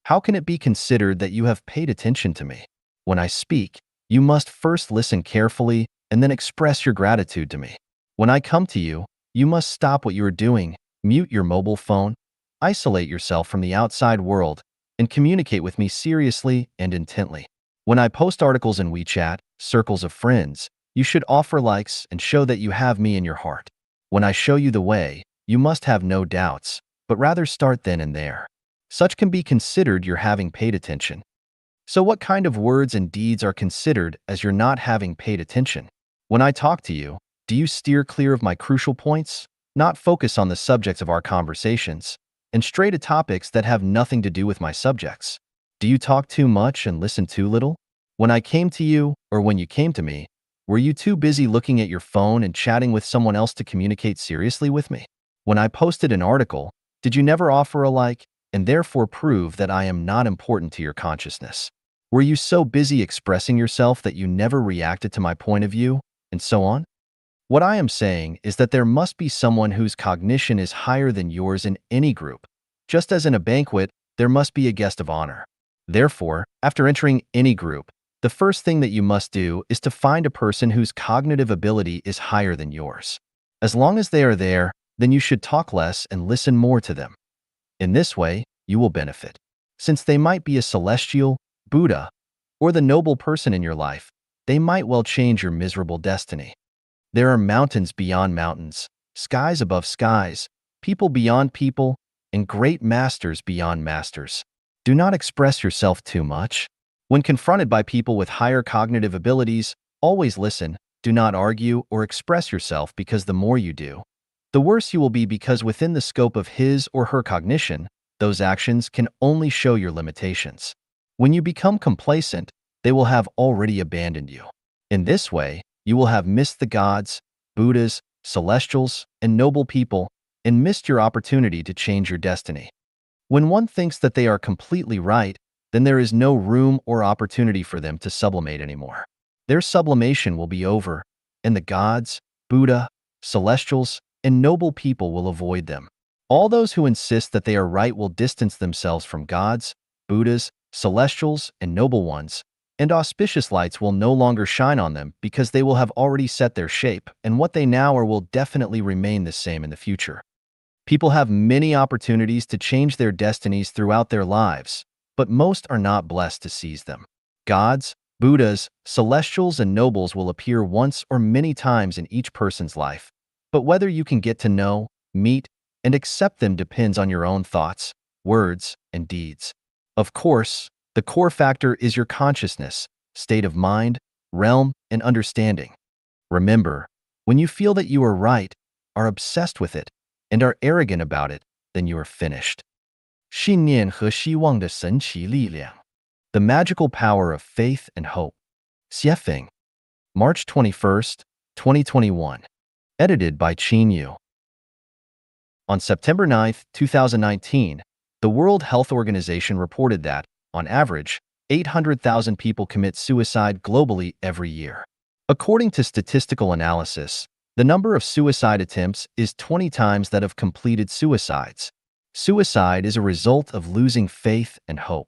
How can it be considered that you have paid attention to me? When I speak, you must first listen carefully and then express your gratitude to me. When I come to you, you must stop what you are doing, mute your mobile phone, Isolate yourself from the outside world and communicate with me seriously and intently. When I post articles in WeChat, circles of friends, you should offer likes and show that you have me in your heart. When I show you the way, you must have no doubts, but rather start then and there. Such can be considered your having paid attention. So what kind of words and deeds are considered as your not having paid attention? When I talk to you, do you steer clear of my crucial points, not focus on the subjects of our conversations, and stray to topics that have nothing to do with my subjects? Do you talk too much and listen too little? When I came to you, or when you came to me, were you too busy looking at your phone and chatting with someone else to communicate seriously with me? When I posted an article, did you never offer a like, and therefore prove that I am not important to your consciousness? Were you so busy expressing yourself that you never reacted to my point of view, and so on? What I am saying is that there must be someone whose cognition is higher than yours in any group. Just as in a banquet, there must be a guest of honor. Therefore, after entering any group, the first thing that you must do is to find a person whose cognitive ability is higher than yours. As long as they are there, then you should talk less and listen more to them. In this way, you will benefit. Since they might be a celestial, Buddha, or the noble person in your life, they might well change your miserable destiny. There are mountains beyond mountains, skies above skies, people beyond people, and great masters beyond masters. Do not express yourself too much. When confronted by people with higher cognitive abilities, always listen, do not argue or express yourself, because the more you do, the worse you will be, because within the scope of his or her cognition, those actions can only show your limitations. When you become complacent, they will have already abandoned you. In this way, you will have missed the gods, Buddhas, celestials, and noble people, and missed your opportunity to change your destiny. When one thinks that they are completely right, then there is no room or opportunity for them to sublimate anymore. Their sublimation will be over, and the gods, Buddha, celestials, and noble people will avoid them. All those who insist that they are right will distance themselves from gods, Buddhas, celestials, and noble ones, and auspicious lights will no longer shine on them, because they will have already set their shape, and what they now are will definitely remain the same in the future. People have many opportunities to change their destinies throughout their lives, but most are not blessed to seize them. Gods, Buddhas, celestials, and nobles will appear once or many times in each person's life, but whether you can get to know, meet, and accept them depends on your own thoughts, words, and deeds. Of course, the core factor is your consciousness, state of mind, realm, and understanding. Remember, when you feel that you are right, are obsessed with it, and are arrogant about it, then you are finished. 信念和希望的神奇力量. The magical power of faith and hope. Xiefeng. March 21st, 2021. Edited by Chanyuan. On September 9, 2019, the World Health Organization reported that, on average, 800,000 people commit suicide globally every year. According to statistical analysis, the number of suicide attempts is 20 times that of completed suicides. Suicide is a result of losing faith and hope.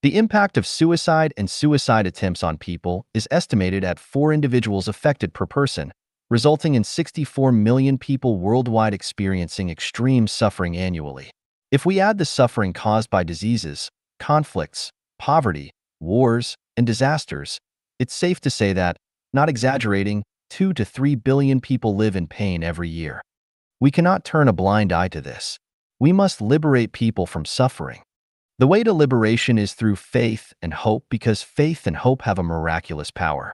The impact of suicide and suicide attempts on people is estimated at 4 individuals affected per person, resulting in 64 million people worldwide experiencing extreme suffering annually. If we add the suffering caused by diseases, conflicts, poverty, wars, and disasters, it's safe to say that, not exaggerating, 2 to 3 billion people live in pain every year. We cannot turn a blind eye to this. We must liberate people from suffering. The way to liberation is through faith and hope, because faith and hope have a miraculous power.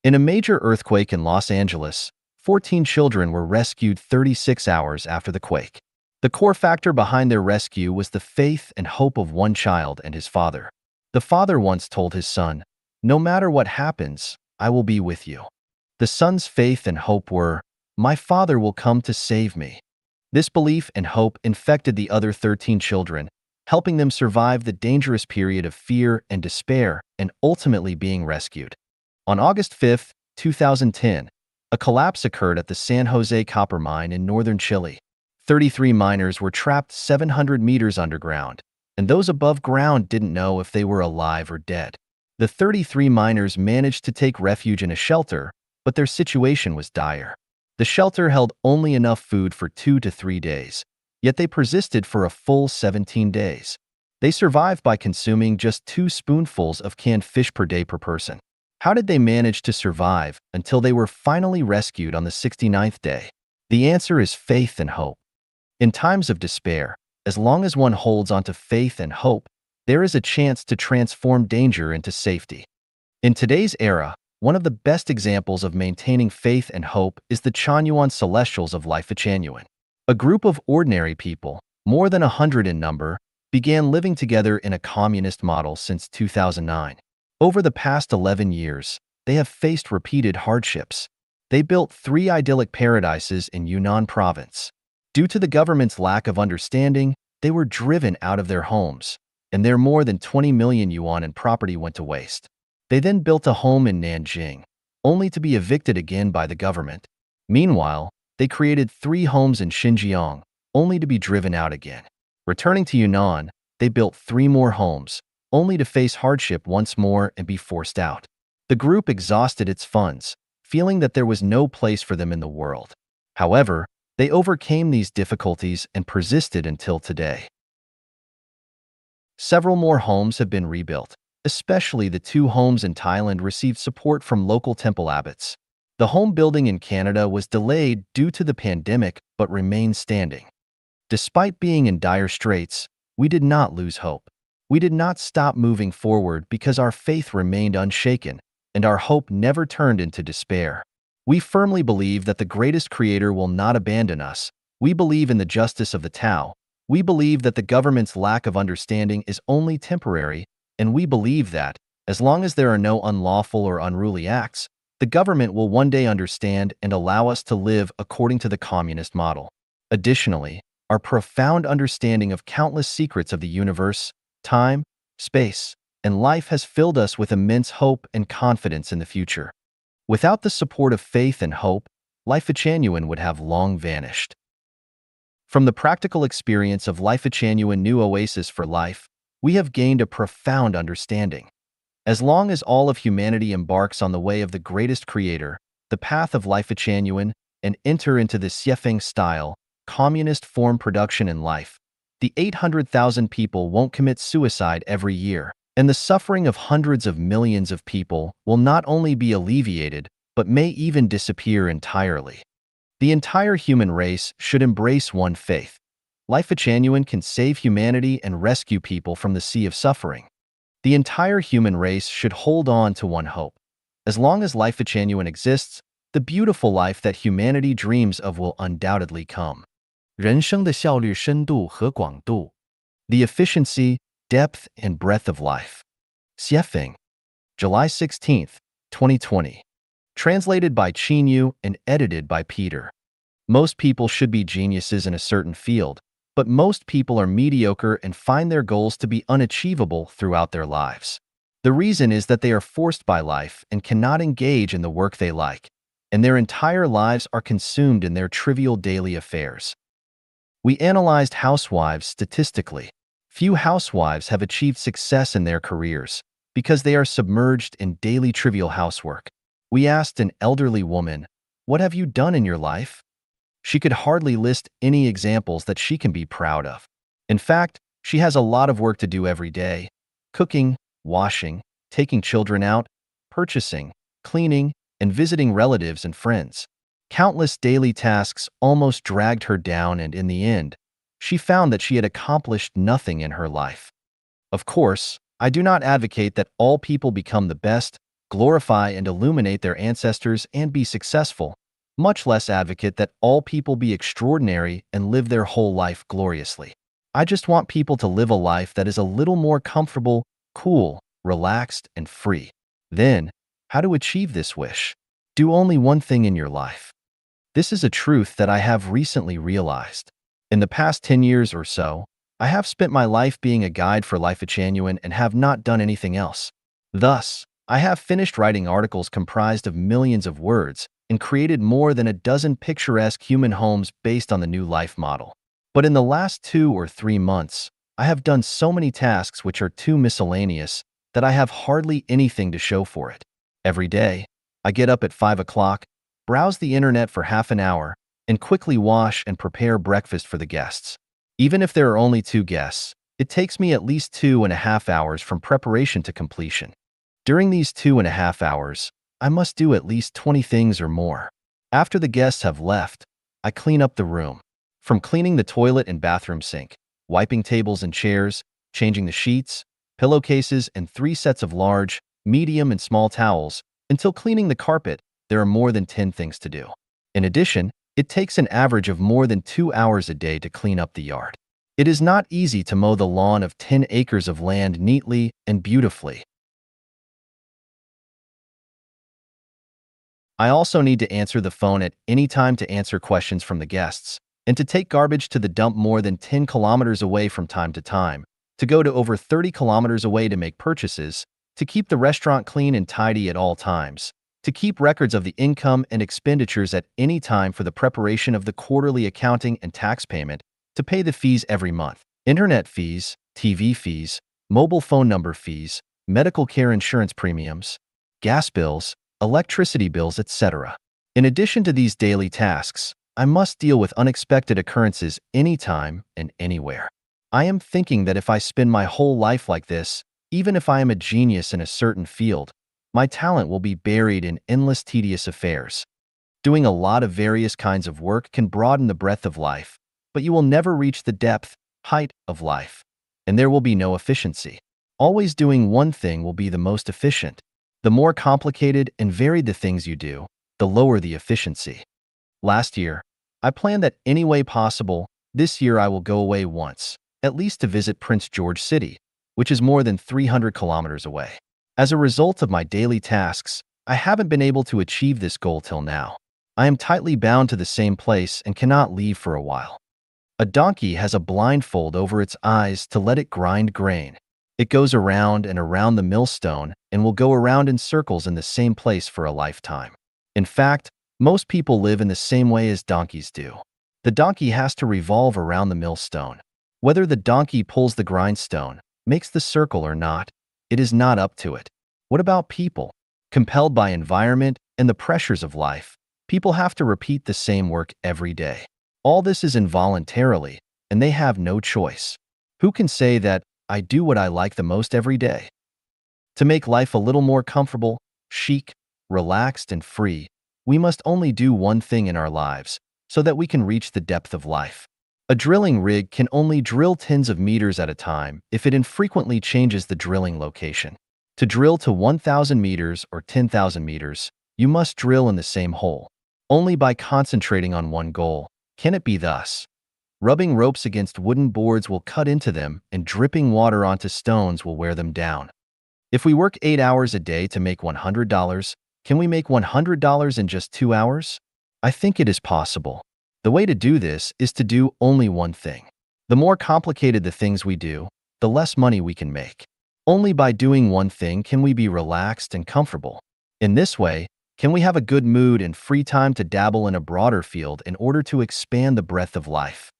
In a major earthquake in Los Angeles, 14 children were rescued 36 hours after the quake. The core factor behind their rescue was the faith and hope of one child and his father. The father once told his son, "No matter what happens, I will be with you." The son's faith and hope were, "My father will come to save me." This belief and hope infected the other 13 children, helping them survive the dangerous period of fear and despair, and ultimately being rescued. On August 5, 2010, a collapse occurred at the San Jose copper mine in northern Chile. 33 miners were trapped 700 meters underground, and those above ground didn't know if they were alive or dead. The 33 miners managed to take refuge in a shelter, but their situation was dire. The shelter held only enough food for 2 to 3 days, Yet they persisted for a full 17 days. They survived by consuming just 2 spoonfuls of canned fish per day per person. How did they manage to survive until they were finally rescued on the 69th day? The answer is faith and hope. In times of despair, as long as one holds onto faith and hope, there is a chance to transform danger into safety. In today's era, one of the best examples of maintaining faith and hope is the Chanyuan Celestials of Life at Chanyuan. A group of ordinary people, more than 100 in number, began living together in a communist model since 2009. Over the past 11 years, they have faced repeated hardships. They built 3 idyllic paradises in Yunnan province. Due to the government's lack of understanding, they were driven out of their homes, and their more than 20 million yuan in property went to waste. They then built a home in Nanjing, only to be evicted again by the government. Meanwhile, they created 3 homes in Xinjiang, only to be driven out again. Returning to Yunnan, they built 3 more homes, only to face hardship once more and be forced out. The group exhausted its funds, feeling that there was no place for them in the world. However, they overcame these difficulties and persisted until today. Several more homes have been rebuilt. Especially the 2 homes in Thailand received support from local temple abbots. The home building in Canada was delayed due to the pandemic but remained standing. Despite being in dire straits, we did not lose hope. We did not stop moving forward because our faith remained unshaken and our hope never turned into despair. We firmly believe that the greatest creator will not abandon us. We believe in the justice of the Tao. We believe that the government's lack of understanding is only temporary, and we believe that, as long as there are no unlawful or unruly acts, the government will one day understand and allow us to live according to the communist model. Additionally, our profound understanding of countless secrets of the universe, time, space, and life has filled us with immense hope and confidence in the future. Without the support of faith and hope, Life at Chanyuan would have long vanished. From the practical experience of Life at Chanyuan New Oasis for Life, we have gained a profound understanding. As long as all of humanity embarks on the way of the greatest creator, the path of Life at Chanyuan, and enter into the Xiefeng style, communist form production in life, the 800,000 people won't commit suicide every year, and the suffering of hundreds of millions of people will not only be alleviated, but may even disappear entirely. The entire human race should embrace one faith. Life at Chanyuan can save humanity and rescue people from the sea of suffering. The entire human race should hold on to one hope. As long as Life at Chanyuan exists, the beautiful life that humanity dreams of will undoubtedly come. 人生的效率、深度和广度 The efficiency, depth, and breadth of life. Xiefeng, July 16, 2020. Translated by Chanyuan and edited by Peter. Most people should be geniuses in a certain field, but most people are mediocre and find their goals to be unachievable throughout their lives. The reason is that they are forced by life and cannot engage in the work they like, and their entire lives are consumed in their trivial daily affairs. We analyzed housewives statistically. Few housewives have achieved success in their careers because they are submerged in daily trivial housework. We asked an elderly woman, "What have you done in your life?" She could hardly list any examples that she can be proud of. In fact, she has a lot of work to do every day: cooking, washing, taking children out, purchasing, cleaning, and visiting relatives and friends. Countless daily tasks almost dragged her down, and in the end, she found that she had accomplished nothing in her life. Of course, I do not advocate that all people become the best, glorify and illuminate their ancestors, and be successful, much less advocate that all people be extraordinary and live their whole life gloriously. I just want people to live a life that is a little more comfortable, cool, relaxed, and free. Then, how to achieve this wish? Do only one thing in your life. This is a truth that I have recently realized. In the past 10 years or so, I have spent my life being a guide for Life at Chanyuan and have not done anything else. Thus, I have finished writing articles comprised of millions of words and created more than a dozen picturesque human homes based on the new life model. But in the last 2 or 3 months, I have done so many tasks which are too miscellaneous that I have hardly anything to show for it. Every day, I get up at 5 o'clock, browse the internet for half an hour, and quickly wash and prepare breakfast for the guests. Even if there are only 2 guests, it takes me at least 2.5 hours from preparation to completion. During these 2.5 hours, I must do at least 20 things or more. After the guests have left, I clean up the room. From cleaning the toilet and bathroom sink, wiping tables and chairs, changing the sheets, pillowcases, and 3 sets of large, medium, and small towels, until cleaning the carpet, there are more than 10 things to do. In addition, it takes an average of more than 2 hours a day to clean up the yard. It is not easy to mow the lawn of 10 acres of land neatly and beautifully. I also need to answer the phone at any time to answer questions from the guests, and to take garbage to the dump more than 10 kilometers away from time to time, to go to over 30 kilometers away to make purchases, to keep the restaurant clean and tidy at all times, to keep records of the income and expenditures at any time for the preparation of the quarterly accounting and tax payment, to pay the fees every month, internet fees, TV fees, mobile phone number fees, medical care insurance premiums, gas bills, electricity bills, etc. In addition to these daily tasks, I must deal with unexpected occurrences anytime and anywhere. I am thinking that if I spend my whole life like this, even if I am a genius in a certain field, my talent will be buried in endless tedious affairs. Doing a lot of various kinds of work can broaden the breadth of life, but you will never reach the depth, height of life, and there will be no efficiency. Always doing one thing will be the most efficient. The more complicated and varied the things you do, the lower the efficiency. Last year, I planned that any way possible, this year I will go away once, at least to visit Prince George City, which is more than 300 kilometers away. As a result of my daily tasks, I haven't been able to achieve this goal till now. I am tightly bound to the same place and cannot leave for a while. A donkey has a blindfold over its eyes to let it grind grain. It goes around and around the millstone and will go around in circles in the same place for a lifetime. In fact, most people live in the same way as donkeys do. The donkey has to revolve around the millstone. Whether the donkey pulls the grindstone, makes the circle or not, it is not up to it. What about people? Compelled by environment and the pressures of life, people have to repeat the same work every day. All this is involuntarily, and they have no choice. Who can say that I do what I like the most every day? To make life a little more comfortable, chic, relaxed, and free, we must only do one thing in our lives so that we can reach the depth of life. A drilling rig can only drill tens of meters at a time if it infrequently changes the drilling location. To drill to 1,000 meters or 10,000 meters, you must drill in the same hole. Only by concentrating on one goal can it be thus. Rubbing ropes against wooden boards will cut into them, and dripping water onto stones will wear them down. If we work 8 hours a day to make $100, can we make $100 in just 2 hours? I think it is possible. The way to do this is to do only one thing. The more complicated the things we do, the less money we can make. Only by doing one thing can we be relaxed and comfortable. In this way, can we have a good mood and free time to dabble in a broader field in order to expand the breadth of life.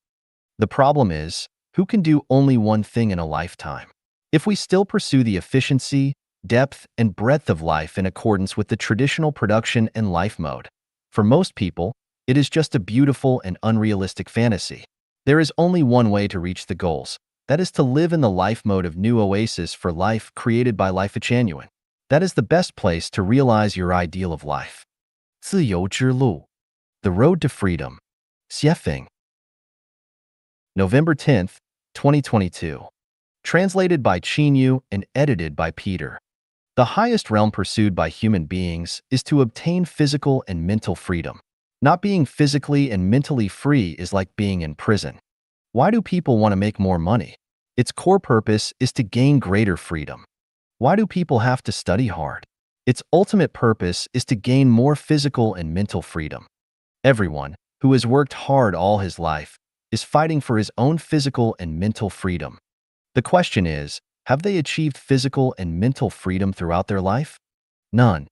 The problem is, who can do only one thing in a lifetime? If we still pursue the efficiency, depth, and breadth of life in accordance with the traditional production and life mode, for most people, it is just a beautiful and unrealistic fantasy. There is only one way to reach the goals. That is to live in the life mode of New Oasis for Life created by Chanyuan. That is the best place to realize your ideal of life. 自由之路, The Road to Freedom. Xiefeng. November 10th, 2022. Translated by Chanyuan and edited by Peter. The highest realm pursued by human beings is to obtain physical and mental freedom. Not being physically and mentally free is like being in prison. Why do people want to make more money? Its core purpose is to gain greater freedom. Why do people have to study hard? Its ultimate purpose is to gain more physical and mental freedom. Everyone who has worked hard all his life is fighting for his own physical and mental freedom. The question is, have they achieved physical and mental freedom throughout their life? None.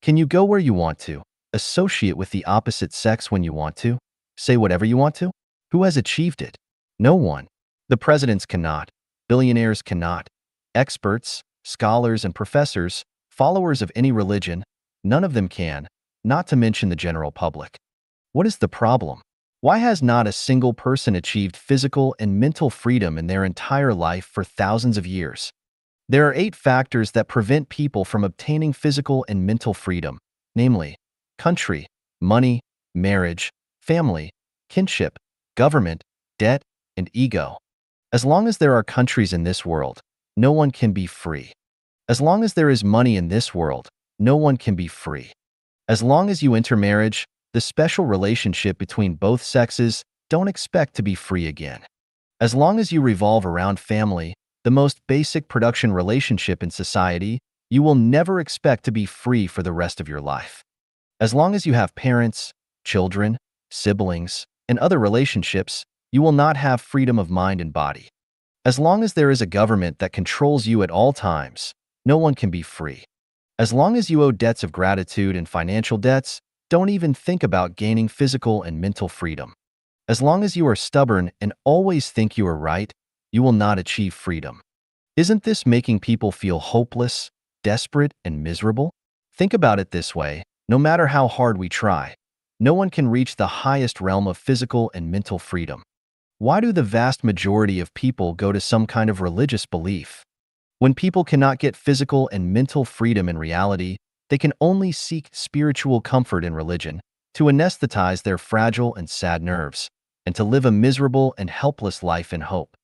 Can you go where you want to, associate with the opposite sex when you want to, say whatever you want to? Who has achieved it? No one. The presidents cannot, billionaires cannot, experts, scholars and professors, followers of any religion, none of them can, not to mention the general public. What is the problem? Why has not a single person achieved physical and mental freedom in their entire life for thousands of years? There are 8 factors that prevent people from obtaining physical and mental freedom, namely, country, money, marriage, family, kinship, government, debt, and ego. As long as there are countries in this world, no one can be free. As long as there is money in this world, no one can be free. As long as you enter marriage, the special relationship between both sexes, don't expect to be free again. As long as you revolve around family, the most basic production relationship in society, you will never expect to be free for the rest of your life. As long as you have parents, children, siblings, and other relationships, you will not have freedom of mind and body. As long as there is a government that controls you at all times, no one can be free. As long as you owe debts of gratitude and financial debts, don't even think about gaining physical and mental freedom. As long as you are stubborn and always think you are right, you will not achieve freedom. Isn't this making people feel hopeless, desperate, and miserable? Think about it this way: no matter how hard we try, no one can reach the highest realm of physical and mental freedom. Why do the vast majority of people go to some kind of religious belief? When people cannot get physical and mental freedom in reality, they can only seek spiritual comfort in religion, to anesthetize their fragile and sad nerves, and to live a miserable and helpless life in hope.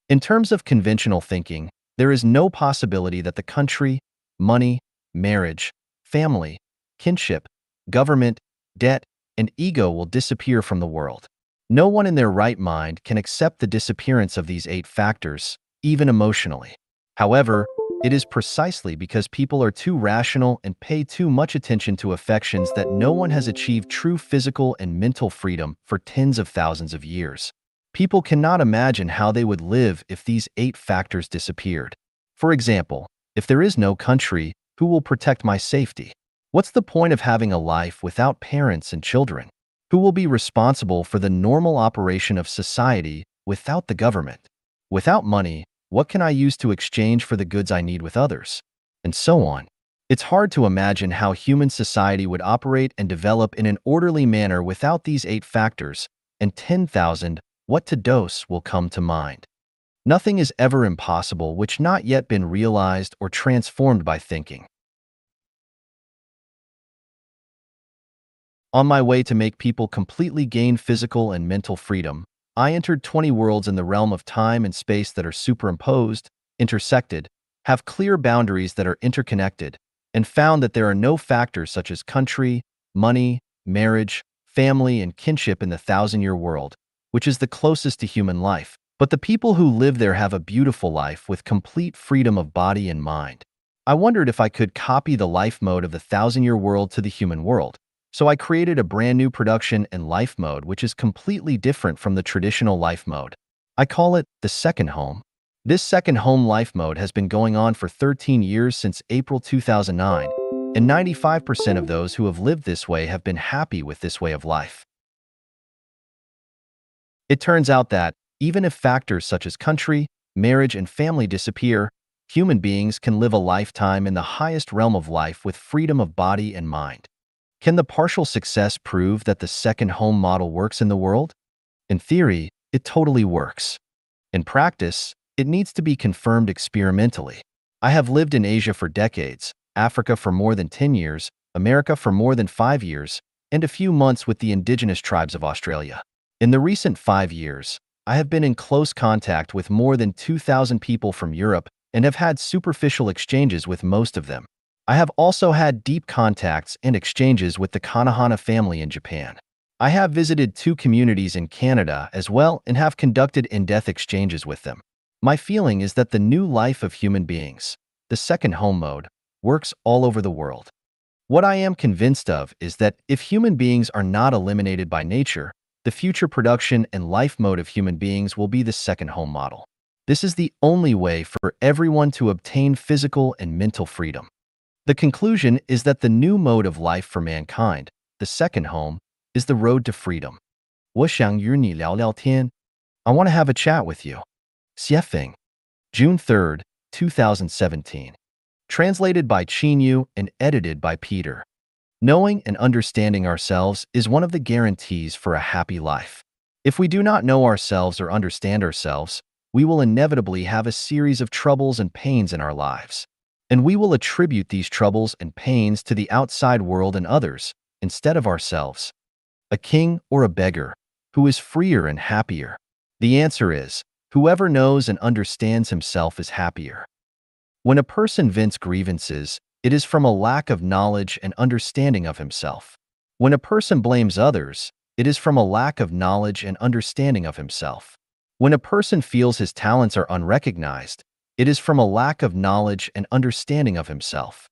In terms of conventional thinking, there is no possibility that the country, money, marriage, family, kinship, government, debt, and ego will disappear from the world. No one in their right mind can accept the disappearance of these 8 factors, even emotionally. However, it is precisely because people are too rational and pay too much attention to affections that no one has achieved true physical and mental freedom for tens of thousands of years. People cannot imagine how they would live if these 8 factors disappeared. For example, if there is no country, who will protect my safety? What's the point of having a life without parents and children? Who will be responsible for the normal operation of society without the government? Without money, what can I use to exchange for the goods I need with others? And so on. It's hard to imagine how human society would operate and develop in an orderly manner without these 8 factors, and 10,000 what to dose will come to mind. Nothing is ever impossible which not yet been realized or transformed by thinking. On my way to make people completely gain physical and mental freedom, I entered 20 worlds in the realm of time and space that are superimposed, intersected, have clear boundaries that are interconnected, and found that there are no factors such as country, money, marriage, family, and kinship in the 1,000-year world, which is the closest to human life. But the people who live there have a beautiful life with complete freedom of body and mind. I wondered if I could copy the life mode of the 1,000-year world to the human world. So I created a brand new production and life mode which is completely different from the traditional life mode. I call it the second home. This second home life mode has been going on for 13 years since April 2009, and 95% of those who have lived this way have been happy with this way of life. It turns out that, even if factors such as country, marriage, and family disappear, human beings can live a lifetime in the highest realm of life with freedom of body and mind. Can the partial success prove that the second home model works in the world? In theory, it totally works. In practice, it needs to be confirmed experimentally. I have lived in Asia for decades, Africa for more than 10 years, America for more than 5 years, and a few months with the indigenous tribes of Australia. In the recent 5 years, I have been in close contact with more than 2,000 people from Europe and have had superficial exchanges with most of them. I have also had deep contacts and exchanges with the Kanahana family in Japan. I have visited 2 communities in Canada as well and have conducted in-depth exchanges with them. My feeling is that the new life of human beings, the second home mode, works all over the world. What I am convinced of is that if human beings are not eliminated by nature, the future production and life mode of human beings will be the second home model. This is the only way for everyone to obtain physical and mental freedom. The conclusion is that the new mode of life for mankind, the second home, is the road to freedom. 我想与你聊聊天. I want to have a chat with you. Xiefeng. June 3rd, 2017. Translated by Chanyuan and edited by Peter. Knowing and understanding ourselves is one of the guarantees for a happy life. If we do not know ourselves or understand ourselves, we will inevitably have a series of troubles and pains in our lives. And we will attribute these troubles and pains to the outside world and others, instead of ourselves. A king or a beggar, who is freer and happier? The answer is, whoever knows and understands himself is happier. When a person vents grievances, it is from a lack of knowledge and understanding of himself. When a person blames others, it is from a lack of knowledge and understanding of himself. When a person feels his talents are unrecognized, it is from a lack of knowledge and understanding of himself.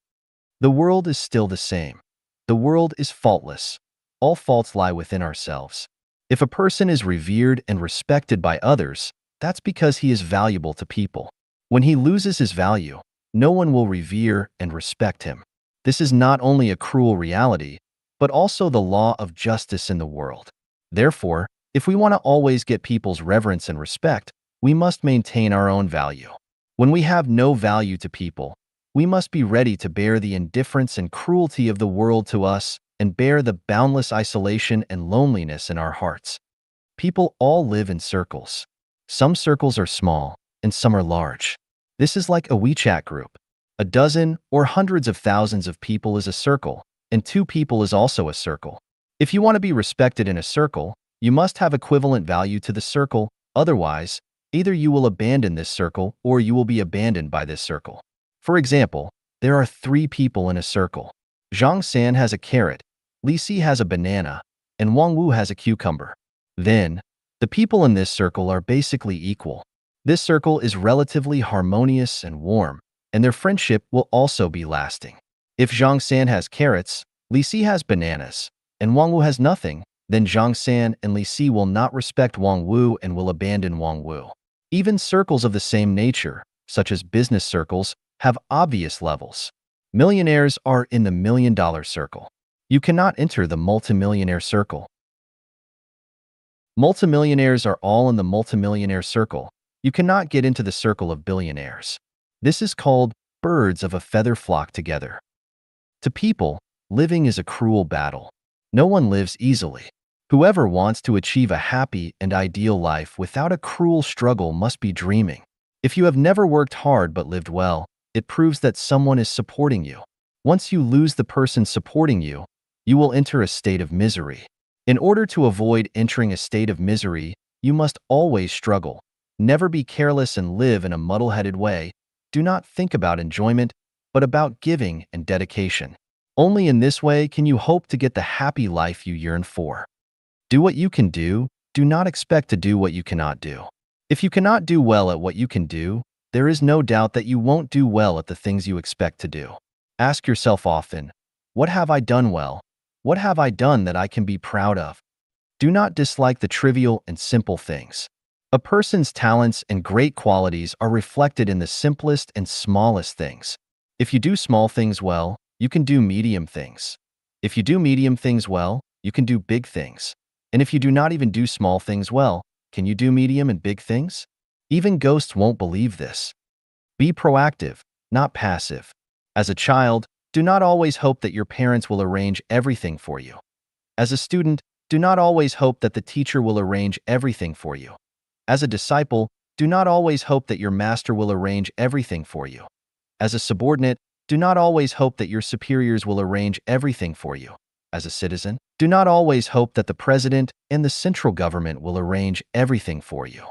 The world is still the same. The world is faultless. All faults lie within ourselves. If a person is revered and respected by others, that's because he is valuable to people. When he loses his value, no one will revere and respect him. This is not only a cruel reality, but also the law of justice in the world. Therefore, if we want to always get people's reverence and respect, we must maintain our own value. When we have no value to people, we must be ready to bear the indifference and cruelty of the world to us and bear the boundless isolation and loneliness in our hearts. People all live in circles. Some circles are small, and some are large. This is like a WeChat group. A dozen or hundreds of thousands of people is a circle, and 2 people is also a circle. If you want to be respected in a circle, you must have equivalent value to the circle, otherwise, either you will abandon this circle or you will be abandoned by this circle. For example, there are 3 people in a circle. Zhang San has a carrot, Li Si has a banana, and Wang Wu has a cucumber. Then, the people in this circle are basically equal. This circle is relatively harmonious and warm, and their friendship will also be lasting. If Zhang San has carrots, Li Si has bananas, and Wang Wu has nothing, then Zhang San and Li Si will not respect Wang Wu and will abandon Wang Wu. Even circles of the same nature, such as business circles, have obvious levels. Millionaires are in the $1,000,000 circle. You cannot enter the multimillionaire circle. Multimillionaires are all in the multimillionaire circle. You cannot get into the circle of billionaires. This is called birds of a feather flock together. To people, living is a cruel battle. No one lives easily. Whoever wants to achieve a happy and ideal life without a cruel struggle must be dreaming. If you have never worked hard but lived well, it proves that someone is supporting you. Once you lose the person supporting you, you will enter a state of misery. In order to avoid entering a state of misery, you must always struggle. Never be careless and live in a muddle-headed way. Do not think about enjoyment, but about giving and dedication. Only in this way can you hope to get the happy life you yearn for. Do what you can do. Do not expect to do what you cannot do. If you cannot do well at what you can do, there is no doubt that you won't do well at the things you expect to do. Ask yourself often, what have I done well? What have I done that I can be proud of? Do not dislike the trivial and simple things. A person's talents and great qualities are reflected in the simplest and smallest things. If you do small things well, you can do medium things. If you do medium things well, you can do big things. And if you do not even do small things well, can you do medium and big things? Even ghosts won't believe this. Be proactive, not passive. As a child, do not always hope that your parents will arrange everything for you. As a student, do not always hope that the teacher will arrange everything for you. As a disciple, do not always hope that your master will arrange everything for you. As a subordinate, do not always hope that your superiors will arrange everything for you. As a citizen, do not always hope that the president and the central government will arrange everything for you.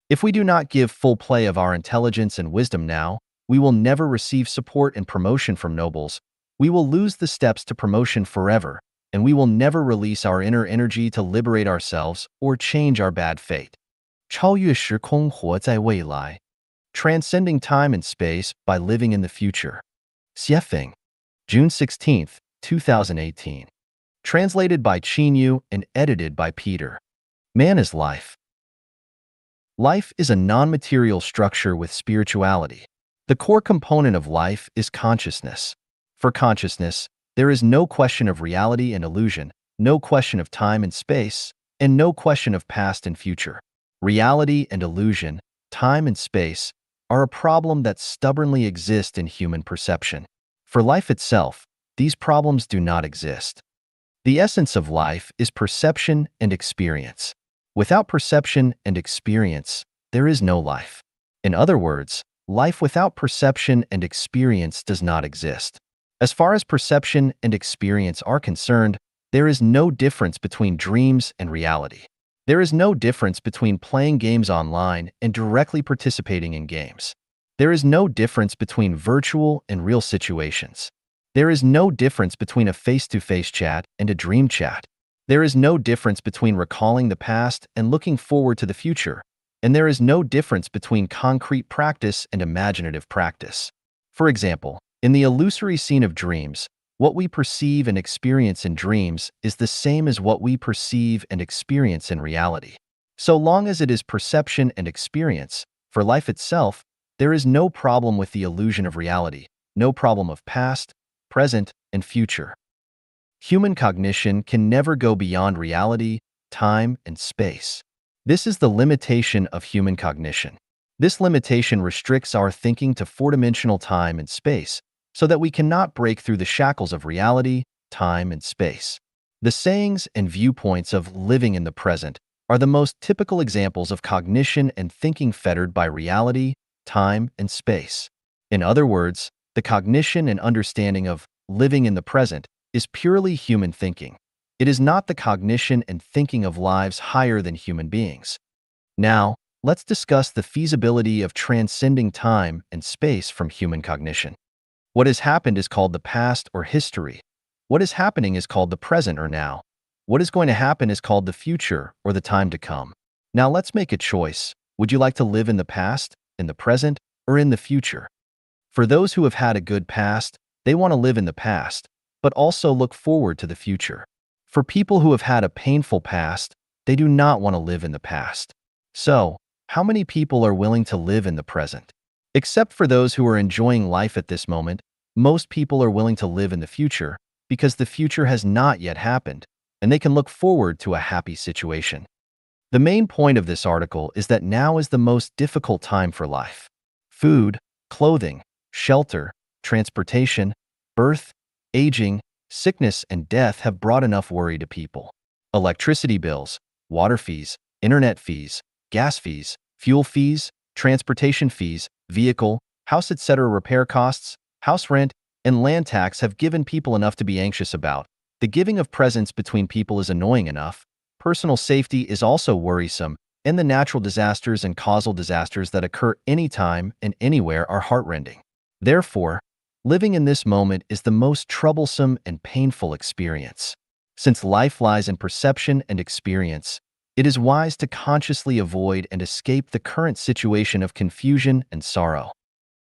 If we do not give full play of our intelligence and wisdom now, we will never receive support and promotion from nobles. We will lose the steps to promotion forever, and we will never release our inner energy to liberate ourselves or change our bad fate. 超越时空，活在未来. Transcending time and space by living in the future. Xiefeng, June 16, 2018. Translated by Chanyuan and edited by Peter. Man is life. Life is a non-material structure with spirituality. The core component of life is consciousness. For consciousness, there is no question of reality and illusion, no question of time and space, and no question of past and future. Reality and illusion, time and space, are a problem that stubbornly exist in human perception. For life itself, these problems do not exist. The essence of life is perception and experience. Without perception and experience, there is no life. In other words, life without perception and experience does not exist. As far as perception and experience are concerned, there is no difference between dreams and reality. There is no difference between playing games online and directly participating in games. There is no difference between virtual and real situations. There is no difference between a face-to-face chat and a dream chat. There is no difference between recalling the past and looking forward to the future. And there is no difference between concrete practice and imaginative practice. For example, in the illusory scene of dreams, what we perceive and experience in dreams is the same as what we perceive and experience in reality. So long as it is perception and experience, for life itself, there is no problem with the illusion of reality, no problem of past, present, and future. Human cognition can never go beyond reality, time, and space. This is the limitation of human cognition. This limitation restricts our thinking to four-dimensional time and space, so that we cannot break through the shackles of reality, time, and space. The sayings and viewpoints of living in the present are the most typical examples of cognition and thinking fettered by reality, time, and space. In other words, the cognition and understanding of living in the present is purely human thinking. It is not the cognition and thinking of lives higher than human beings. Now, let's discuss the feasibility of transcending time and space from human cognition. What has happened is called the past or history. What is happening is called the present or now. What is going to happen is called the future or the time to come. Now let's make a choice. Would you like to live in the past, in the present, or in the future? For those who have had a good past, they want to live in the past, but also look forward to the future. For people who have had a painful past, they do not want to live in the past. So, how many people are willing to live in the present? Except for those who are enjoying life at this moment, most people are willing to live in the future because the future has not yet happened, and they can look forward to a happy situation. The main point of this article is that now is the most difficult time for life. Food, clothing, shelter, transportation, birth, aging, sickness, and death have brought enough worry to people. Electricity bills, water fees, internet fees, gas fees, fuel fees, transportation fees, vehicle, house etc. repair costs, house rent, and land tax have given people enough to be anxious about. The giving of presents between people is annoying enough. Personal safety is also worrisome, and the natural disasters and causal disasters that occur anytime and anywhere are heartrending. Therefore, living in this moment is the most troublesome and painful experience. Since life lies in perception and experience, it is wise to consciously avoid and escape the current situation of confusion and sorrow.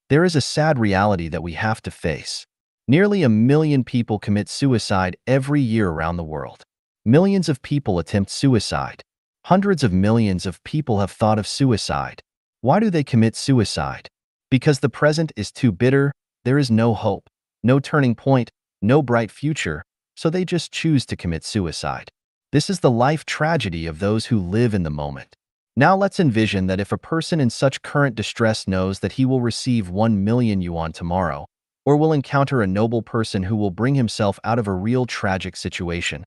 There is a sad reality that we have to face. Nearly 1 million people commit suicide every year around the world. Millions of people attempt suicide. Hundreds of millions of people have thought of suicide. Why do they commit suicide? Because the present is too bitter, there is no hope, no turning point, no bright future, so they just choose to commit suicide. This is the life tragedy of those who live in the moment. Now let's envision that if a person in such current distress knows that he will receive 1 million yuan tomorrow, or will encounter a noble person who will bring himself out of a real tragic situation,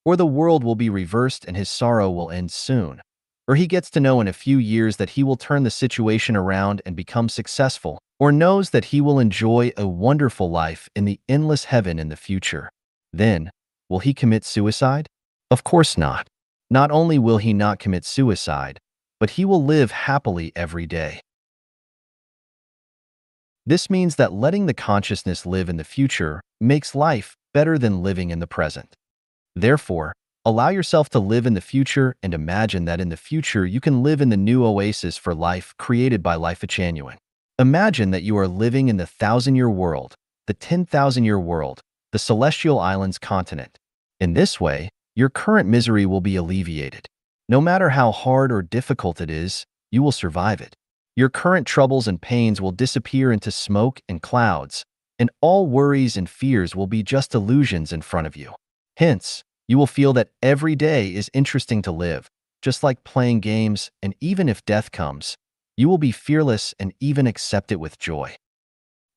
or the world will be reversed and his sorrow will end soon, or he gets to know in a few years that he will turn the situation around and become successful, or knows that he will enjoy a wonderful life in the endless heaven in the future, then, will he commit suicide? Of course not. Not only will he not commit suicide, but he will live happily every day. This means that letting the consciousness live in the future makes life better than living in the present. Therefore, allow yourself to live in the future and imagine that in the future you can live in the new oasis for life created by Life at Chanyuan. Imagine that you are living in the 1,000-year world, the 10,000-year world, the celestial islands continent. In this way, your current misery will be alleviated. No matter how hard or difficult it is, you will survive it. Your current troubles and pains will disappear into smoke and clouds, and all worries and fears will be just illusions in front of you. Hence, you will feel that every day is interesting to live, just like playing games, and even if death comes, you will be fearless and even accept it with joy.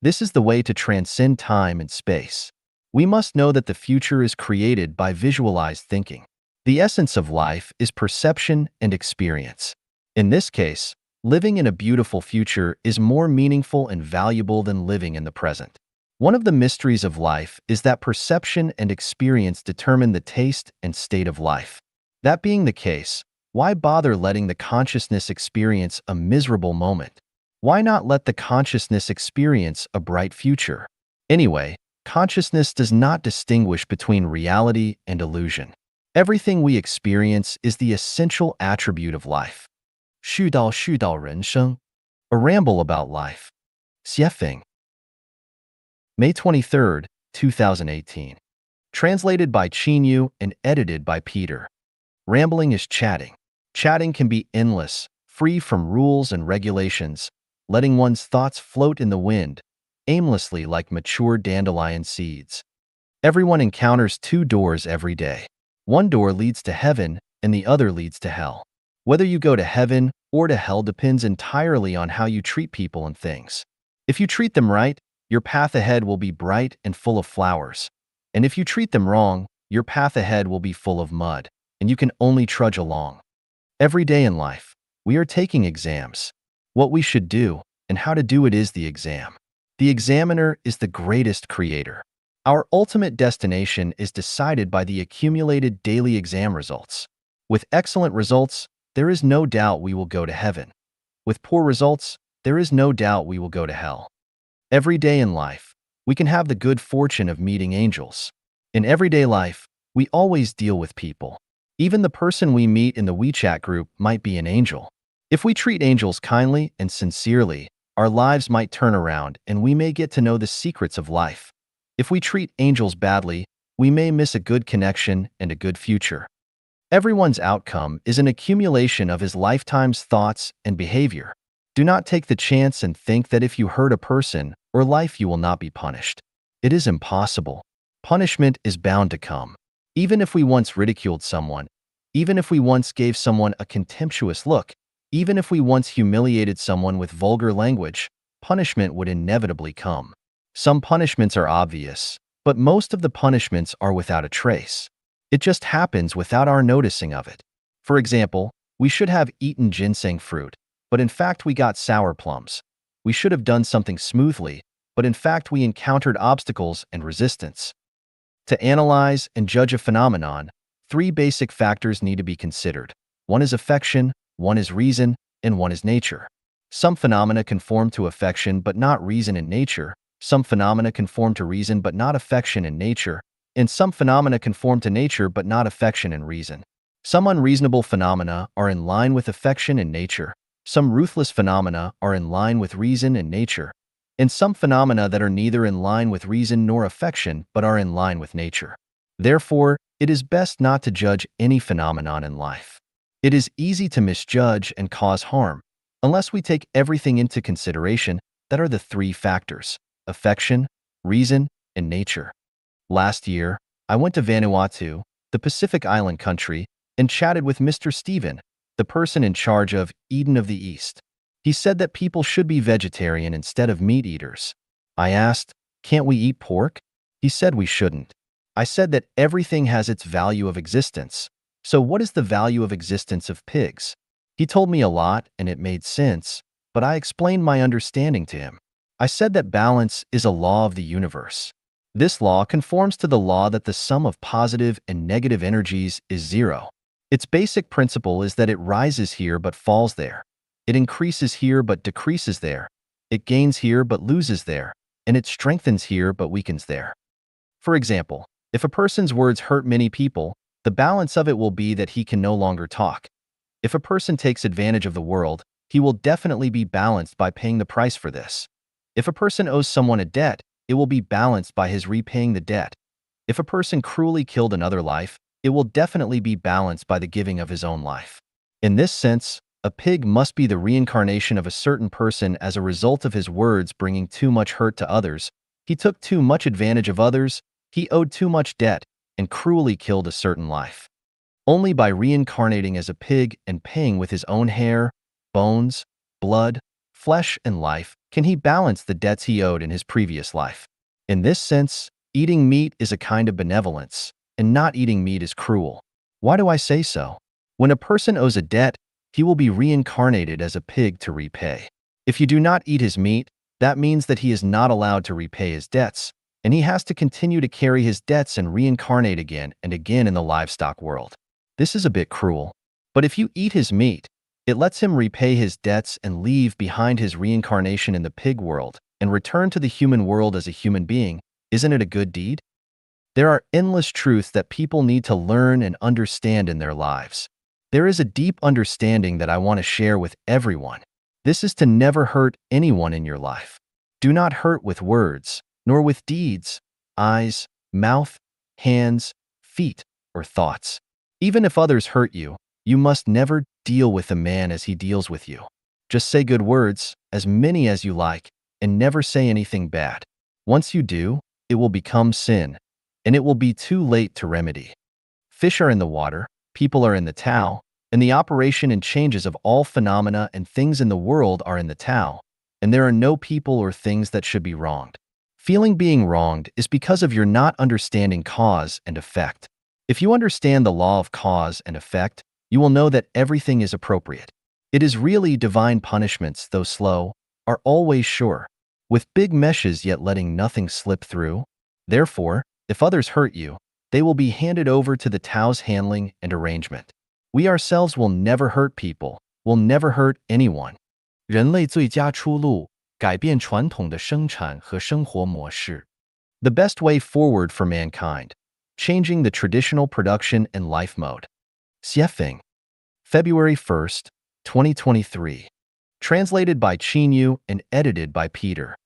This is the way to transcend time and space. We must know that the future is created by visualized thinking. The essence of life is perception and experience. In this case, living in a beautiful future is more meaningful and valuable than living in the present. One of the mysteries of life is that perception and experience determine the taste and state of life. That being the case, why bother letting the consciousness experience a miserable moment? Why not let the consciousness experience a bright future? Anyway, consciousness does not distinguish between reality and illusion. Everything we experience is the essential attribute of life. 絮叨人生, a ramble about life. 写评. May 23, 2018. Translated by Chanyuan and edited by Peter. Rambling is chatting. Chatting can be endless, free from rules and regulations, letting one's thoughts float in the wind, aimlessly like mature dandelion seeds. Everyone encounters two doors every day. One door leads to heaven and the other leads to hell. Whether you go to heaven or to hell depends entirely on how you treat people and things. If you treat them right, your path ahead will be bright and full of flowers. And if you treat them wrong, your path ahead will be full of mud, and you can only trudge along. Every day in life, we are taking exams. What we should do and how to do it is the exam. The examiner is the greatest creator. Our ultimate destination is decided by the accumulated daily exam results. With excellent results, there is no doubt we will go to heaven. With poor results, there is no doubt we will go to hell. Every day in life, we can have the good fortune of meeting angels. In everyday life, we always deal with people. Even the person we meet in the WeChat group might be an angel. If we treat angels kindly and sincerely, our lives might turn around and we may get to know the secrets of life. If we treat angels badly, we may miss a good connection and a good future. Everyone's outcome is an accumulation of his lifetime's thoughts and behavior. Do not take the chance and think that if you hurt a person or life you will not be punished. It is impossible. Punishment is bound to come. Even if we once ridiculed someone, even if we once gave someone a contemptuous look, even if we once humiliated someone with vulgar language, punishment would inevitably come. Some punishments are obvious, but most of the punishments are without a trace. It just happens without our noticing of it. For example, we should have eaten ginseng fruit, but in fact we got sour plums. We should have done something smoothly, but in fact we encountered obstacles and resistance. To analyze and judge a phenomenon, three basic factors need to be considered. One is affection, one is reason, and one is nature. Some phenomena conform to affection but not reason and nature. Some phenomena conform to reason but not affection and nature. And some phenomena conform to nature but not affection and reason. Some unreasonable phenomena are in line with affection and nature. Some ruthless phenomena are in line with reason and nature. And some phenomena that are neither in line with reason nor affection but are in line with nature. Therefore, it is best not to judge any phenomenon in life. It is easy to misjudge and cause harm, unless we take everything into consideration that are the three factors: affection, reason, and nature. Last year, I went to Vanuatu, the Pacific Island country, and chatted with Mr. Stephen, the person in charge of Eden of the East. He said that people should be vegetarian instead of meat eaters. I asked, "Can't we eat pork?" He said we shouldn't. I said that everything has its value of existence. So what is the value of existence of pigs? He told me a lot and it made sense, but I explained my understanding to him. I said that balance is a law of the universe. This law conforms to the law that the sum of positive and negative energies is zero. Its basic principle is that it rises here but falls there. It increases here but decreases there. It gains here but loses there. And it strengthens here but weakens there. For example, if a person's words hurt many people, the balance of it will be that he can no longer talk. If a person takes advantage of the world, he will definitely be balanced by paying the price for this. If a person owes someone a debt, it will be balanced by his repaying the debt. If a person cruelly killed another life, it will definitely be balanced by the giving of his own life. In this sense, a pig must be the reincarnation of a certain person as a result of his words bringing too much hurt to others. He took too much advantage of others, he owed too much debt, and cruelly killed a certain life. Only by reincarnating as a pig and paying with his own hair, bones, blood, flesh, and life can he balance the debts he owed in his previous life. In this sense, Eating meat is a kind of benevolence, and not eating meat is cruel. Why do I say so? When a person owes a debt, he will be reincarnated as a pig to repay. If you do not eat his meat, that means that he is not allowed to repay his debts, and he has to continue to carry his debts and reincarnate again and again in the livestock world. This is a bit cruel. But if you eat his meat, it lets him repay his debts and leave behind his reincarnation in the pig world and return to the human world as a human being. Isn't it a good deed? There are endless truths that people need to learn and understand in their lives. There is a deep understanding that I want to share with everyone. This is to never hurt anyone in your life. Do not hurt with words, nor with deeds, eyes, mouth, hands, feet, or thoughts. Even if others hurt you, you must never deal with a man as he deals with you. Just say good words, as many as you like, and never say anything bad. Once you do, it will become sin, and it will be too late to remedy. Fish are in the water, people are in the Tao, and the operation and changes of all phenomena and things in the world are in the Tao, and there are no people or things that should be wronged. Feeling being wronged is because of your not understanding cause and effect. If you understand the law of cause and effect, you will know that everything is appropriate. It is really divine punishments, though slow, are always sure, with big meshes yet letting nothing slip through. Therefore, if others hurt you, they will be handed over to the Tao's handling and arrangement. We ourselves will never hurt people, will never hurt anyone. 人类最佳出路，改变传统的生产和生活模式. The best way forward for mankind, changing the traditional production and life mode. Xiefeng. February 1st, 2023. Translated by Chanyuan and edited by Peter.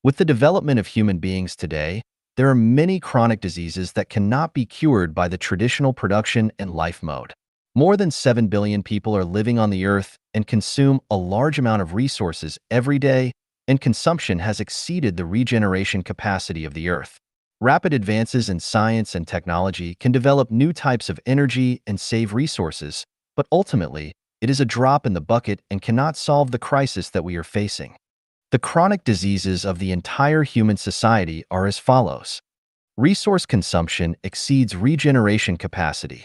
With the development of human beings today, there are many chronic diseases that cannot be cured by the traditional production and life mode. More than 7 billion people are living on the earth and consume a large amount of resources every day, and consumption has exceeded the regeneration capacity of the earth. Rapid advances in science and technology can develop new types of energy and save resources, but ultimately, it is a drop in the bucket and cannot solve the crisis that we are facing. The chronic diseases of the entire human society are as follows. Resource consumption exceeds regeneration capacity.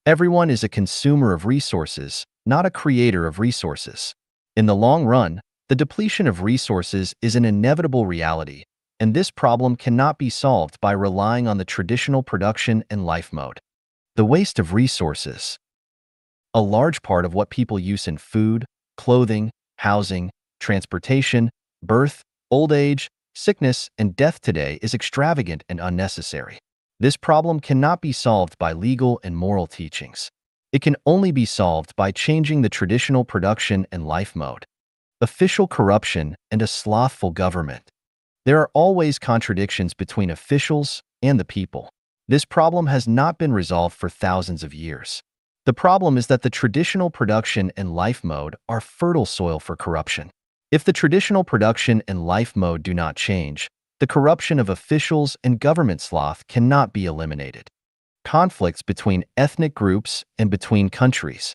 Everyone is a consumer of resources, not a creator of resources. In the long run, the depletion of resources is an inevitable reality, and this problem cannot be solved by relying on the traditional production and life mode. The waste of resources. A large part of what people use in food, clothing, housing, transportation, birth, old age, sickness, and death today is extravagant and unnecessary. This problem cannot be solved by legal and moral teachings. It can only be solved by changing the traditional production and life mode. Official corruption and a slothful government. There are always contradictions between officials and the people. This problem has not been resolved for thousands of years. The problem is that the traditional production and life mode are fertile soil for corruption. If the traditional production and life mode do not change, the corruption of officials and government sloth cannot be eliminated. Conflicts between ethnic groups and between countries.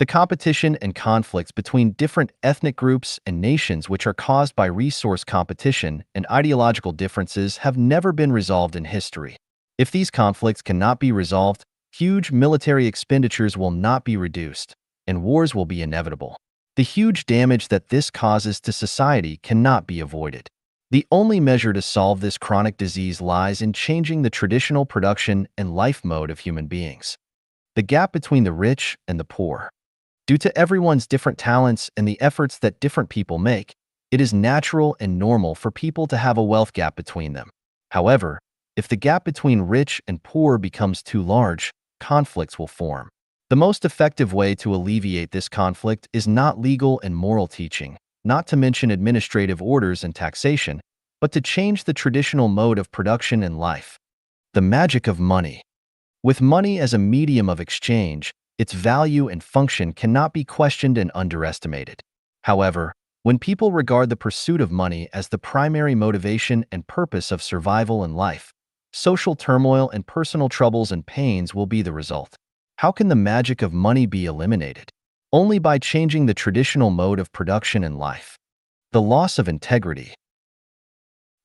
The competition and conflicts between different ethnic groups and nations which are caused by resource competition and ideological differences have never been resolved in history. If these conflicts cannot be resolved, huge military expenditures will not be reduced, and wars will be inevitable. The huge damage that this causes to society cannot be avoided. The only measure to solve this chronic disease lies in changing the traditional production and life mode of human beings. The gap between the rich and the poor. Due to everyone's different talents and the efforts that different people make, it is natural and normal for people to have a wealth gap between them. However, if the gap between rich and poor becomes too large, conflicts will form. The most effective way to alleviate this conflict is not legal and moral teaching, not to mention administrative orders and taxation, but to change the traditional mode of production and life. The magic of money. With money as a medium of exchange, its value and function cannot be questioned and underestimated. However, when people regard the pursuit of money as the primary motivation and purpose of survival and life, social turmoil and personal troubles and pains will be the result. How can the magic of money be eliminated? Only by changing the traditional mode of production and life. The loss of integrity.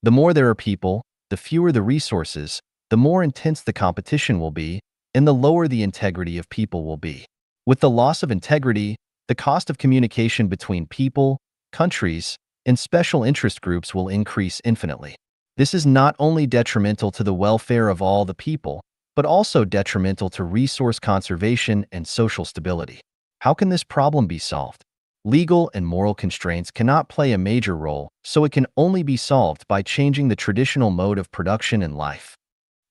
The more there are people, the the fewer the resources, the more intense the competition will be, and the lower the integrity of people will be. With the loss of integrity, the cost of communication between people, countries, and special interest groups will increase infinitely. This is not only detrimental to the welfare of all the people, but also detrimental to resource conservation and social stability. How can this problem be solved? Legal and moral constraints cannot play a major role, so it can only be solved by changing the traditional mode of production and life.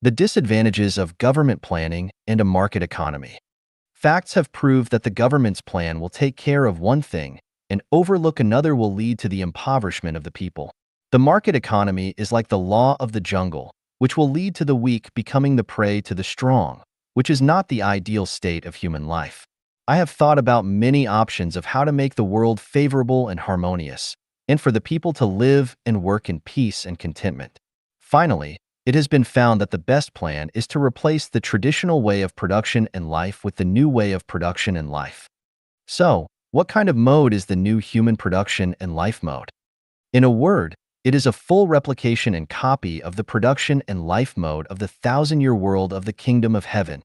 The disadvantages of government planning and a market economy. Facts have proved that the government's plan will take care of one thing and overlook another will lead to the impoverishment of the people. The market economy is like the law of the jungle, which will lead to the weak becoming the prey to the strong, which is not the ideal state of human life. I have thought about many options of how to make the world favorable and harmonious, and for the people to live and work in peace and contentment. Finally, it has been found that the best plan is to replace the traditional way of production and life with the new way of production and life. So, what kind of mode is the new human production and life mode? In a word, it is a full replication and copy of the production and life mode of the thousand-year world of the kingdom of heaven.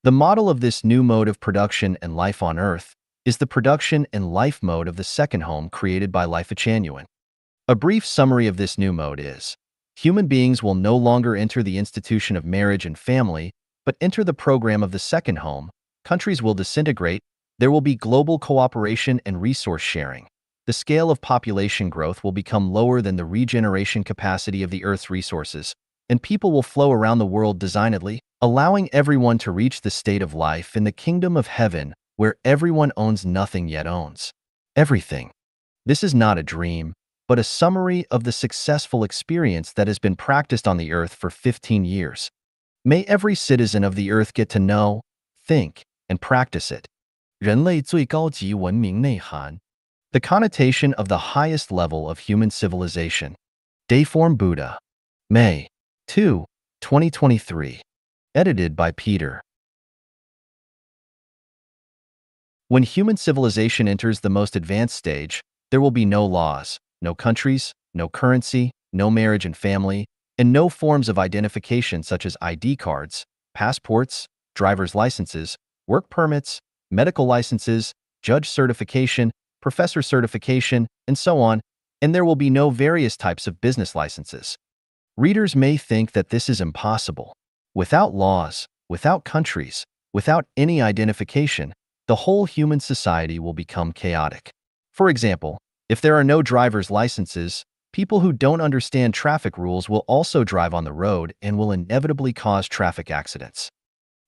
The model of this new mode of production and life on earth is the production and life mode of the second home created by life at Chanyuan. A brief summary of this new mode is: human beings will no longer enter the institution of marriage and family, but enter the program of the second home. Countries will disintegrate. There will be global cooperation and resource sharing. The scale of population growth will become lower than the regeneration capacity of the Earth's resources, and people will flow around the world designedly, allowing everyone to reach the state of life in the kingdom of heaven, where everyone owns nothing yet owns everything. This is not a dream, but a summary of the successful experience that has been practiced on the Earth for 15 years. May every citizen of the Earth get to know, think, and practice it. 人类最高级文明内涵. The connotation of the highest level of human civilization. Dayform Buddha. May 2, 2023. Edited by Peter. When human civilization enters the most advanced stage, there will be no laws, no countries, no currency, no marriage and family, and no forms of identification such as ID cards, passports, driver's licenses, work permits, medical licenses, judge certification, professor certification, and so on, and there will be no various types of business licenses. Readers may think that this is impossible. Without laws, without countries, without any identification, the whole human society will become chaotic. For example, if there are no driver's licenses, people who don't understand traffic rules will also drive on the road and will inevitably cause traffic accidents.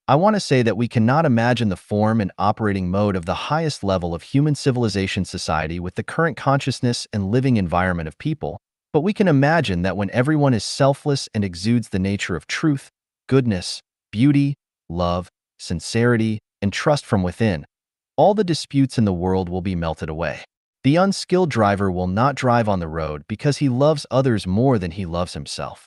I want to say that we cannot imagine the form and operating mode of the highest level of human civilization society with the current consciousness and living environment of people, but we can imagine that when everyone is selfless and exudes the nature of truth, goodness, beauty, love, sincerity, and trust from within, all the disputes in the world will be melted away. The unskilled driver will not drive on the road because he loves others more than he loves himself.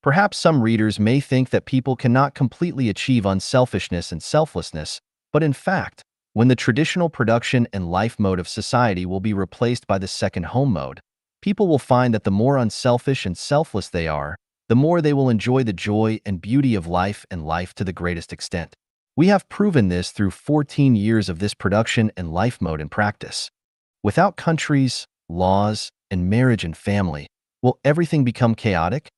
Perhaps some readers may think that people cannot completely achieve unselfishness and selflessness, but in fact, when the traditional production and life mode of society will be replaced by the second home mode, people will find that the more unselfish and selfless they are, the more they will enjoy the joy and beauty of life and life to the greatest extent. We have proven this through 14 years of this production and life mode in practice. Without countries, laws, and marriage and family, will everything become chaotic?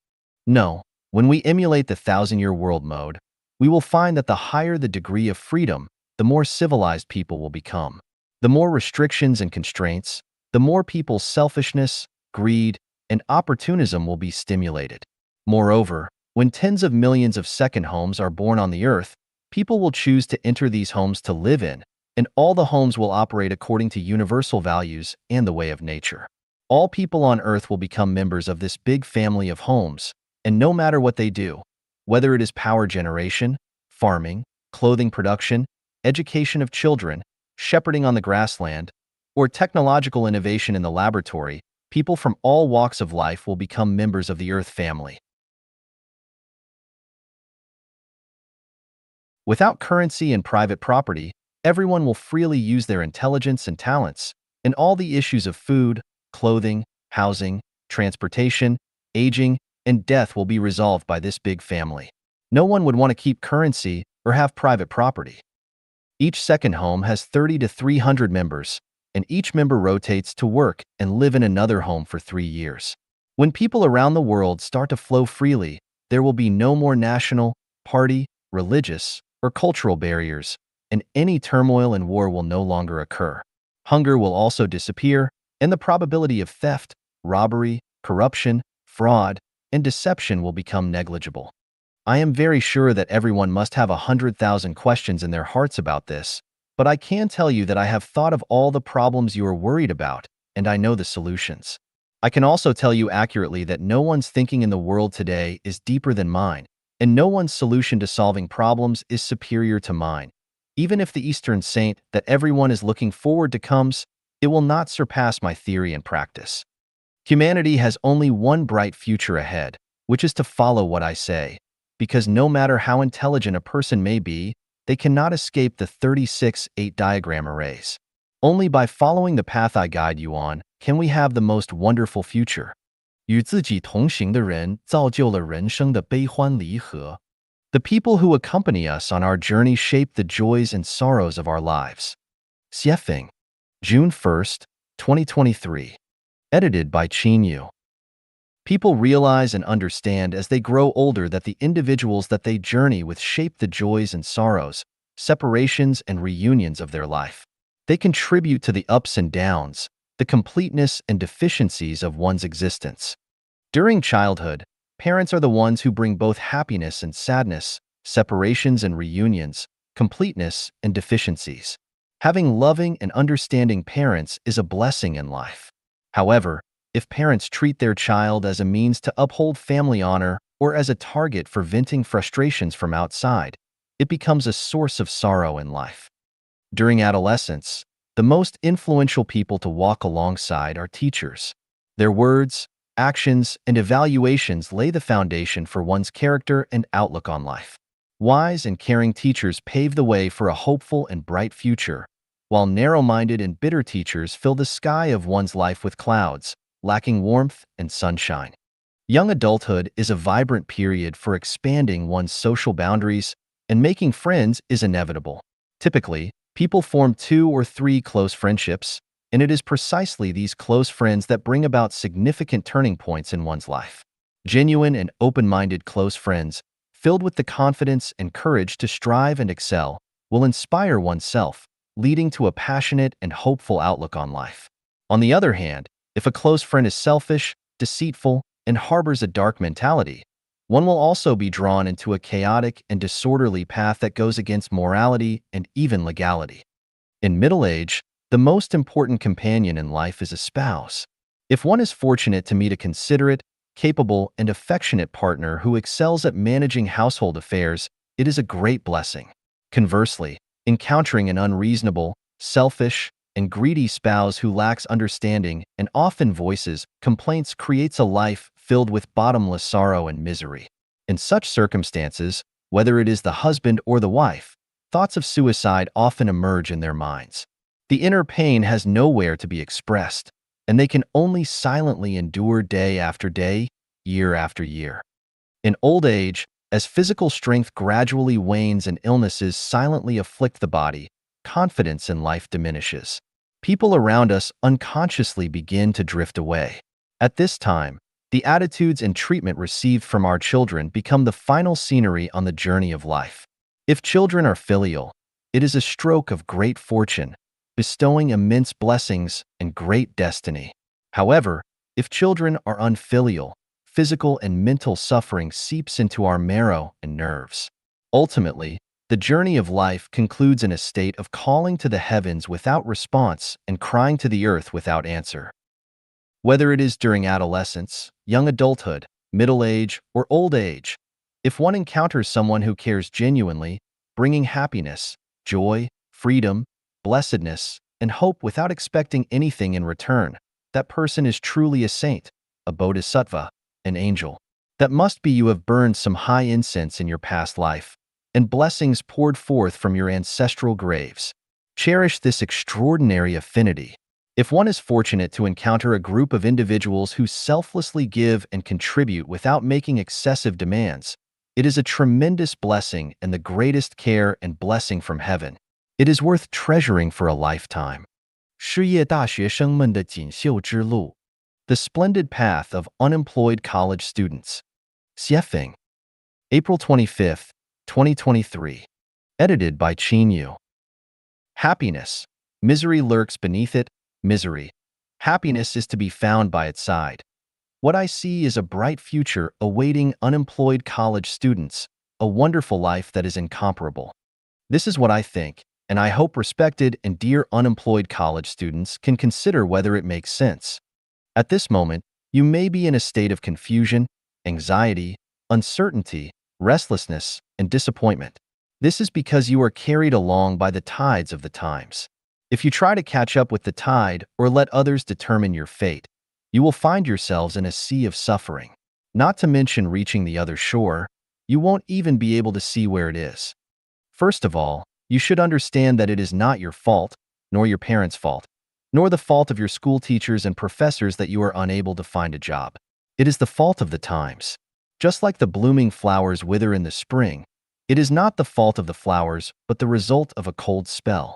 No. When we emulate the thousand-year world mode, we will find that the higher the degree of freedom, the more civilized people will become. The more restrictions and constraints, the more people's selfishness, greed, and opportunism will be stimulated. Moreover, when tens of millions of second homes are born on the earth, people will choose to enter these homes to live in, and all the homes will operate according to universal values and the way of nature. All people on earth will become members of this big family of homes, and no matter what they do, whether it is power generation, farming, clothing production, education of children, shepherding on the grassland, or technological innovation in the laboratory, people from all walks of life will become members of the Earth family. Without currency and private property, everyone will freely use their intelligence and talents, and all the issues of food, clothing, housing, transportation, aging, and death will be resolved by this big family. No one would want to keep currency or have private property. Each second home has 30 to 300 members, and each member rotates to work and live in another home for 3 years. When people around the world start to flow freely, there will be no more national, party, religious, or cultural barriers, and any turmoil and war will no longer occur. Hunger will also disappear, and the probability of theft, robbery, corruption, fraud, and deception will become negligible. I am very sure that everyone must have 100,000 questions in their hearts about this, but I can tell you that I have thought of all the problems you are worried about, and I know the solutions. I can also tell you accurately that no one's thinking in the world today is deeper than mine, and no one's solution to solving problems is superior to mine. Even if the Eastern saint that everyone is looking forward to comes, it will not surpass my theory and practice. Humanity has only one bright future ahead, which is to follow what I say, because no matter how intelligent a person may be, they cannot escape the 36-8 diagram arrays. Only by following the path I guide you on can we have the most wonderful future. 与自己同行的人造就了人生的悲欢离合. The people who accompany us on our journey shape the joys and sorrows of our lives. Xiefeng, June 1st, 2023. Edited by Chanyuan. People realize and understand as they grow older that the individuals that they journey with shape the joys and sorrows, separations and reunions of their life. They contribute to the ups and downs, the completeness and deficiencies of one's existence. During childhood, parents are the ones who bring both happiness and sadness, separations and reunions, completeness and deficiencies. Having loving and understanding parents is a blessing in life. However, if parents treat their child as a means to uphold family honor or as a target for venting frustrations from outside, it becomes a source of sorrow in life. During adolescence, the most influential people to walk alongside are teachers. Their words, actions, and evaluations lay the foundation for one's character and outlook on life. Wise and caring teachers pave the way for a hopeful and bright future, while narrow-minded and bitter teachers fill the sky of one's life with clouds, lacking warmth and sunshine. Young adulthood is a vibrant period for expanding one's social boundaries, and making friends is inevitable. Typically, people form 2 or 3 close friendships, and it is precisely these close friends that bring about significant turning points in one's life. Genuine and open-minded close friends, filled with the confidence and courage to strive and excel, will inspire oneself, leading to a passionate and hopeful outlook on life. On the other hand, if a close friend is selfish, deceitful, and harbors a dark mentality, one will also be drawn into a chaotic and disorderly path that goes against morality and even legality. In middle age, the most important companion in life is a spouse. If one is fortunate to meet a considerate, capable, and affectionate partner who excels at managing household affairs, it is a great blessing. Conversely, encountering an unreasonable, selfish, and greedy spouse who lacks understanding and often voices complaints creates a life filled with bottomless sorrow and misery. In such circumstances, whether it is the husband or the wife, thoughts of suicide often emerge in their minds. The inner pain has nowhere to be expressed, and they can only silently endure day after day, year after year. In old age, as physical strength gradually wanes and illnesses silently afflict the body, confidence in life diminishes. People around us unconsciously begin to drift away. At this time, the attitudes and treatment received from our children become the final scenery on the journey of life. If children are filial, it is a stroke of great fortune, bestowing immense blessings and great destiny. However, if children are unfilial, physical and mental suffering seeps into our marrow and nerves. Ultimately, the journey of life concludes in a state of calling to the heavens without response and crying to the earth without answer. Whether it is during adolescence, young adulthood, middle age, or old age, if one encounters someone who cares genuinely, bringing happiness, joy, freedom, blessedness, and hope without expecting anything in return, that person is truly a saint, a bodhisattva, an angel. That must be you have burned some high incense in your past life, and blessings poured forth from your ancestral graves. Cherish this extraordinary affinity. If one is fortunate to encounter a group of individuals who selflessly give and contribute without making excessive demands, it is a tremendous blessing and the greatest care and blessing from heaven. It is worth treasuring for a lifetime. 失业大学生们的锦绣之路 The Splendid Path of Unemployed College Students. Xiefeng. April 25, 2023. Edited by Chanyuan. Happiness. Misery lurks beneath it. Misery. Happiness is to be found by its side. What I see is a bright future awaiting unemployed college students, a wonderful life that is incomparable. This is what I think, and I hope respected and dear unemployed college students can consider whether it makes sense. At this moment, you may be in a state of confusion, anxiety, uncertainty, restlessness, and disappointment. This is because you are carried along by the tides of the times. If you try to catch up with the tide or let others determine your fate, you will find yourselves in a sea of suffering. Not to mention reaching the other shore, you won't even be able to see where it is. First of all, you should understand that it is not your fault, nor your parents' fault, nor the fault of your school teachers and professors that you are unable to find a job. It is the fault of the times. Just like the blooming flowers wither in the spring, it is not the fault of the flowers, but the result of a cold spell.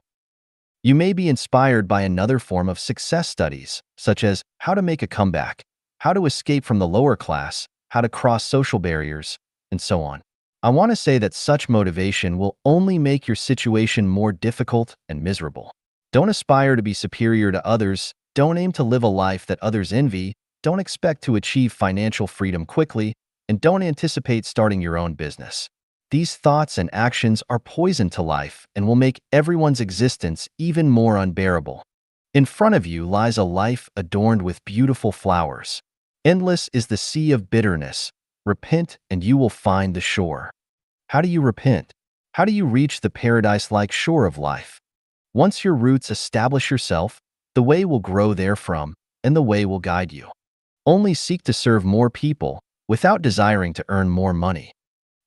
You may be inspired by another form of success studies, such as how to make a comeback, how to escape from the lower class, how to cross social barriers, and so on. I want to say that such motivation will only make your situation more difficult and miserable. Don't aspire to be superior to others, don't aim to live a life that others envy, don't expect to achieve financial freedom quickly, and don't anticipate starting your own business. These thoughts and actions are poison to life and will make everyone's existence even more unbearable. In front of you lies a life adorned with beautiful flowers. Endless is the sea of bitterness. Repent and you will find the shore. How do you repent? How do you reach the paradise-like shore of life? Once your roots establish yourself, the way will grow therefrom, and the way will guide you. Only seek to serve more people without desiring to earn more money.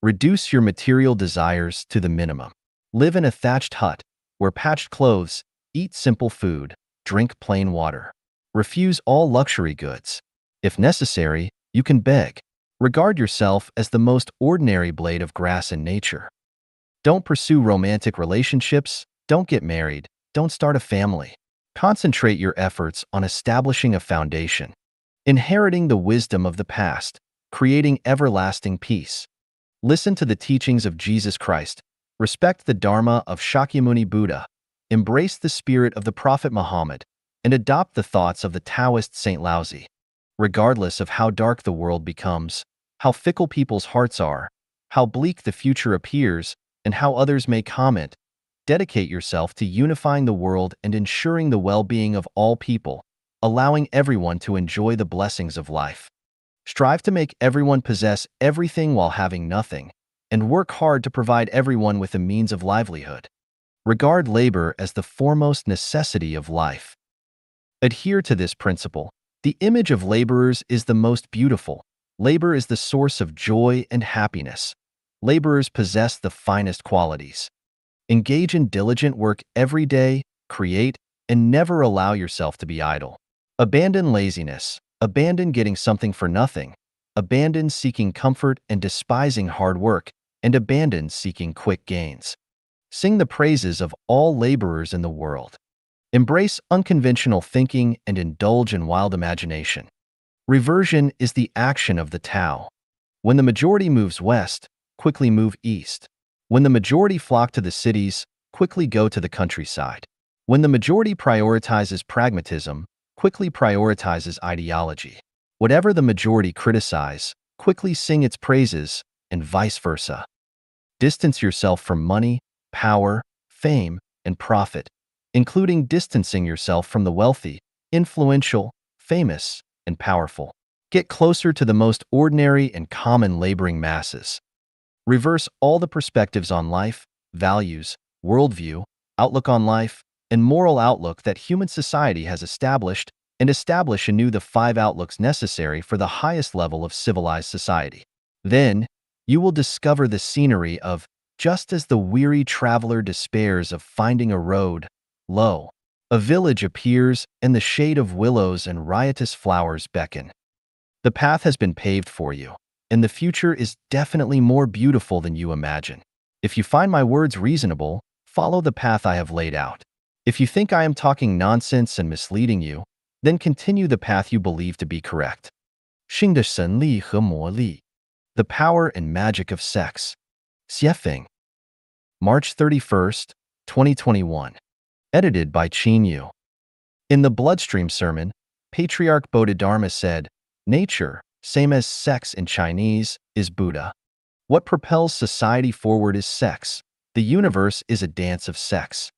Reduce your material desires to the minimum. Live in a thatched hut, wear patched clothes, eat simple food, drink plain water. Refuse all luxury goods. If necessary, you can beg. Regard yourself as the most ordinary blade of grass in nature. Don't pursue romantic relationships, don't get married, don't start a family. Concentrate your efforts on establishing a foundation, inheriting the wisdom of the past, creating everlasting peace. Listen to the teachings of Jesus Christ, respect the Dharma of Shakyamuni Buddha, embrace the spirit of the Prophet Muhammad, and adopt the thoughts of the Taoist Saint Laozi. Regardless of how dark the world becomes, how fickle people's hearts are, how bleak the future appears, and how others may comment, dedicate yourself to unifying the world and ensuring the well-being of all people, allowing everyone to enjoy the blessings of life. Strive to make everyone possess everything while having nothing, and work hard to provide everyone with a means of livelihood. Regard labor as the foremost necessity of life. Adhere to this principle. The image of laborers is the most beautiful. Labor is the source of joy and happiness. Laborers possess the finest qualities. Engage in diligent work every day, create, and never allow yourself to be idle. Abandon laziness. Abandon getting something for nothing. Abandon seeking comfort and despising hard work, and abandon seeking quick gains. Sing the praises of all laborers in the world. Embrace unconventional thinking and indulge in wild imagination. Reversion is the action of the Tao. When the majority moves west, quickly move east. When the majority flock to the cities, quickly go to the countryside. When the majority prioritizes pragmatism, quickly prioritizes ideology. Whatever the majority criticize, quickly sing its praises, and vice versa. Distance yourself from money, power, fame, and profit, including distancing yourself from the wealthy, influential, famous, and powerful. Get closer to the most ordinary and common laboring masses. Reverse all the perspectives on life, values, worldview, outlook on life, and moral outlook that human society has established, and establish anew the 5 outlooks necessary for the highest level of civilized society. Then, you will discover the scenery of, just as the weary traveler despairs of finding a road, lo, A village appears, and the shade of willows and riotous flowers beckon. The path has been paved for you, and the future is definitely more beautiful than you imagine. If you find my words reasonable, follow the path I have laid out. If you think I am talking nonsense and misleading you, then continue the path you believe to be correct. 性的神力和魔力 The Power and Magic of Sex. Xiefeng. March 31st, 2021. Edited by Chanyuan. In the Bloodstream Sermon, Patriarch Bodhidharma said, "Nature, same as sex in Chinese, is Buddha. What propels society forward is sex. The universe is a dance of sex.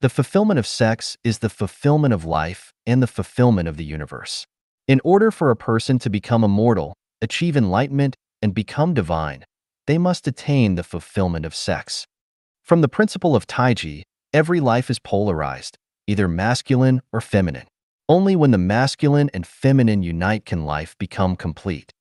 The fulfillment of sex is the fulfillment of life and the fulfillment of the universe. In order for a person to become immortal, achieve enlightenment, and become divine, they must attain the fulfillment of sex." From the principle of Taiji, every life is polarized, either masculine or feminine. Only when the masculine and feminine unite can life become complete.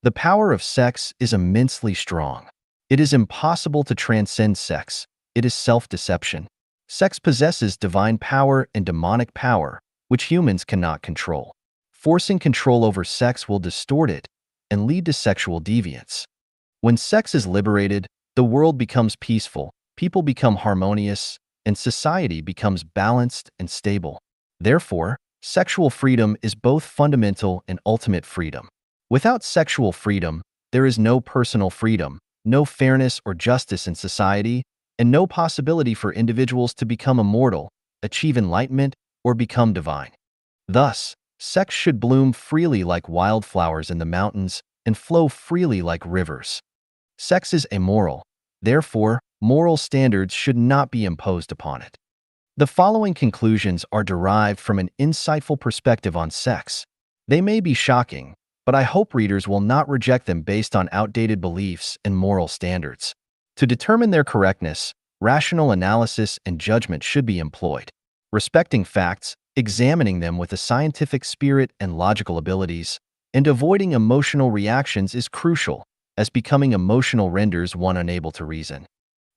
The power of sex is immensely strong. It is impossible to transcend sex. It is self-deception. Sex possesses divine power and demonic power, which humans cannot control. Forcing control over sex will distort it and lead to sexual deviance. When sex is liberated, the world becomes peaceful, people become harmonious, and society becomes balanced and stable. Therefore, sexual freedom is both fundamental and ultimate freedom. Without sexual freedom, there is no personal freedom, no fairness or justice in society, and no possibility for individuals to become immortal, achieve enlightenment, or become divine. Thus, sex should bloom freely like wildflowers in the mountains and flow freely like rivers. Sex is amoral. Therefore, moral standards should not be imposed upon it. The following conclusions are derived from an insightful perspective on sex. They may be shocking, but I hope readers will not reject them based on outdated beliefs and moral standards. To determine their correctness, rational analysis and judgment should be employed. Respecting facts, examining them with a scientific spirit and logical abilities, and avoiding emotional reactions is crucial, as becoming emotional renders one unable to reason.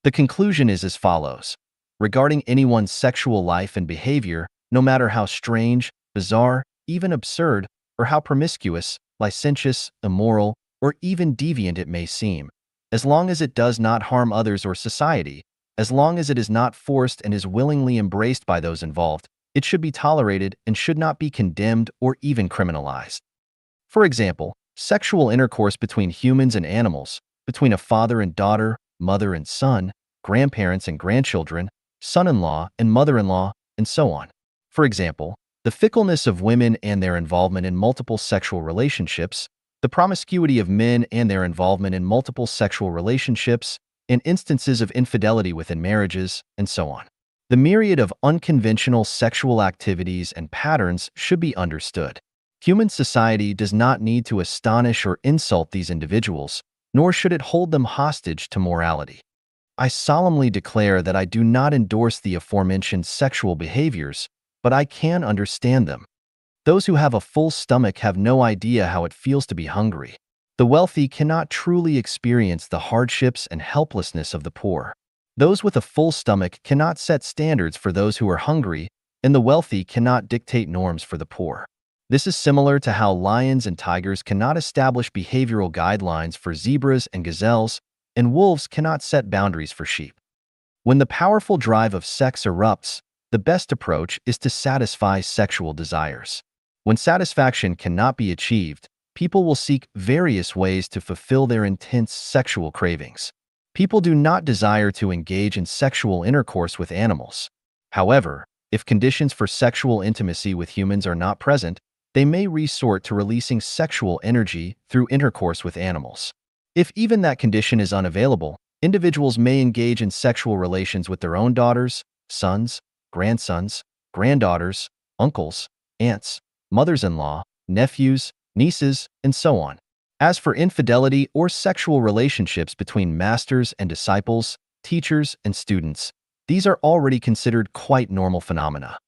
The conclusion is as follows. Regarding anyone's sexual life and behavior, no matter how strange, bizarre, even absurd, or how promiscuous, licentious, immoral, or even deviant it may seem, as long as it does not harm others or society, as long as it is not forced and is willingly embraced by those involved, it should be tolerated and should not be condemned or even criminalized. For example, sexual intercourse between humans and animals, between a father and daughter, mother and son, grandparents and grandchildren, son-in-law and mother-in-law, and so on. For example, the fickleness of women and their involvement in multiple sexual relationships, the promiscuity of men and their involvement in multiple sexual relationships, and instances of infidelity within marriages, and so on. The myriad of unconventional sexual activities and patterns should be understood. Human society does not need to astonish or insult these individuals, nor should it hold them hostage to morality. I solemnly declare that I do not endorse the aforementioned sexual behaviors, but I can understand them. Those who have a full stomach have no idea how it feels to be hungry. The wealthy cannot truly experience the hardships and helplessness of the poor. Those with a full stomach cannot set standards for those who are hungry, and the wealthy cannot dictate norms for the poor. This is similar to how lions and tigers cannot establish behavioral guidelines for zebras and gazelles, and wolves cannot set boundaries for sheep. When the powerful drive of sex erupts, the best approach is to satisfy sexual desires. When satisfaction cannot be achieved, people will seek various ways to fulfill their intense sexual cravings. People do not desire to engage in sexual intercourse with animals. However, if conditions for sexual intimacy with humans are not present, they may resort to releasing sexual energy through intercourse with animals. If even that condition is unavailable, individuals may engage in sexual relations with their own daughters, sons, grandsons, granddaughters, uncles, aunts, mothers-in-law, nephews, nieces, and so on. As for infidelity or sexual relationships between masters and disciples, teachers and students, these are already considered quite normal phenomena.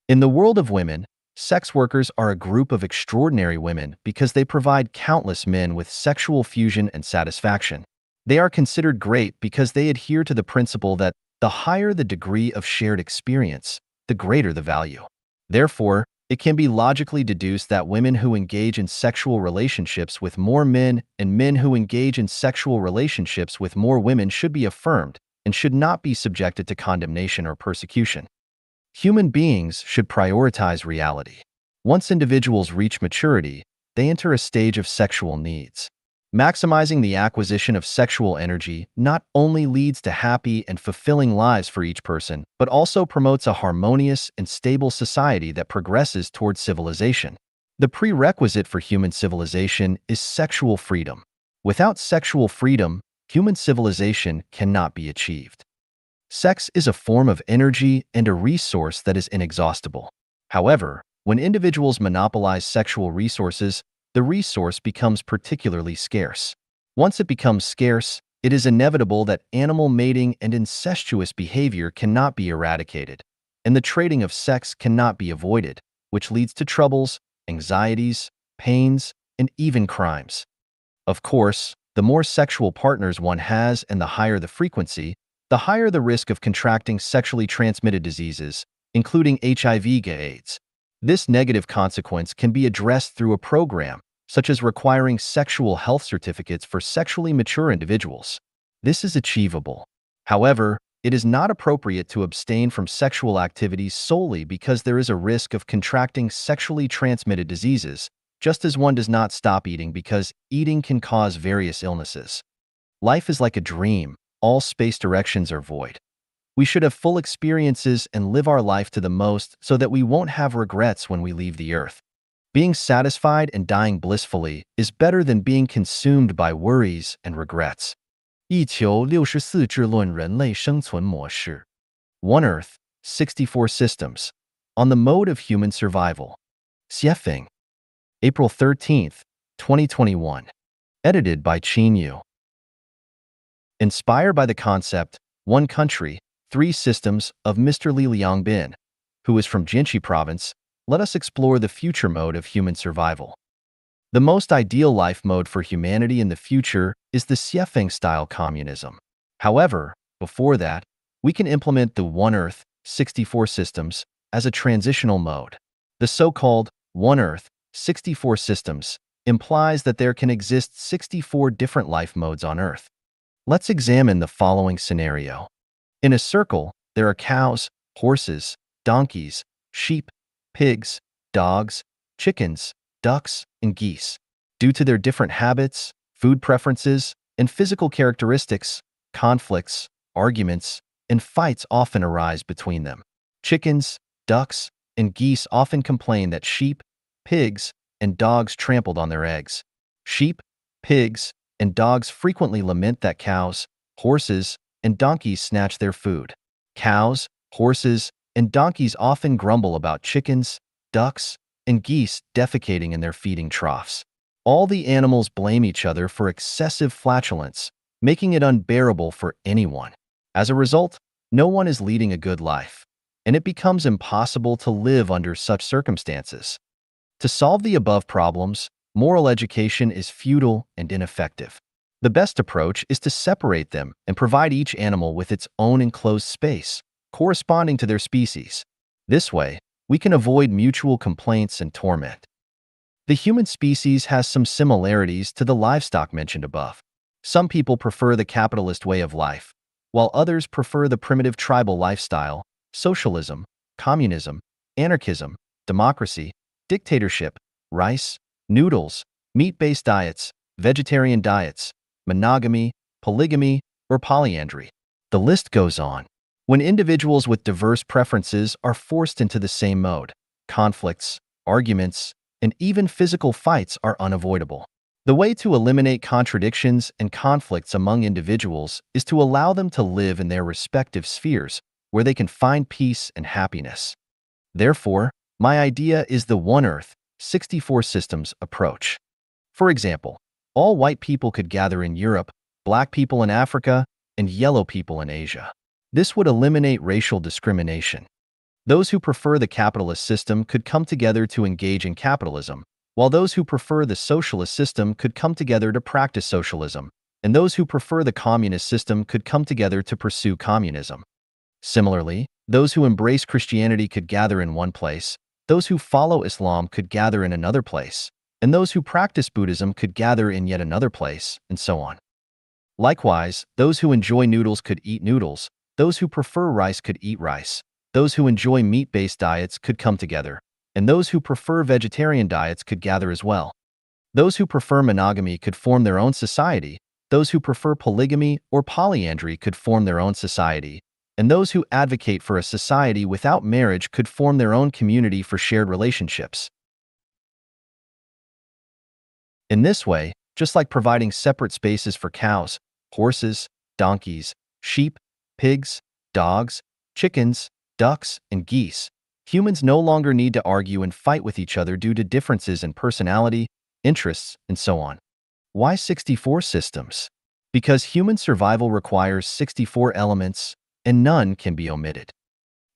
In the world of women, sex workers are a group of extraordinary women because they provide countless men with sexual fusion and satisfaction. They are considered great because they adhere to the principle that the higher the degree of shared experience, the greater the value. Therefore, it can be logically deduced that women who engage in sexual relationships with more men and men who engage in sexual relationships with more women should be affirmed and should not be subjected to condemnation or persecution. Human beings should prioritize reality. Once individuals reach maturity, they enter a stage of sexual needs. Maximizing the acquisition of sexual energy not only leads to happy and fulfilling lives for each person, but also promotes a harmonious and stable society that progresses towards civilization. The prerequisite for human civilization is sexual freedom. Without sexual freedom, human civilization cannot be achieved. Sex is a form of energy and a resource that is inexhaustible. However, when individuals monopolize sexual resources, the resource becomes particularly scarce. Once it becomes scarce, it is inevitable that animal mating and incestuous behavior cannot be eradicated, and the trading of sex cannot be avoided, which leads to troubles, anxieties, pains, and even crimes. Of course, the more sexual partners one has and the higher the frequency, the higher the risk of contracting sexually transmitted diseases, including HIV/AIDS. This negative consequence can be addressed through a program, such as requiring sexual health certificates for sexually mature individuals. This is achievable. However, it is not appropriate to abstain from sexual activities solely because there is a risk of contracting sexually transmitted diseases, just as one does not stop eating because eating can cause various illnesses. Life is like a dream. All space directions are void. We should have full experiences and live our life to the most so that we won't have regrets when we leave the earth. Being satisfied and dying blissfully is better than being consumed by worries and regrets. 一求64智论人类生存模式 One Earth, 64 Systems. On the Mode of Human Survival. Xiefeng. April 13th, 2021. Edited by Chanyuan. Inspired by the concept, One Country, Three Systems of Mr. Li Liangbin, who is from Jinshi Province, let us explore the future mode of human survival. The most ideal life mode for humanity in the future is the Xiefeng-style communism. However, before that, we can implement the One Earth, 64 Systems as a transitional mode. The so-called One Earth, 64 Systems implies that there can exist 64 different life modes on Earth. Let's examine the following scenario. In a circle, there are cows, horses, donkeys, sheep, pigs, dogs, chickens, ducks, and geese. Due to their different habits, food preferences, and physical characteristics, conflicts, arguments, and fights often arise between them. Chickens, ducks, and geese often complain that sheep, pigs, and dogs trampled on their eggs. Sheep, pigs, and dogs frequently lament that cows, horses, and donkeys snatch their food. Cows, horses, and donkeys often grumble about chickens, ducks, and geese defecating in their feeding troughs. All the animals blame each other for excessive flatulence, making it unbearable for anyone. As a result, no one is leading a good life, and it becomes impossible to live under such circumstances. To solve the above problems, moral education is futile and ineffective. The best approach is to separate them and provide each animal with its own enclosed space, corresponding to their species. This way, we can avoid mutual complaints and torment. The human species has some similarities to the livestock mentioned above. Some people prefer the capitalist way of life, while others prefer the primitive tribal lifestyle, socialism, communism, anarchism, democracy, dictatorship, rice, noodles, meat-based diets, vegetarian diets, monogamy, polygamy, or polyandry. The list goes on. When individuals with diverse preferences are forced into the same mode, conflicts, arguments, and even physical fights are unavoidable. The way to eliminate contradictions and conflicts among individuals is to allow them to live in their respective spheres, where they can find peace and happiness. Therefore, my idea is the One Earth, 64 Systems approach. For example, all white people could gather in Europe, black people in Africa, and yellow people in Asia. This would eliminate racial discrimination. Those who prefer the capitalist system could come together to engage in capitalism, while those who prefer the socialist system could come together to practice socialism, and those who prefer the communist system could come together to pursue communism. Similarly, Those who embrace Christianity could gather in one place, those who follow Islam could gather in another place, and those who practice Buddhism could gather in yet another place, and so on. Likewise, those who enjoy noodles could eat noodles, those who prefer rice could eat rice, those who enjoy meat-based diets could come together, and those who prefer vegetarian diets could gather as well. Those who prefer monogamy could form their own society, those who prefer polygamy or polyandry could form their own society, and those who advocate for a society without marriage could form their own community for shared relationships. In this way, just like providing separate spaces for cows, horses, donkeys, sheep, pigs, dogs, chickens, ducks, and geese, humans no longer need to argue and fight with each other due to differences in personality, interests, and so on. Why 64 systems? Because human survival requires 64 elements, and none can be omitted.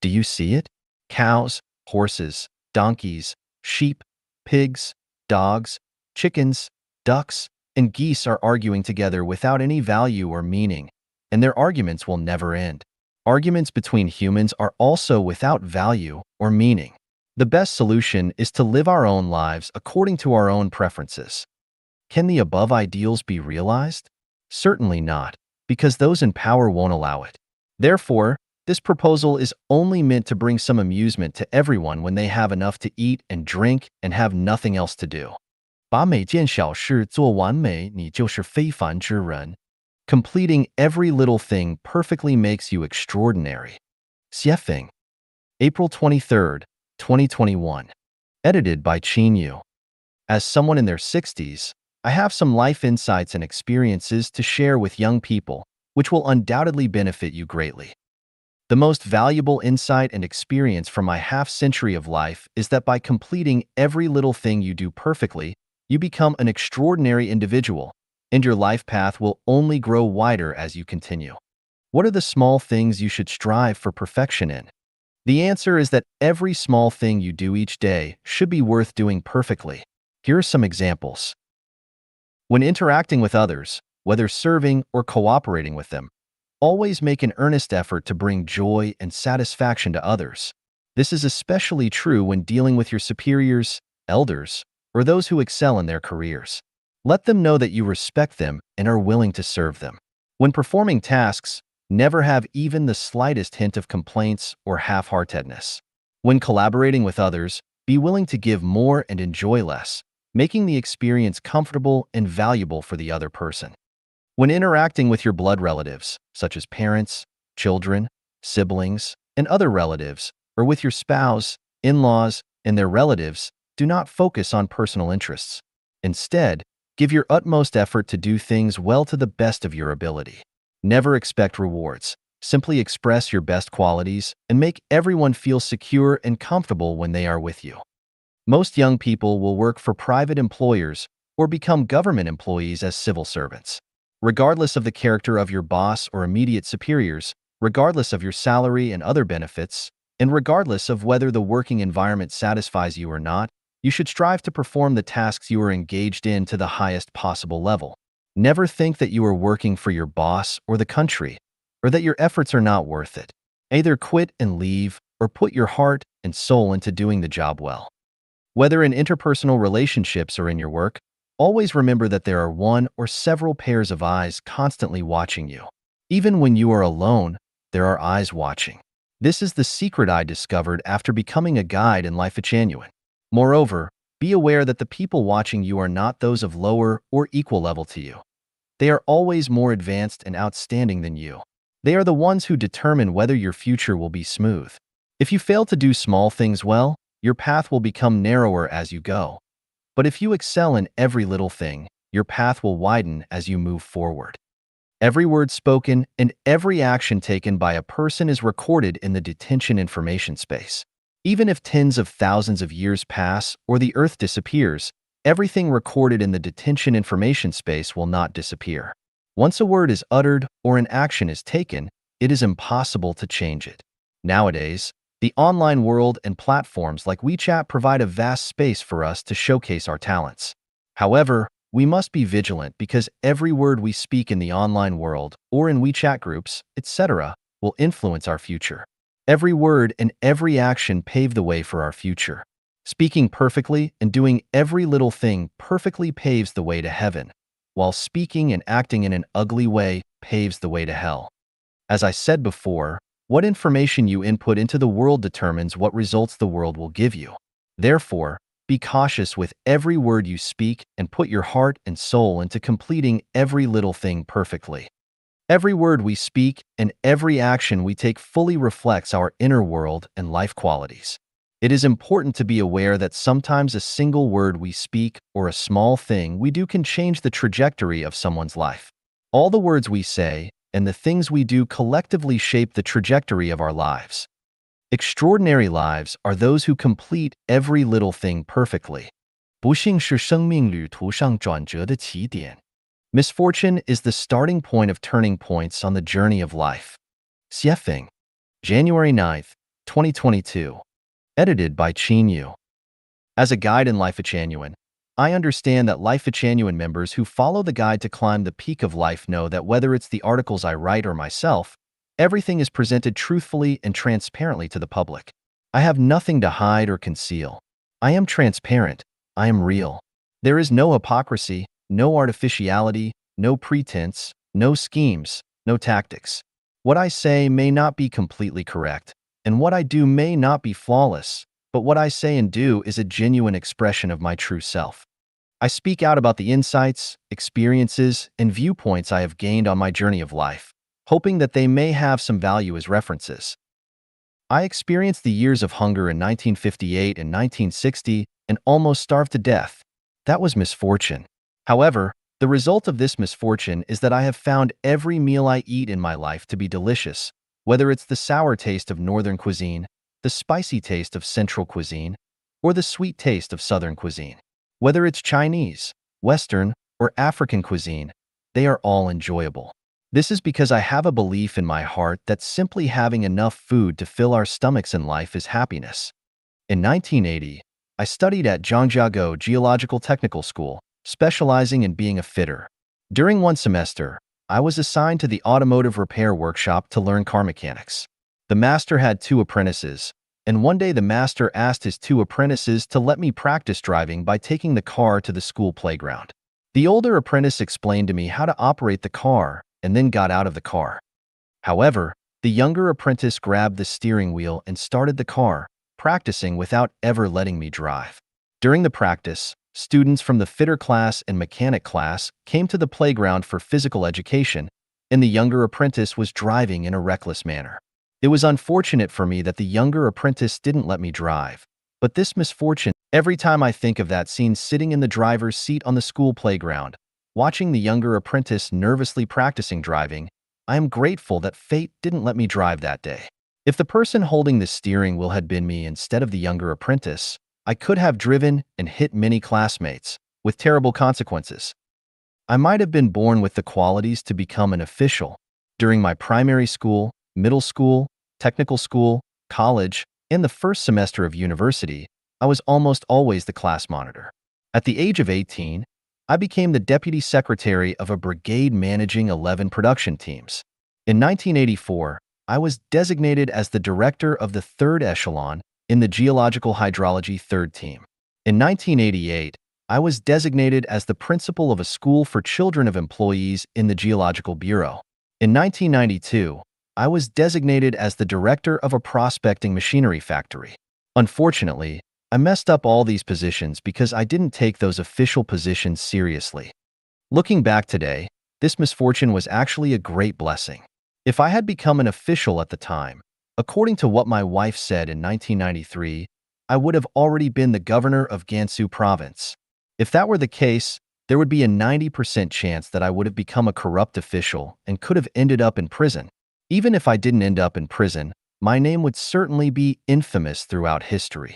Do you see it? Cows, horses, donkeys, sheep, pigs, dogs, chickens, ducks, and geese are arguing together without any value or meaning, and their arguments will never end. Arguments between humans are also without value or meaning. The best solution is to live our own lives according to our own preferences. Can the above ideals be realized? Certainly not, because those in power won't allow it. Therefore, this proposal is only meant to bring some amusement to everyone when they have enough to eat and drink and have nothing else to do. 把每件小事做完美，你就是非凡之人. Completing every little thing perfectly makes you extraordinary. Xiefeng. April 23, 2021. Edited by Chanyuan. As someone in their 60s, I have some life insights and experiences to share with young people, which will undoubtedly benefit you greatly. The most valuable insight and experience from my half-century of life is that by completing every little thing you do perfectly, you become an extraordinary individual, and your life path will only grow wider as you continue. What are the small things you should strive for perfection in? The answer is that every small thing you do each day should be worth doing perfectly. Here are some examples. When interacting with others, whether serving or cooperating with them, always make an earnest effort to bring joy and satisfaction to others. This is especially true when dealing with your superiors, elders, or those who excel in their careers. Let them know that you respect them and are willing to serve them. When performing tasks, never have even the slightest hint of complaints or half-heartedness. When collaborating with others, be willing to give more and enjoy less, making the experience comfortable and valuable for the other person. When interacting with your blood relatives, such as parents, children, siblings, and other relatives, or with your spouse, in-laws, and their relatives, do not focus on personal interests. Instead, give your utmost effort to do things well to the best of your ability. Never expect rewards. Simply express your best qualities and make everyone feel secure and comfortable when they are with you. Most young people will work for private employers or become government employees as civil servants. Regardless of the character of your boss or immediate superiors, regardless of your salary and other benefits, and regardless of whether the working environment satisfies you or not, you should strive to perform the tasks you are engaged in to the highest possible level. Never think that you are working for your boss or the country, or that your efforts are not worth it. Either quit and leave, or put your heart and soul into doing the job well. Whether in interpersonal relationships or in your work, always remember that there are one or several pairs of eyes constantly watching you. Even when you are alone, there are eyes watching. This is the secret I discovered after becoming a guide in life at Chanyuan. Moreover, be aware that the people watching you are not those of lower or equal level to you. They are always more advanced and outstanding than you. They are the ones who determine whether your future will be smooth. If you fail to do small things well, your path will become narrower as you go. But if you excel in every little thing, your path will widen as you move forward. Every word spoken and every action taken by a person is recorded in the detention information space. Even if tens of thousands of years pass or the Earth disappears, everything recorded in the detention information space will not disappear. Once a word is uttered or an action is taken, it is impossible to change it. Nowadays, the online world and platforms like WeChat provide a vast space for us to showcase our talents. However, we must be vigilant because every word we speak in the online world or in WeChat groups, etc., will influence our future. Every word and every action pave the way for our future. Speaking perfectly and doing every little thing perfectly paves the way to heaven, while speaking and acting in an ugly way paves the way to hell. As I said before, what information you input into the world determines what results the world will give you. Therefore, be cautious with every word you speak and put your heart and soul into completing every little thing perfectly. Every word we speak and every action we take fully reflects our inner world and life qualities. It is important to be aware that sometimes a single word we speak or a small thing we do can change the trajectory of someone's life. All the words we say and the things we do collectively shape the trajectory of our lives. Extraordinary lives are those who complete every little thing perfectly. 不幸是生命旅途上转折的起点. Misfortune is the starting point of turning points on the journey of life. Xiefeng, January 9th, 2022. Edited by Chanyuan. As a guide in Life at Chanyuan, I understand that Life at Chanyuan members who follow the guide to climb the peak of life know that whether it's the articles I write or myself, everything is presented truthfully and transparently to the public. I have nothing to hide or conceal. I am transparent. I am real. There is no hypocrisy, no artificiality, no pretense, no schemes, no tactics. What I say may not be completely correct, and what I do may not be flawless, but what I say and do is a genuine expression of my true self. I speak out about the insights, experiences, and viewpoints I have gained on my journey of life, hoping that they may have some value as references. I experienced the years of hunger in 1958 and 1960 and almost starved to death. That was misfortune. However, the result of this misfortune is that I have found every meal I eat in my life to be delicious, whether it's the sour taste of Northern cuisine, the spicy taste of Central cuisine, or the sweet taste of Southern cuisine. Whether it's Chinese, Western, or African cuisine, they are all enjoyable. This is because I have a belief in my heart that simply having enough food to fill our stomachs in life is happiness. In 1980, I studied at Zhangjiago Geological Technical School, specializing in being a fitter. During one semester, I was assigned to the automotive repair workshop to learn car mechanics. The master had 2 apprentices, and one day the master asked his 2 apprentices to let me practice driving by taking the car to the school playground. The older apprentice explained to me how to operate the car and then got out of the car. However, the younger apprentice grabbed the steering wheel and started the car, practicing without ever letting me drive. During the practice, students from the fitter class and mechanic class came to the playground for physical education, and the younger apprentice was driving in a reckless manner. It was unfortunate for me that the younger apprentice didn't let me drive, but this misfortune, every time I think of that scene sitting in the driver's seat on the school playground, watching the younger apprentice nervously practicing driving, I am grateful that fate didn't let me drive that day. If the person holding the steering wheel had been me instead of the younger apprentice, I could have driven and hit many classmates, with terrible consequences. I might have been born with the qualities to become an official. During my primary school, middle school, technical school, college, and the first semester of university, I was almost always the class monitor. At the age of 18, I became the deputy secretary of a brigade managing 11 production teams. In 1984, I was designated as the director of the 3rd echelon in the geological hydrology 3rd team. In 1988, I was designated as the principal of a school for children of employees in the Geological Bureau. In 1992, I was designated as the director of a prospecting machinery factory. Unfortunately, I messed up all these positions because I didn't take those official positions seriously. Looking back today, this misfortune was actually a great blessing. If I had become an official at the time, according to what my wife said in 1993, I would have already been the governor of Gansu province. If that were the case, there would be a 90% chance that I would have become a corrupt official and could have ended up in prison. Even if I didn't end up in prison, my name would certainly be infamous throughout history.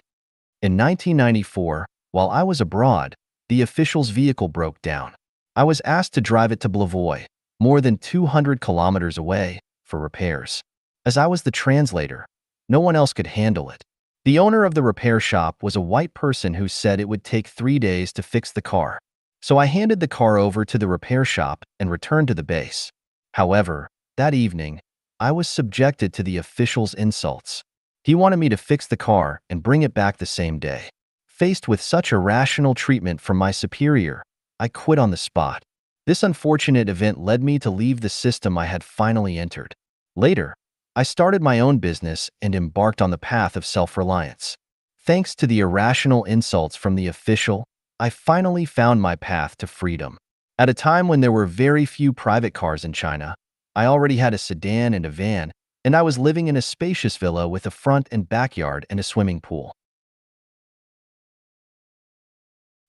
In 1994, while I was abroad, the official's vehicle broke down. I was asked to drive it to Blavoy, more than 200 kilometers away, for repairs. As I was the translator, no one else could handle it. The owner of the repair shop was a white person who said it would take 3 days to fix the car. So I handed the car over to the repair shop and returned to the base. However, that evening, I was subjected to the official's insults. He wanted me to fix the car and bring it back the same day. Faced with such irrational treatment from my superior, I quit on the spot. This unfortunate event led me to leave the system I had finally entered. Later, I started my own business and embarked on the path of self-reliance. Thanks to the irrational insults from the official, I finally found my path to freedom. At a time when there were very few private cars in China, I already had a sedan and a van, and I was living in a spacious villa with a front and backyard and a swimming pool.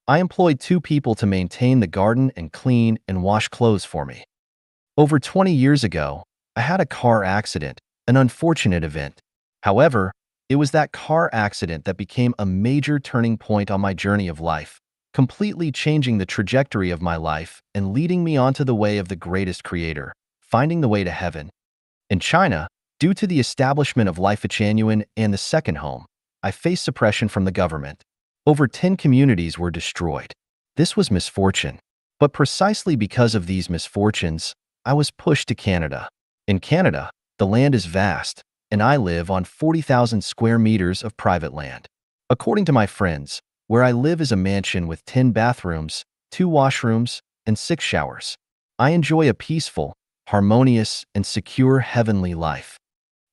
I employed 2 people to maintain the garden and clean and wash clothes for me. Over 20 years ago, I had a car accident, an unfortunate event. However, it was that car accident that became a major turning point on my journey of life, completely changing the trajectory of my life and leading me onto the way of the greatest creator, finding the way to heaven. In China, due to the establishment of Life at Chanyuan and the second home, I faced suppression from the government. Over 10 communities were destroyed. This was misfortune. But precisely because of these misfortunes, I was pushed to Canada. In Canada, the land is vast, and I live on 40,000 square meters of private land. According to my friends, where I live is a mansion with 10 bathrooms, 2 washrooms, and 6 showers. I enjoy a peaceful, harmonious, and secure heavenly life.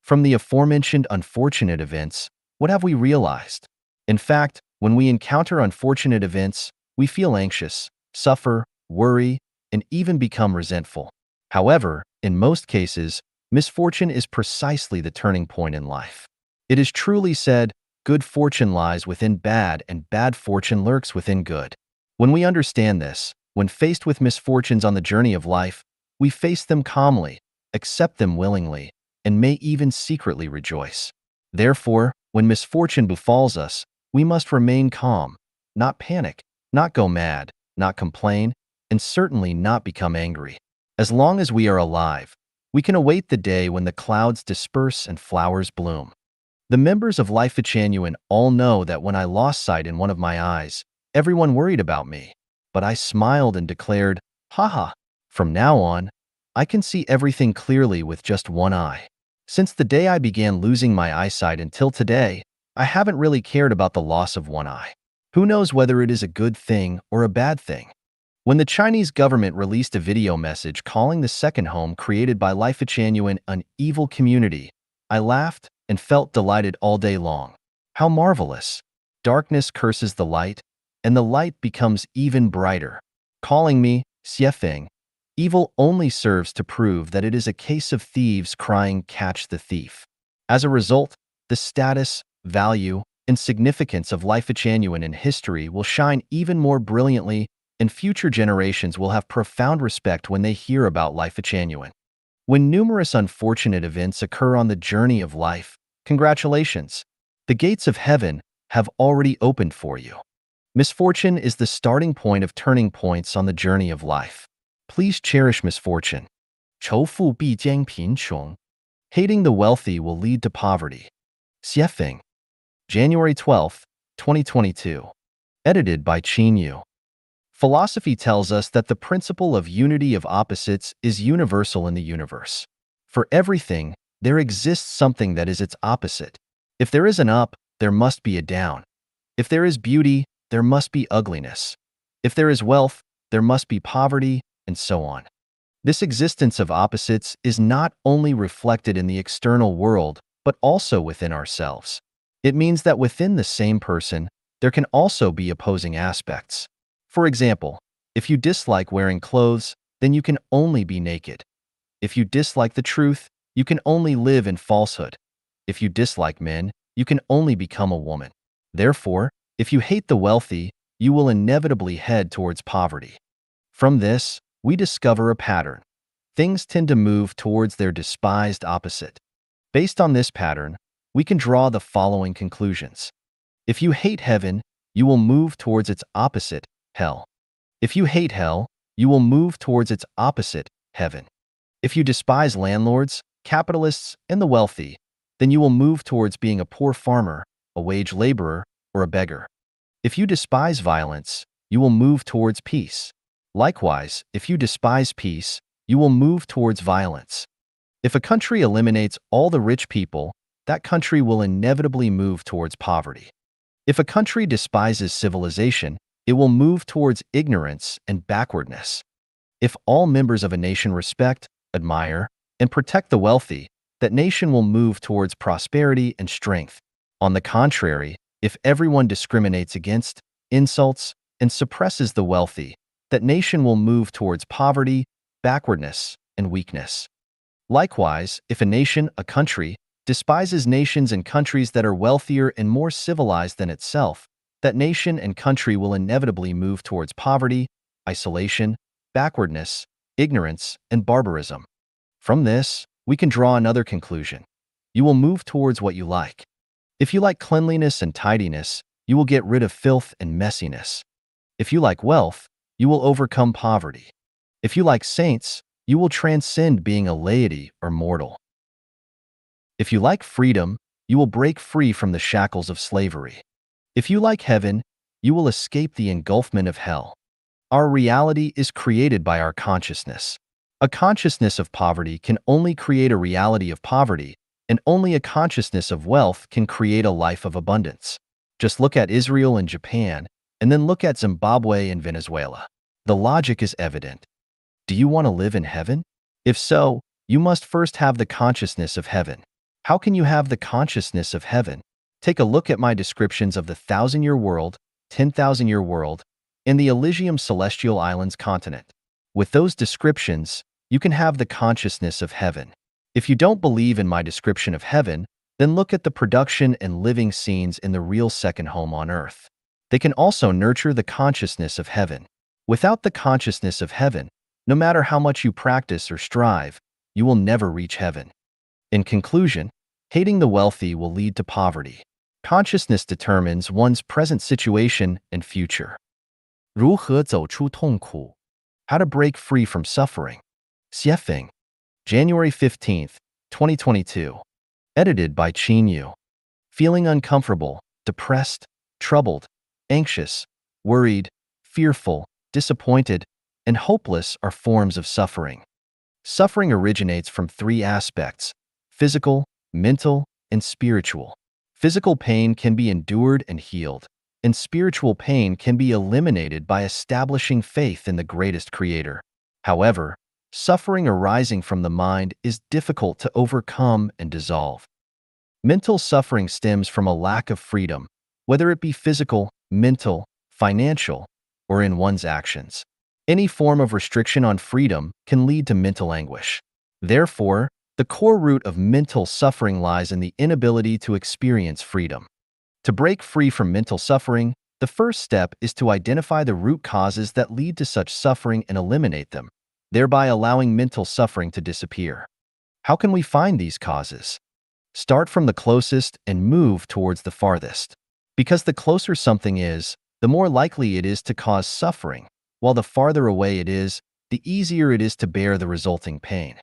From the aforementioned unfortunate events, what have we realized? In fact, when we encounter unfortunate events, we feel anxious, suffer, worry, and even become resentful. However, in most cases, misfortune is precisely the turning point in life. It is truly said, good fortune lies within bad and bad fortune lurks within good. When we understand this, when faced with misfortunes on the journey of life, we face them calmly, accept them willingly, and may even secretly rejoice. Therefore, when misfortune befalls us, we must remain calm, not panic, not go mad, not complain, and certainly not become angry. As long as we are alive, we can await the day when the clouds disperse and flowers bloom. The members of Life at Chanyuan all know that when I lost sight in one of my eyes, everyone worried about me. But I smiled and declared, haha, from now on, I can see everything clearly with just one eye. Since the day I began losing my eyesight until today, I haven't really cared about the loss of one eye. Who knows whether it is a good thing or a bad thing? When the Chinese government released a video message calling the second home created by Life at Chanyuan an evil community, I laughed and felt delighted all day long. How marvelous! Darkness curses the light, and the light becomes even brighter. Calling me Xiefeng, evil only serves to prove that it is a case of thieves crying, "Catch the thief." As a result, the status, value, and significance of Life at Chanyuan in history will shine even more brilliantly, and future generations will have profound respect when they hear about Life at Chanyuan. When numerous unfortunate events occur on the journey of life, congratulations! The gates of heaven have already opened for you. Misfortune is the starting point of turning points on the journey of life. Please cherish misfortune. 仇富必将贫穷. Hating the wealthy will lead to poverty. Xiefeng. January 12, 2022. Edited by Chanyuan. Philosophy tells us that the principle of unity of opposites is universal in the universe. For everything, there exists something that is its opposite. If there is an up, there must be a down. If there is beauty, there must be ugliness. If there is wealth, there must be poverty, and so on. This existence of opposites is not only reflected in the external world, but also within ourselves. It means that within the same person, there can also be opposing aspects. For example, if you dislike wearing clothes, then you can only be naked. If you dislike the truth, you can only live in falsehood. If you dislike men, you can only become a woman. Therefore, if you hate the wealthy, you will inevitably head towards poverty. From this, we discover a pattern. Things tend to move towards their despised opposite. Based on this pattern, we can draw the following conclusions. If you hate heaven, you will move towards its opposite, hell. If you hate hell, you will move towards its opposite, heaven. If you despise landlords, capitalists, and the wealthy, then you will move towards being a poor farmer, a wage laborer, or a beggar. If you despise violence, you will move towards peace. Likewise, if you despise peace, you will move towards violence. If a country eliminates all the rich people, that country will inevitably move towards poverty. If a country despises civilization, it will move towards ignorance and backwardness. If all members of a nation respect, admire, and protect the wealthy, that nation will move towards prosperity and strength. On the contrary, if everyone discriminates against, insults, and suppresses the wealthy, that nation will move towards poverty, backwardness, and weakness. Likewise, if a nation, a country, despises nations and countries that are wealthier and more civilized than itself, that nation and country will inevitably move towards poverty, isolation, backwardness, ignorance, and barbarism. From this, we can draw another conclusion. You will move towards what you like. If you like cleanliness and tidiness, you will get rid of filth and messiness. If you like wealth, you will overcome poverty. If you like saints, you will transcend being a laity or mortal. If you like freedom, you will break free from the shackles of slavery. If you like heaven, you will escape the engulfment of hell. Our reality is created by our consciousness. A consciousness of poverty can only create a reality of poverty, and only a consciousness of wealth can create a life of abundance. Just look at Israel and Japan, and then look at Zimbabwe and Venezuela. The logic is evident. Do you want to live in heaven? If so, you must first have the consciousness of heaven. How can you have the consciousness of heaven? Take a look at my descriptions of the 1,000-year world, 10,000-year world, and the Elysium Celestial Islands continent. With those descriptions, you can have the consciousness of heaven. If you don't believe in my description of heaven, then look at the production and living scenes in the real second home on earth. They can also nurture the consciousness of heaven. Without the consciousness of heaven, no matter how much you practice or strive, you will never reach heaven. In conclusion, hating the wealthy will lead to poverty. Consciousness determines one's present situation and future. 如何走出痛苦? How to break free from suffering. Xiefeng. January 15th, 2022. Edited by Chanyuan. Feeling uncomfortable, depressed, troubled, anxious, worried, fearful, disappointed, and hopeless are forms of suffering. Suffering originates from three aspects: physical, mental, and spiritual. Physical pain can be endured and healed, and spiritual pain can be eliminated by establishing faith in the greatest creator. However, suffering arising from the mind is difficult to overcome and dissolve. Mental suffering stems from a lack of freedom, whether it be physical, mental, financial, or in one's actions. Any form of restriction on freedom can lead to mental anguish. Therefore, the core root of mental suffering lies in the inability to experience freedom. To break free from mental suffering, the first step is to identify the root causes that lead to such suffering and eliminate them, thereby allowing mental suffering to disappear. How can we find these causes? Start from the closest and move towards the farthest. Because the closer something is, the more likely it is to cause suffering, while the farther away it is, the easier it is to bear the resulting pain.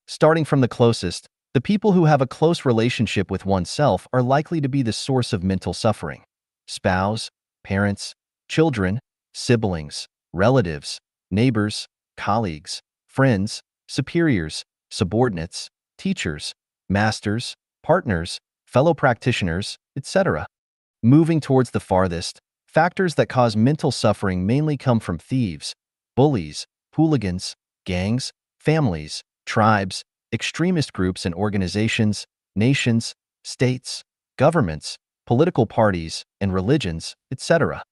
Starting from the closest, the people who have a close relationship with oneself are likely to be the source of mental suffering. Spouse, parents, children, siblings, relatives, neighbors, colleagues, friends, superiors, subordinates, teachers, masters, partners, fellow practitioners, etc. Moving towards the farthest, factors that cause mental suffering mainly come from thieves, bullies, hooligans, gangs, families, tribes, extremist groups and organizations, nations, states, governments, political parties, and religions, etc.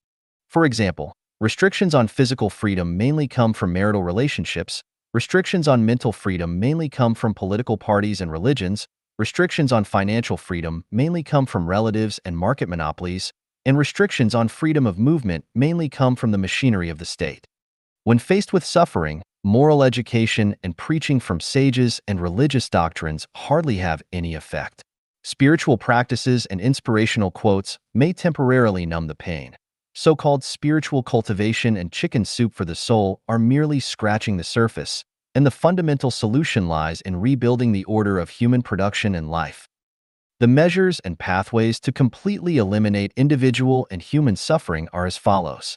For example, restrictions on physical freedom mainly come from marital relationships, restrictions on mental freedom mainly come from political parties and religions, restrictions on financial freedom mainly come from relatives and market monopolies, and restrictions on freedom of movement mainly come from the machinery of the state. When faced with suffering, moral education and preaching from sages and religious doctrines hardly have any effect. Spiritual practices and inspirational quotes may temporarily numb the pain. So-called spiritual cultivation and chicken soup for the soul are merely scratching the surface, and the fundamental solution lies in rebuilding the order of human production and life. The measures and pathways to completely eliminate individual and human suffering are as follows.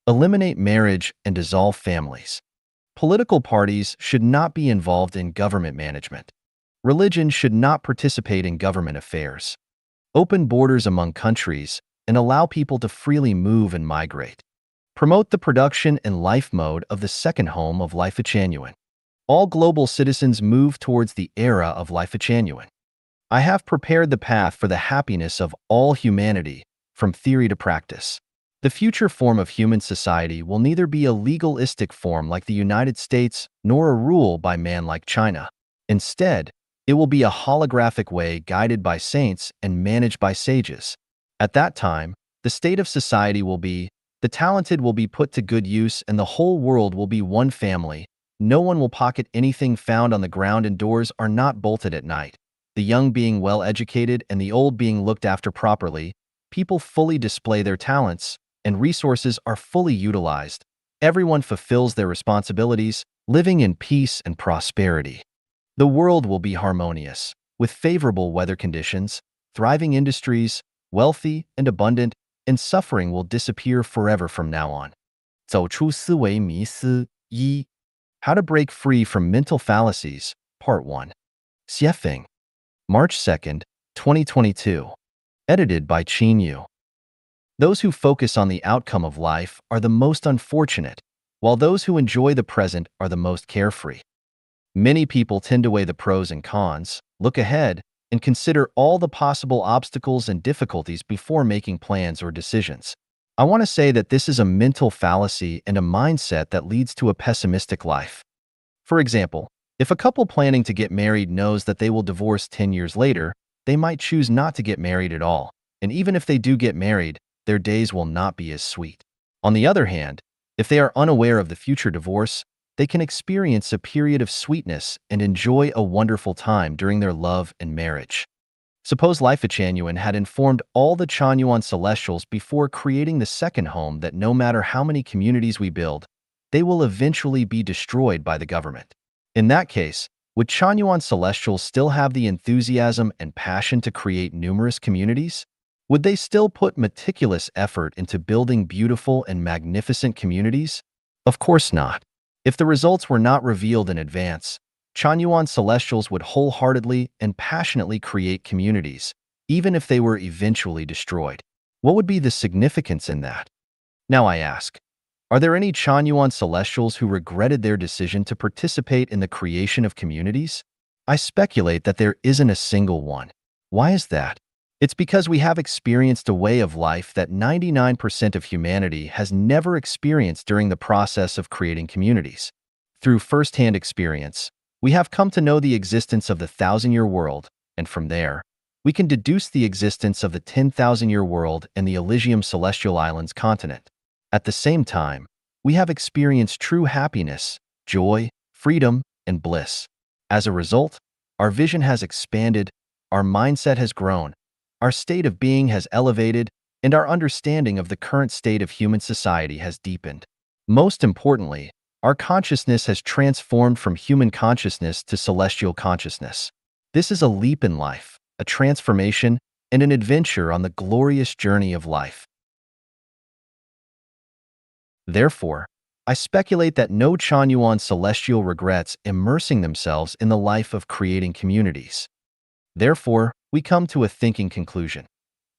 Eliminate marriage and dissolve families. Political parties should not be involved in government management. Religion should not participate in government affairs. Open borders among countries and allow people to freely move and migrate. Promote the production and life mode of the second home of life Chanyuan. All global citizens move towards the era of life Chanyuan. I have prepared the path for the happiness of all humanity, from theory to practice. The future form of human society will neither be a legalistic form like the United States nor a rule by man like China. Instead, it will be a holographic way guided by saints and managed by sages. At that time, the state of society will be, the talented will be put to good use and the whole world will be one family. No one will pocket anything found on the ground and doors are not bolted at night. The young being well educated and the old being looked after properly, people fully display their talents, and resources are fully utilized. Everyone fulfills their responsibilities, living in peace and prosperity. The world will be harmonious, with favorable weather conditions, thriving industries, wealthy and abundant, and suffering will disappear forever from now on. 走出思维迷思一 How to Break Free from Mental Fallacies, Part 1. Xiefeng, March 2nd, 2022. Edited by Chanyuan. Those who focus on the outcome of life are the most unfortunate, while those who enjoy the present are the most carefree. Many people tend to weigh the pros and cons, look ahead, and consider all the possible obstacles and difficulties before making plans or decisions. I want to say that this is a mental fallacy and a mindset that leads to a pessimistic life. For example, if a couple planning to get married knows that they will divorce 10 years later, they might choose not to get married at all, and even if they do get married, their days will not be as sweet. On the other hand, if they are unaware of the future divorce, they can experience a period of sweetness and enjoy a wonderful time during their love and marriage. Suppose Life Chanyuan had informed all the Chanyuan celestials before creating the second home that no matter how many communities we build, they will eventually be destroyed by the government. In that case, would Chanyuan celestials still have the enthusiasm and passion to create numerous communities? Would they still put meticulous effort into building beautiful and magnificent communities? Of course not. If the results were not revealed in advance, Chanyuan celestials would wholeheartedly and passionately create communities, even if they were eventually destroyed. What would be the significance in that? Now I ask, are there any Chanyuan celestials who regretted their decision to participate in the creation of communities? I speculate that there isn't a single one. Why is that? It's because we have experienced a way of life that 99% of humanity has never experienced during the process of creating communities. Through first-hand experience, we have come to know the existence of the 1,000-year world, and from there, we can deduce the existence of the 10,000-year world and the Elysium Celestial Islands continent. At the same time, we have experienced true happiness, joy, freedom, and bliss. As a result, our vision has expanded, our mindset has grown, our state of being has elevated, and our understanding of the current state of human society has deepened. Most importantly, our consciousness has transformed from human consciousness to celestial consciousness. This is a leap in life, a transformation, and an adventure on the glorious journey of life. Therefore, I speculate that no Chanyuan celestial regrets immersing themselves in the life of creating communities. Therefore, we come to a thinking conclusion.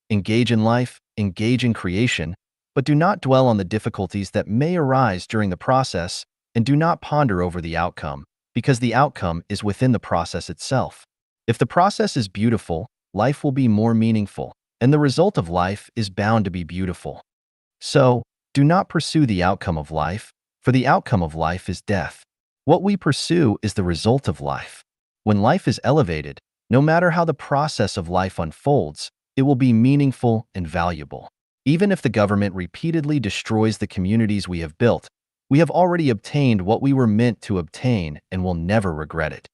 Engage in life, engage in creation, but do not dwell on the difficulties that may arise during the process, and do not ponder over the outcome, because the outcome is within the process itself. If the process is beautiful, life will be more meaningful, and the result of life is bound to be beautiful. So, do not pursue the outcome of life, for the outcome of life is death. What we pursue is the result of life. When life is elevated, no matter how the process of life unfolds, it will be meaningful and valuable. Even if the government repeatedly destroys the communities we have built, we have already obtained what we were meant to obtain and will never regret it.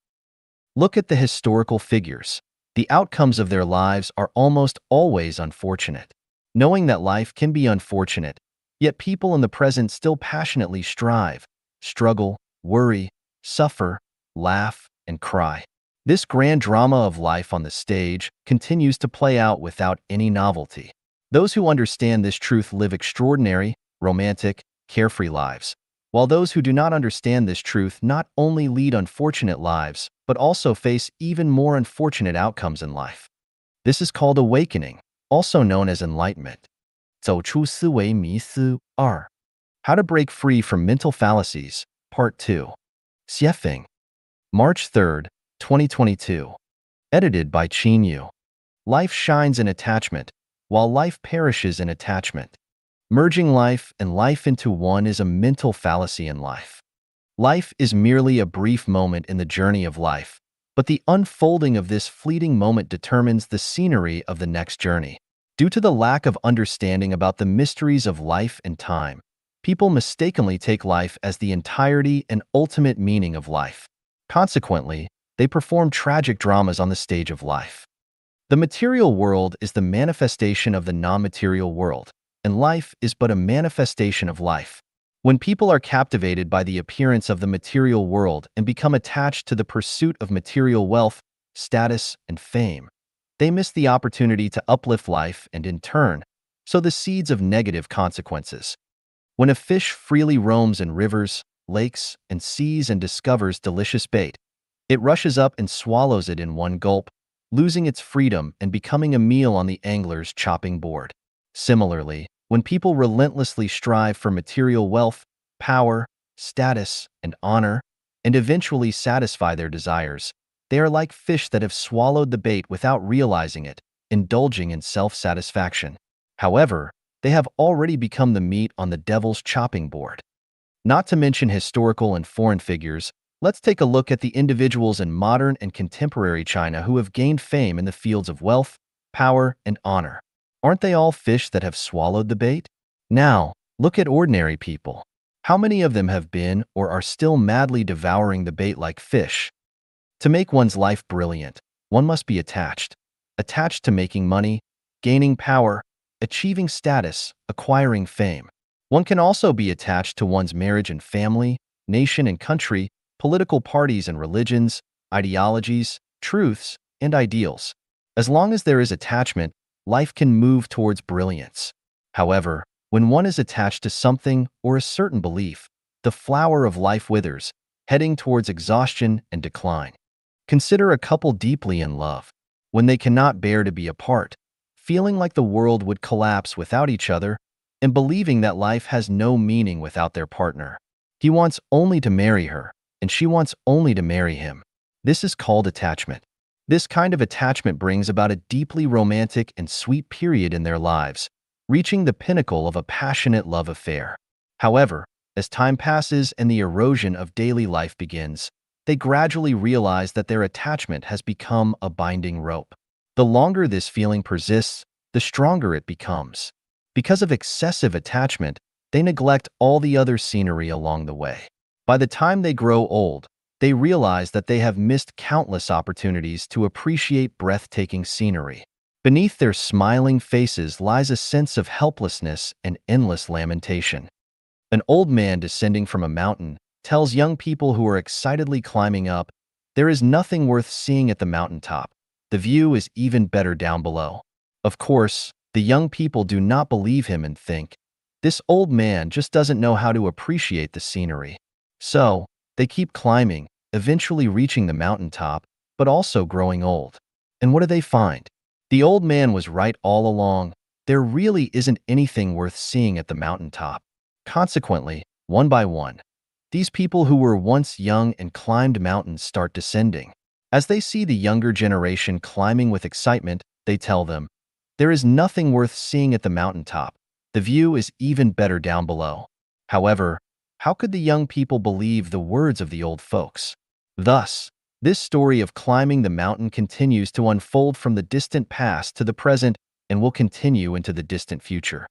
Look at the historical figures. The outcomes of their lives are almost always unfortunate. Knowing that life can be unfortunate, yet people in the present still passionately strive, struggle, worry, suffer, laugh, and cry. This grand drama of life on the stage continues to play out without any novelty. Those who understand this truth live extraordinary, romantic, carefree lives, while those who do not understand this truth not only lead unfortunate lives, but also face even more unfortunate outcomes in life. This is called awakening, also known as enlightenment. 走出思维迷思2. How to break free from mental fallacies, Part 2. Xiefeng. March 3rd, 2022. Edited by Chanyuan. Life shines in attachment, while life perishes in attachment. Merging life and life into one is a mental fallacy in life. Life is merely a brief moment in the journey of life, but the unfolding of this fleeting moment determines the scenery of the next journey. Due to the lack of understanding about the mysteries of life and time, people mistakenly take life as the entirety and ultimate meaning of life. Consequently, they perform tragic dramas on the stage of life. The material world is the manifestation of the non-material world, and life is but a manifestation of life. When people are captivated by the appearance of the material world and become attached to the pursuit of material wealth, status, and fame, they miss the opportunity to uplift life and, in turn, sow the seeds of negative consequences. When a fish freely roams in rivers, lakes, and seas and discovers delicious bait, it rushes up and swallows it in one gulp, losing its freedom and becoming a meal on the angler's chopping board. Similarly, when people relentlessly strive for material wealth, power, status, and honor, and eventually satisfy their desires, they are like fish that have swallowed the bait without realizing it, indulging in self-satisfaction. However, they have already become the meat on the devil's chopping board. Not to mention historical and foreign figures, let's take a look at the individuals in modern and contemporary China who have gained fame in the fields of wealth, power, and honor. Aren't they all fish that have swallowed the bait? Now, look at ordinary people. How many of them have been or are still madly devouring the bait like fish? To make one's life brilliant, one must be attached. Attached to making money, gaining power, achieving status, acquiring fame. One can also be attached to one's marriage and family, nation and country, political parties and religions, ideologies, truths, and ideals. As long as there is attachment, life can move towards brilliance. However, when one is attached to something or a certain belief, the flower of life withers, heading towards exhaustion and decline. Consider a couple deeply in love. When they cannot bear to be apart, feeling like the world would collapse without each other, and believing that life has no meaning without their partner. He wants only to marry her, and she wants only to marry him. This is called attachment. This kind of attachment brings about a deeply romantic and sweet period in their lives, reaching the pinnacle of a passionate love affair. However, as time passes and the erosion of daily life begins, they gradually realize that their attachment has become a binding rope. The longer this feeling persists, the stronger it becomes. Because of excessive attachment, they neglect all the other scenery along the way. By the time they grow old, they realize that they have missed countless opportunities to appreciate breathtaking scenery. Beneath their smiling faces lies a sense of helplessness and endless lamentation. An old man descending from a mountain tells young people who are excitedly climbing up, "There is nothing worth seeing at the mountaintop. The view is even better down below." Of course, the young people do not believe him and think, "This old man just doesn't know how to appreciate the scenery." So, they keep climbing, eventually reaching the mountaintop, but also growing old. And what do they find? The old man was right all along. There really isn't anything worth seeing at the mountaintop. Consequently, one by one, these people who were once young and climbed mountains start descending. As they see the younger generation climbing with excitement, they tell them, "There is nothing worth seeing at the mountaintop. The view is even better down below." However, how could the young people believe the words of the old folks? Thus, this story of climbing the mountain continues to unfold from the distant past to the present and will continue into the distant future.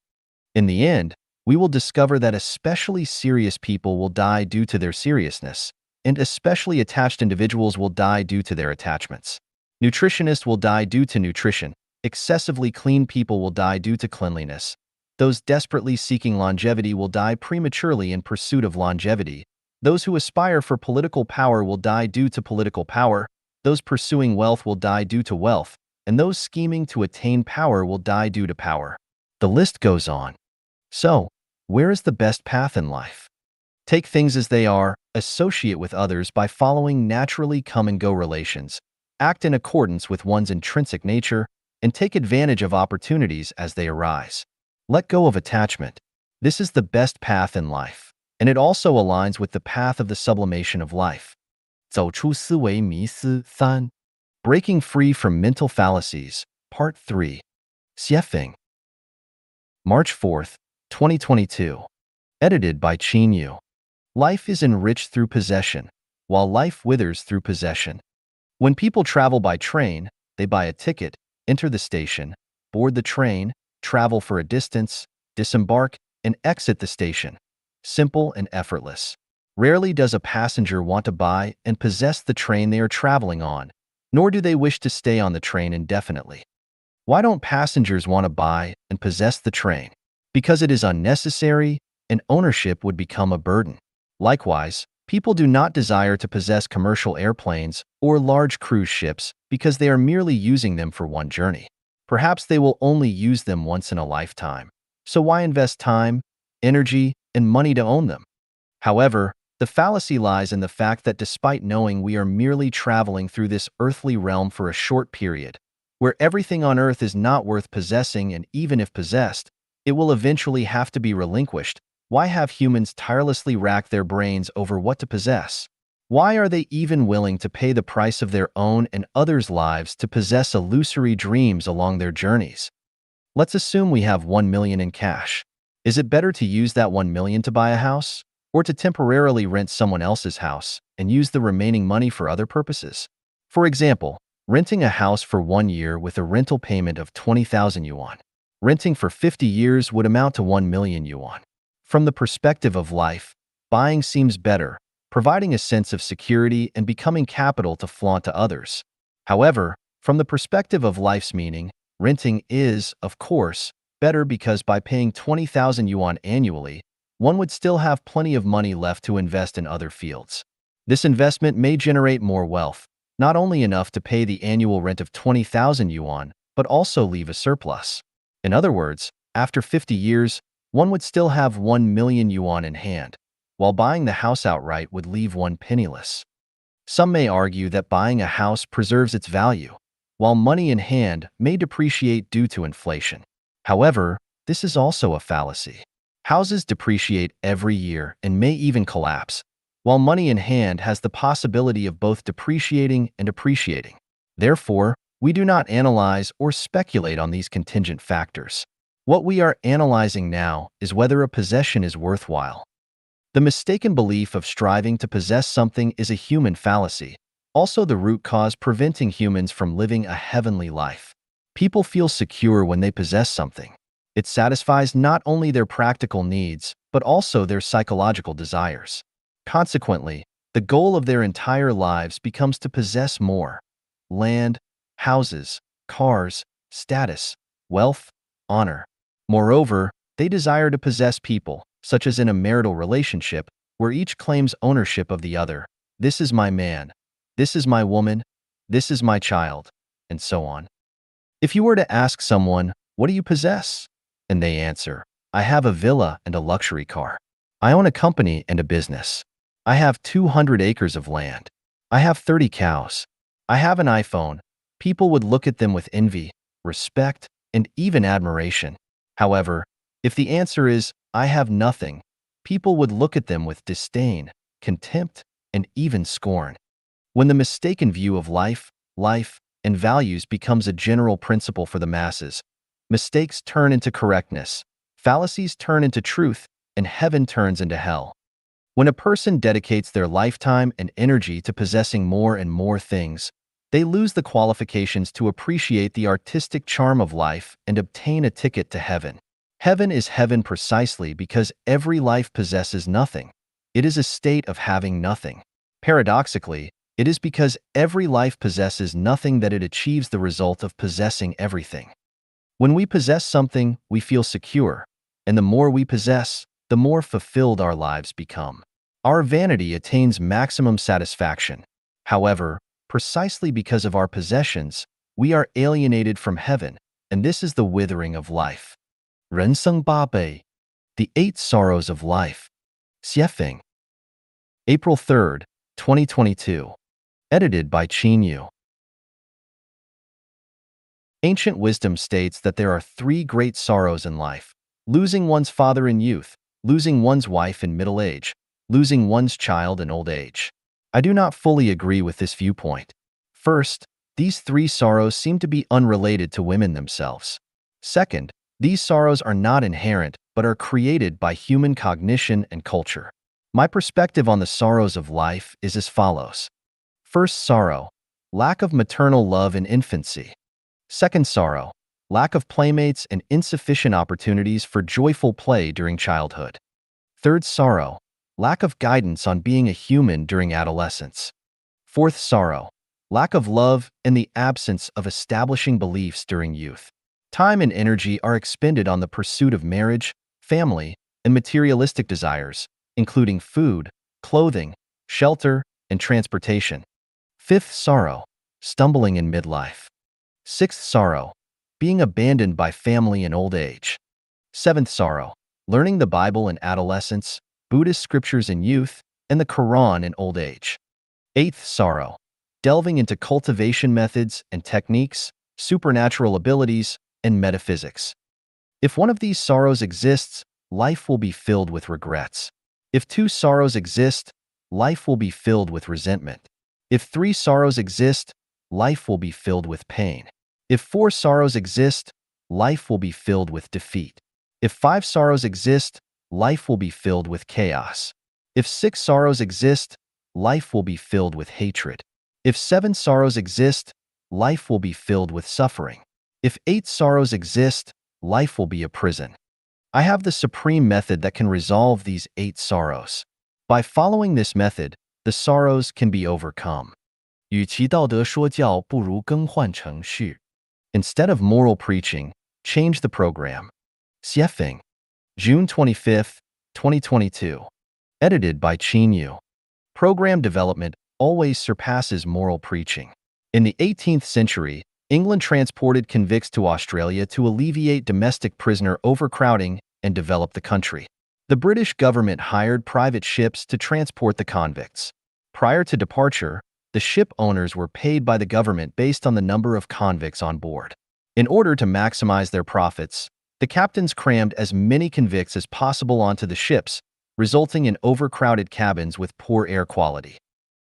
In the end, we will discover that especially serious people will die due to their seriousness, and especially attached individuals will die due to their attachments. Nutritionists will die due to nutrition. Excessively clean people will die due to cleanliness. Those desperately seeking longevity will die prematurely in pursuit of longevity. Those who aspire for political power will die due to political power. Those pursuing wealth will die due to wealth. And those scheming to attain power will die due to power. The list goes on. So, where is the best path in life? Take things as they are, associate with others by following naturally come-and-go relations, act in accordance with one's intrinsic nature, and take advantage of opportunities as they arise. Let go of attachment. This is the best path in life, and it also aligns with the path of the sublimation of life. 走出思维迷思3. Breaking Free from Mental Fallacies, Part 3. Xiefeng. March 4th, 2022. Edited by Chanyuan. Life is enriched through possession, while life withers through possession. When people travel by train, they buy a ticket, enter the station, board the train, travel for a distance, disembark, and exit the station. Simple and effortless. Rarely does a passenger want to buy and possess the train they are traveling on, nor do they wish to stay on the train indefinitely. Why don't passengers want to buy and possess the train? Because it is unnecessary, and ownership would become a burden. Likewise, people do not desire to possess commercial airplanes or large cruise ships because they are merely using them for one journey. Perhaps they will only use them once in a lifetime. So why invest time, energy, and money to own them? However, the fallacy lies in the fact that despite knowing we are merely traveling through this earthly realm for a short period, where everything on earth is not worth possessing, and even if possessed, it will eventually have to be relinquished, why have humans tirelessly racked their brains over what to possess? Why are they even willing to pay the price of their own and others' lives to possess illusory dreams along their journeys? Let's assume we have 1 million in cash. Is it better to use that 1 million to buy a house, or to temporarily rent someone else's house and use the remaining money for other purposes? For example, renting a house for 1 year with a rental payment of 20,000 yuan. Renting for 50 years would amount to 1 million yuan. From the perspective of life, buying seems better, providing a sense of security and becoming capital to flaunt to others. However, from the perspective of life's meaning, renting is, of course, better because by paying 20,000 yuan annually, one would still have plenty of money left to invest in other fields. This investment may generate more wealth, not only enough to pay the annual rent of 20,000 yuan, but also leave a surplus. In other words, after 50 years, one would still have 1 million yuan in hand, while buying the house outright would leave one penniless. Some may argue that buying a house preserves its value, while money in hand may depreciate due to inflation. However, this is also a fallacy. Houses depreciate every year and may even collapse, while money in hand has the possibility of both depreciating and appreciating. Therefore, we do not analyze or speculate on these contingent factors. What we are analyzing now is whether a possession is worthwhile. The mistaken belief of striving to possess something is a human fallacy, also the root cause preventing humans from living a heavenly life. People feel secure when they possess something. It satisfies not only their practical needs, but also their psychological desires. Consequently, the goal of their entire lives becomes to possess more: land, houses, cars, status, wealth, honor. Moreover, they desire to possess people, such as in a marital relationship, where each claims ownership of the other. This is my man, this is my woman, this is my child, and so on. If you were to ask someone, "What do you possess?" and they answer, "I have a villa and a luxury car. I own a company and a business. I have 200 acres of land. I have 30 cows. I have an iPhone," people would look at them with envy, respect, and even admiration. However, if the answer is, "I have nothing," people would look at them with disdain, contempt, and even scorn. When the mistaken view of life, and values becomes a general principle for the masses, mistakes turn into correctness, fallacies turn into truth, and heaven turns into hell. When a person dedicates their lifetime and energy to possessing more and more things, they lose the qualifications to appreciate the artistic charm of life and obtain a ticket to heaven. Heaven is heaven precisely because every life possesses nothing. It is a state of having nothing. Paradoxically, it is because every life possesses nothing that it achieves the result of possessing everything. When we possess something, we feel secure, and the more we possess, the more fulfilled our lives become. Our vanity attains maximum satisfaction. However, precisely because of our possessions, we are alienated from heaven, and this is the withering of life. 人生八悲, the 8 sorrows of life. Xiefeng. April 3rd, 2022. Edited by Chanyuan. Ancient wisdom states that there are three great sorrows in life: losing one's father in youth, losing one's wife in middle age, losing one's child in old age. I do not fully agree with this viewpoint. First, these three sorrows seem to be unrelated to women themselves. Second, these sorrows are not inherent but are created by human cognition and culture. My perspective on the sorrows of life is as follows. First sorrow, lack of maternal love in infancy. Second sorrow, lack of playmates and insufficient opportunities for joyful play during childhood. Third sorrow, lack of guidance on being a human during adolescence. Fourth sorrow, lack of love and the absence of establishing beliefs during youth. Time and energy are expended on the pursuit of marriage, family, and materialistic desires, including food, clothing, shelter, and transportation. Fifth sorrow, stumbling in midlife. Sixth sorrow, being abandoned by family in old age. Seventh sorrow, learning the Bible in adolescence, Buddhist scriptures in youth, and the Quran in old age. Eighth sorrow, delving into cultivation methods and techniques, supernatural abilities, and metaphysics. If one of these sorrows exists, life will be filled with regrets. If two sorrows exist, life will be filled with resentment. If three sorrows exist, life will be filled with pain. If four sorrows exist, life will be filled with defeat. If five sorrows exist, life will be filled with chaos. If six sorrows exist, life will be filled with hatred. If seven sorrows exist, life will be filled with suffering. If eight sorrows exist, life will be a prison. I have the supreme method that can resolve these 8 sorrows. By following this method, the sorrows can be overcome. 与其道德说教，不如更换程序. Instead of moral preaching, change the program. Xiefeng. June 25, 2022. Edited by Chanyuan. Program development always surpasses moral preaching. In the 18th century, England transported convicts to Australia to alleviate domestic prisoner overcrowding and develop the country. The British government hired private ships to transport the convicts. Prior to departure, the ship owners were paid by the government based on the number of convicts on board. In order to maximize their profits, the captains crammed as many convicts as possible onto the ships, resulting in overcrowded cabins with poor air quality.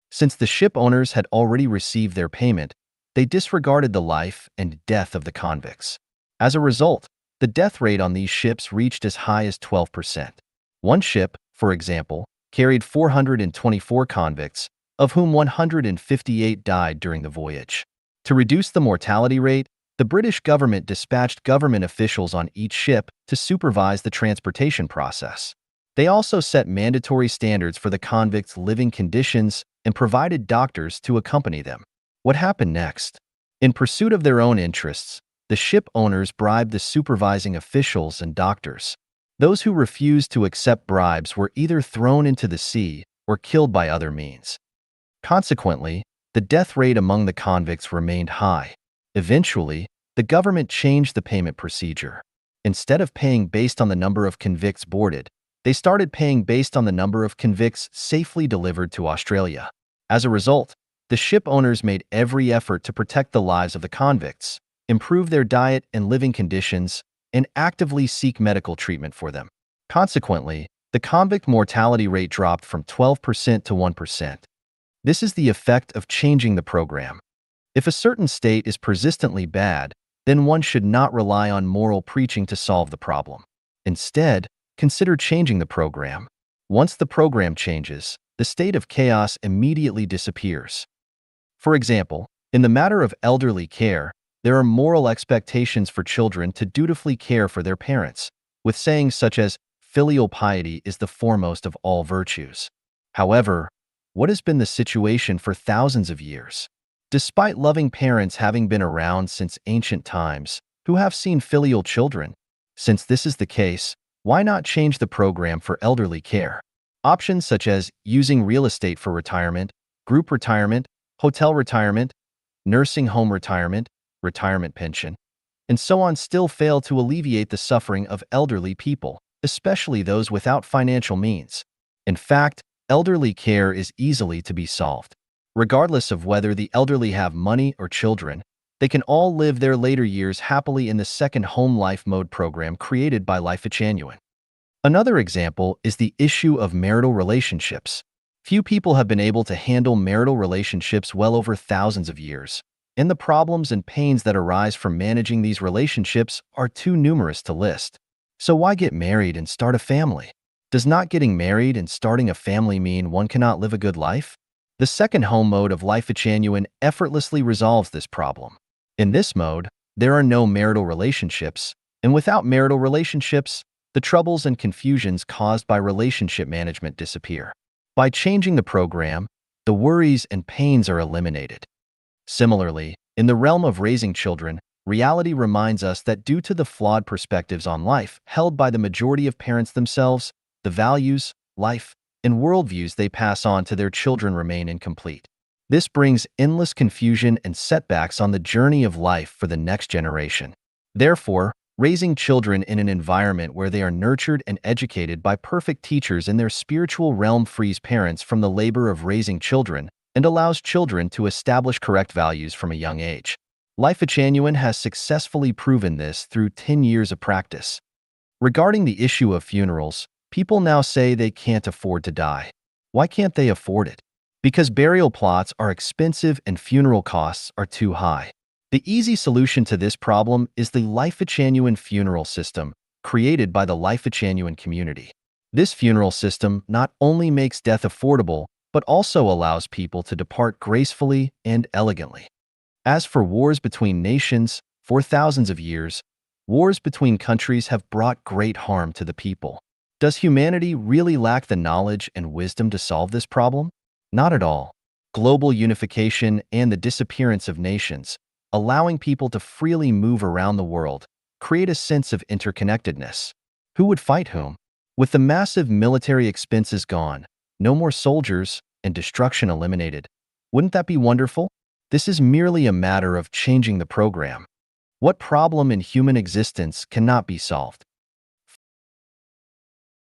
Since the ship owners had already received their payment, they disregarded the life and death of the convicts. As a result, the death rate on these ships reached as high as 12%. One ship, for example, carried 424 convicts, of whom 158 died during the voyage. To reduce the mortality rate, the British government dispatched government officials on each ship to supervise the transportation process. They also set mandatory standards for the convicts' living conditions and provided doctors to accompany them. What happened next? In pursuit of their own interests, the ship owners bribed the supervising officials and doctors. Those who refused to accept bribes were either thrown into the sea or killed by other means. Consequently, the death rate among the convicts remained high. Eventually, the government changed the payment procedure. Instead of paying based on the number of convicts boarded, they started paying based on the number of convicts safely delivered to Australia. As a result, the ship owners made every effort to protect the lives of the convicts, improve their diet and living conditions, and actively seek medical treatment for them. Consequently, the convict mortality rate dropped from 12% to 1%. This is the effect of changing the program. If a certain state is persistently bad, then one should not rely on moral preaching to solve the problem. Instead, consider changing the program. Once the program changes, the state of chaos immediately disappears. For example, in the matter of elderly care, there are moral expectations for children to dutifully care for their parents, with sayings such as, "Filial piety is the foremost of all virtues." However, what has been the situation for thousands of years? Despite loving parents having been around since ancient times, who have seen filial children? Since this is the case, why not change the program for elderly care? Options such as using real estate for retirement, group retirement, hotel retirement, nursing home retirement, retirement pension, and so on still fail to alleviate the suffering of elderly people, especially those without financial means. In fact, elderly care is easily to be solved. Regardless of whether the elderly have money or children, they can all live their later years happily in the second home life mode program created by Life at Chanyuan. Another example is the issue of marital relationships. Few people have been able to handle marital relationships well over thousands of years, and the problems and pains that arise from managing these relationships are too numerous to list. So why get married and start a family? Does not getting married and starting a family mean one cannot live a good life? The second home mode of Life at Chanyuan effortlessly resolves this problem. In this mode, there are no marital relationships, and without marital relationships, the troubles and confusions caused by relationship management disappear. By changing the program, the worries and pains are eliminated. Similarly, in the realm of raising children, reality reminds us that due to the flawed perspectives on life held by the majority of parents themselves, the values, life, and worldviews they pass on to their children remain incomplete. This brings endless confusion and setbacks on the journey of life for the next generation. Therefore, raising children in an environment where they are nurtured and educated by perfect teachers in their spiritual realm frees parents from the labor of raising children and allows children to establish correct values from a young age. Life at Chanyuan has successfully proven this through 10 years of practice. Regarding the issue of funerals, people now say they can't afford to die. Why can't they afford it? Because burial plots are expensive and funeral costs are too high. The easy solution to this problem is the Life at Chanyuan funeral system, created by the Life at Chanyuan community. This funeral system not only makes death affordable, but also allows people to depart gracefully and elegantly. As for wars between nations, for thousands of years, wars between countries have brought great harm to the people. Does humanity really lack the knowledge and wisdom to solve this problem? Not at all. Global unification and the disappearance of nations, allowing people to freely move around the world, create a sense of interconnectedness. Who would fight whom? With the massive military expenses gone, no more soldiers, and destruction eliminated, wouldn't that be wonderful? This is merely a matter of changing the program. What problem in human existence cannot be solved?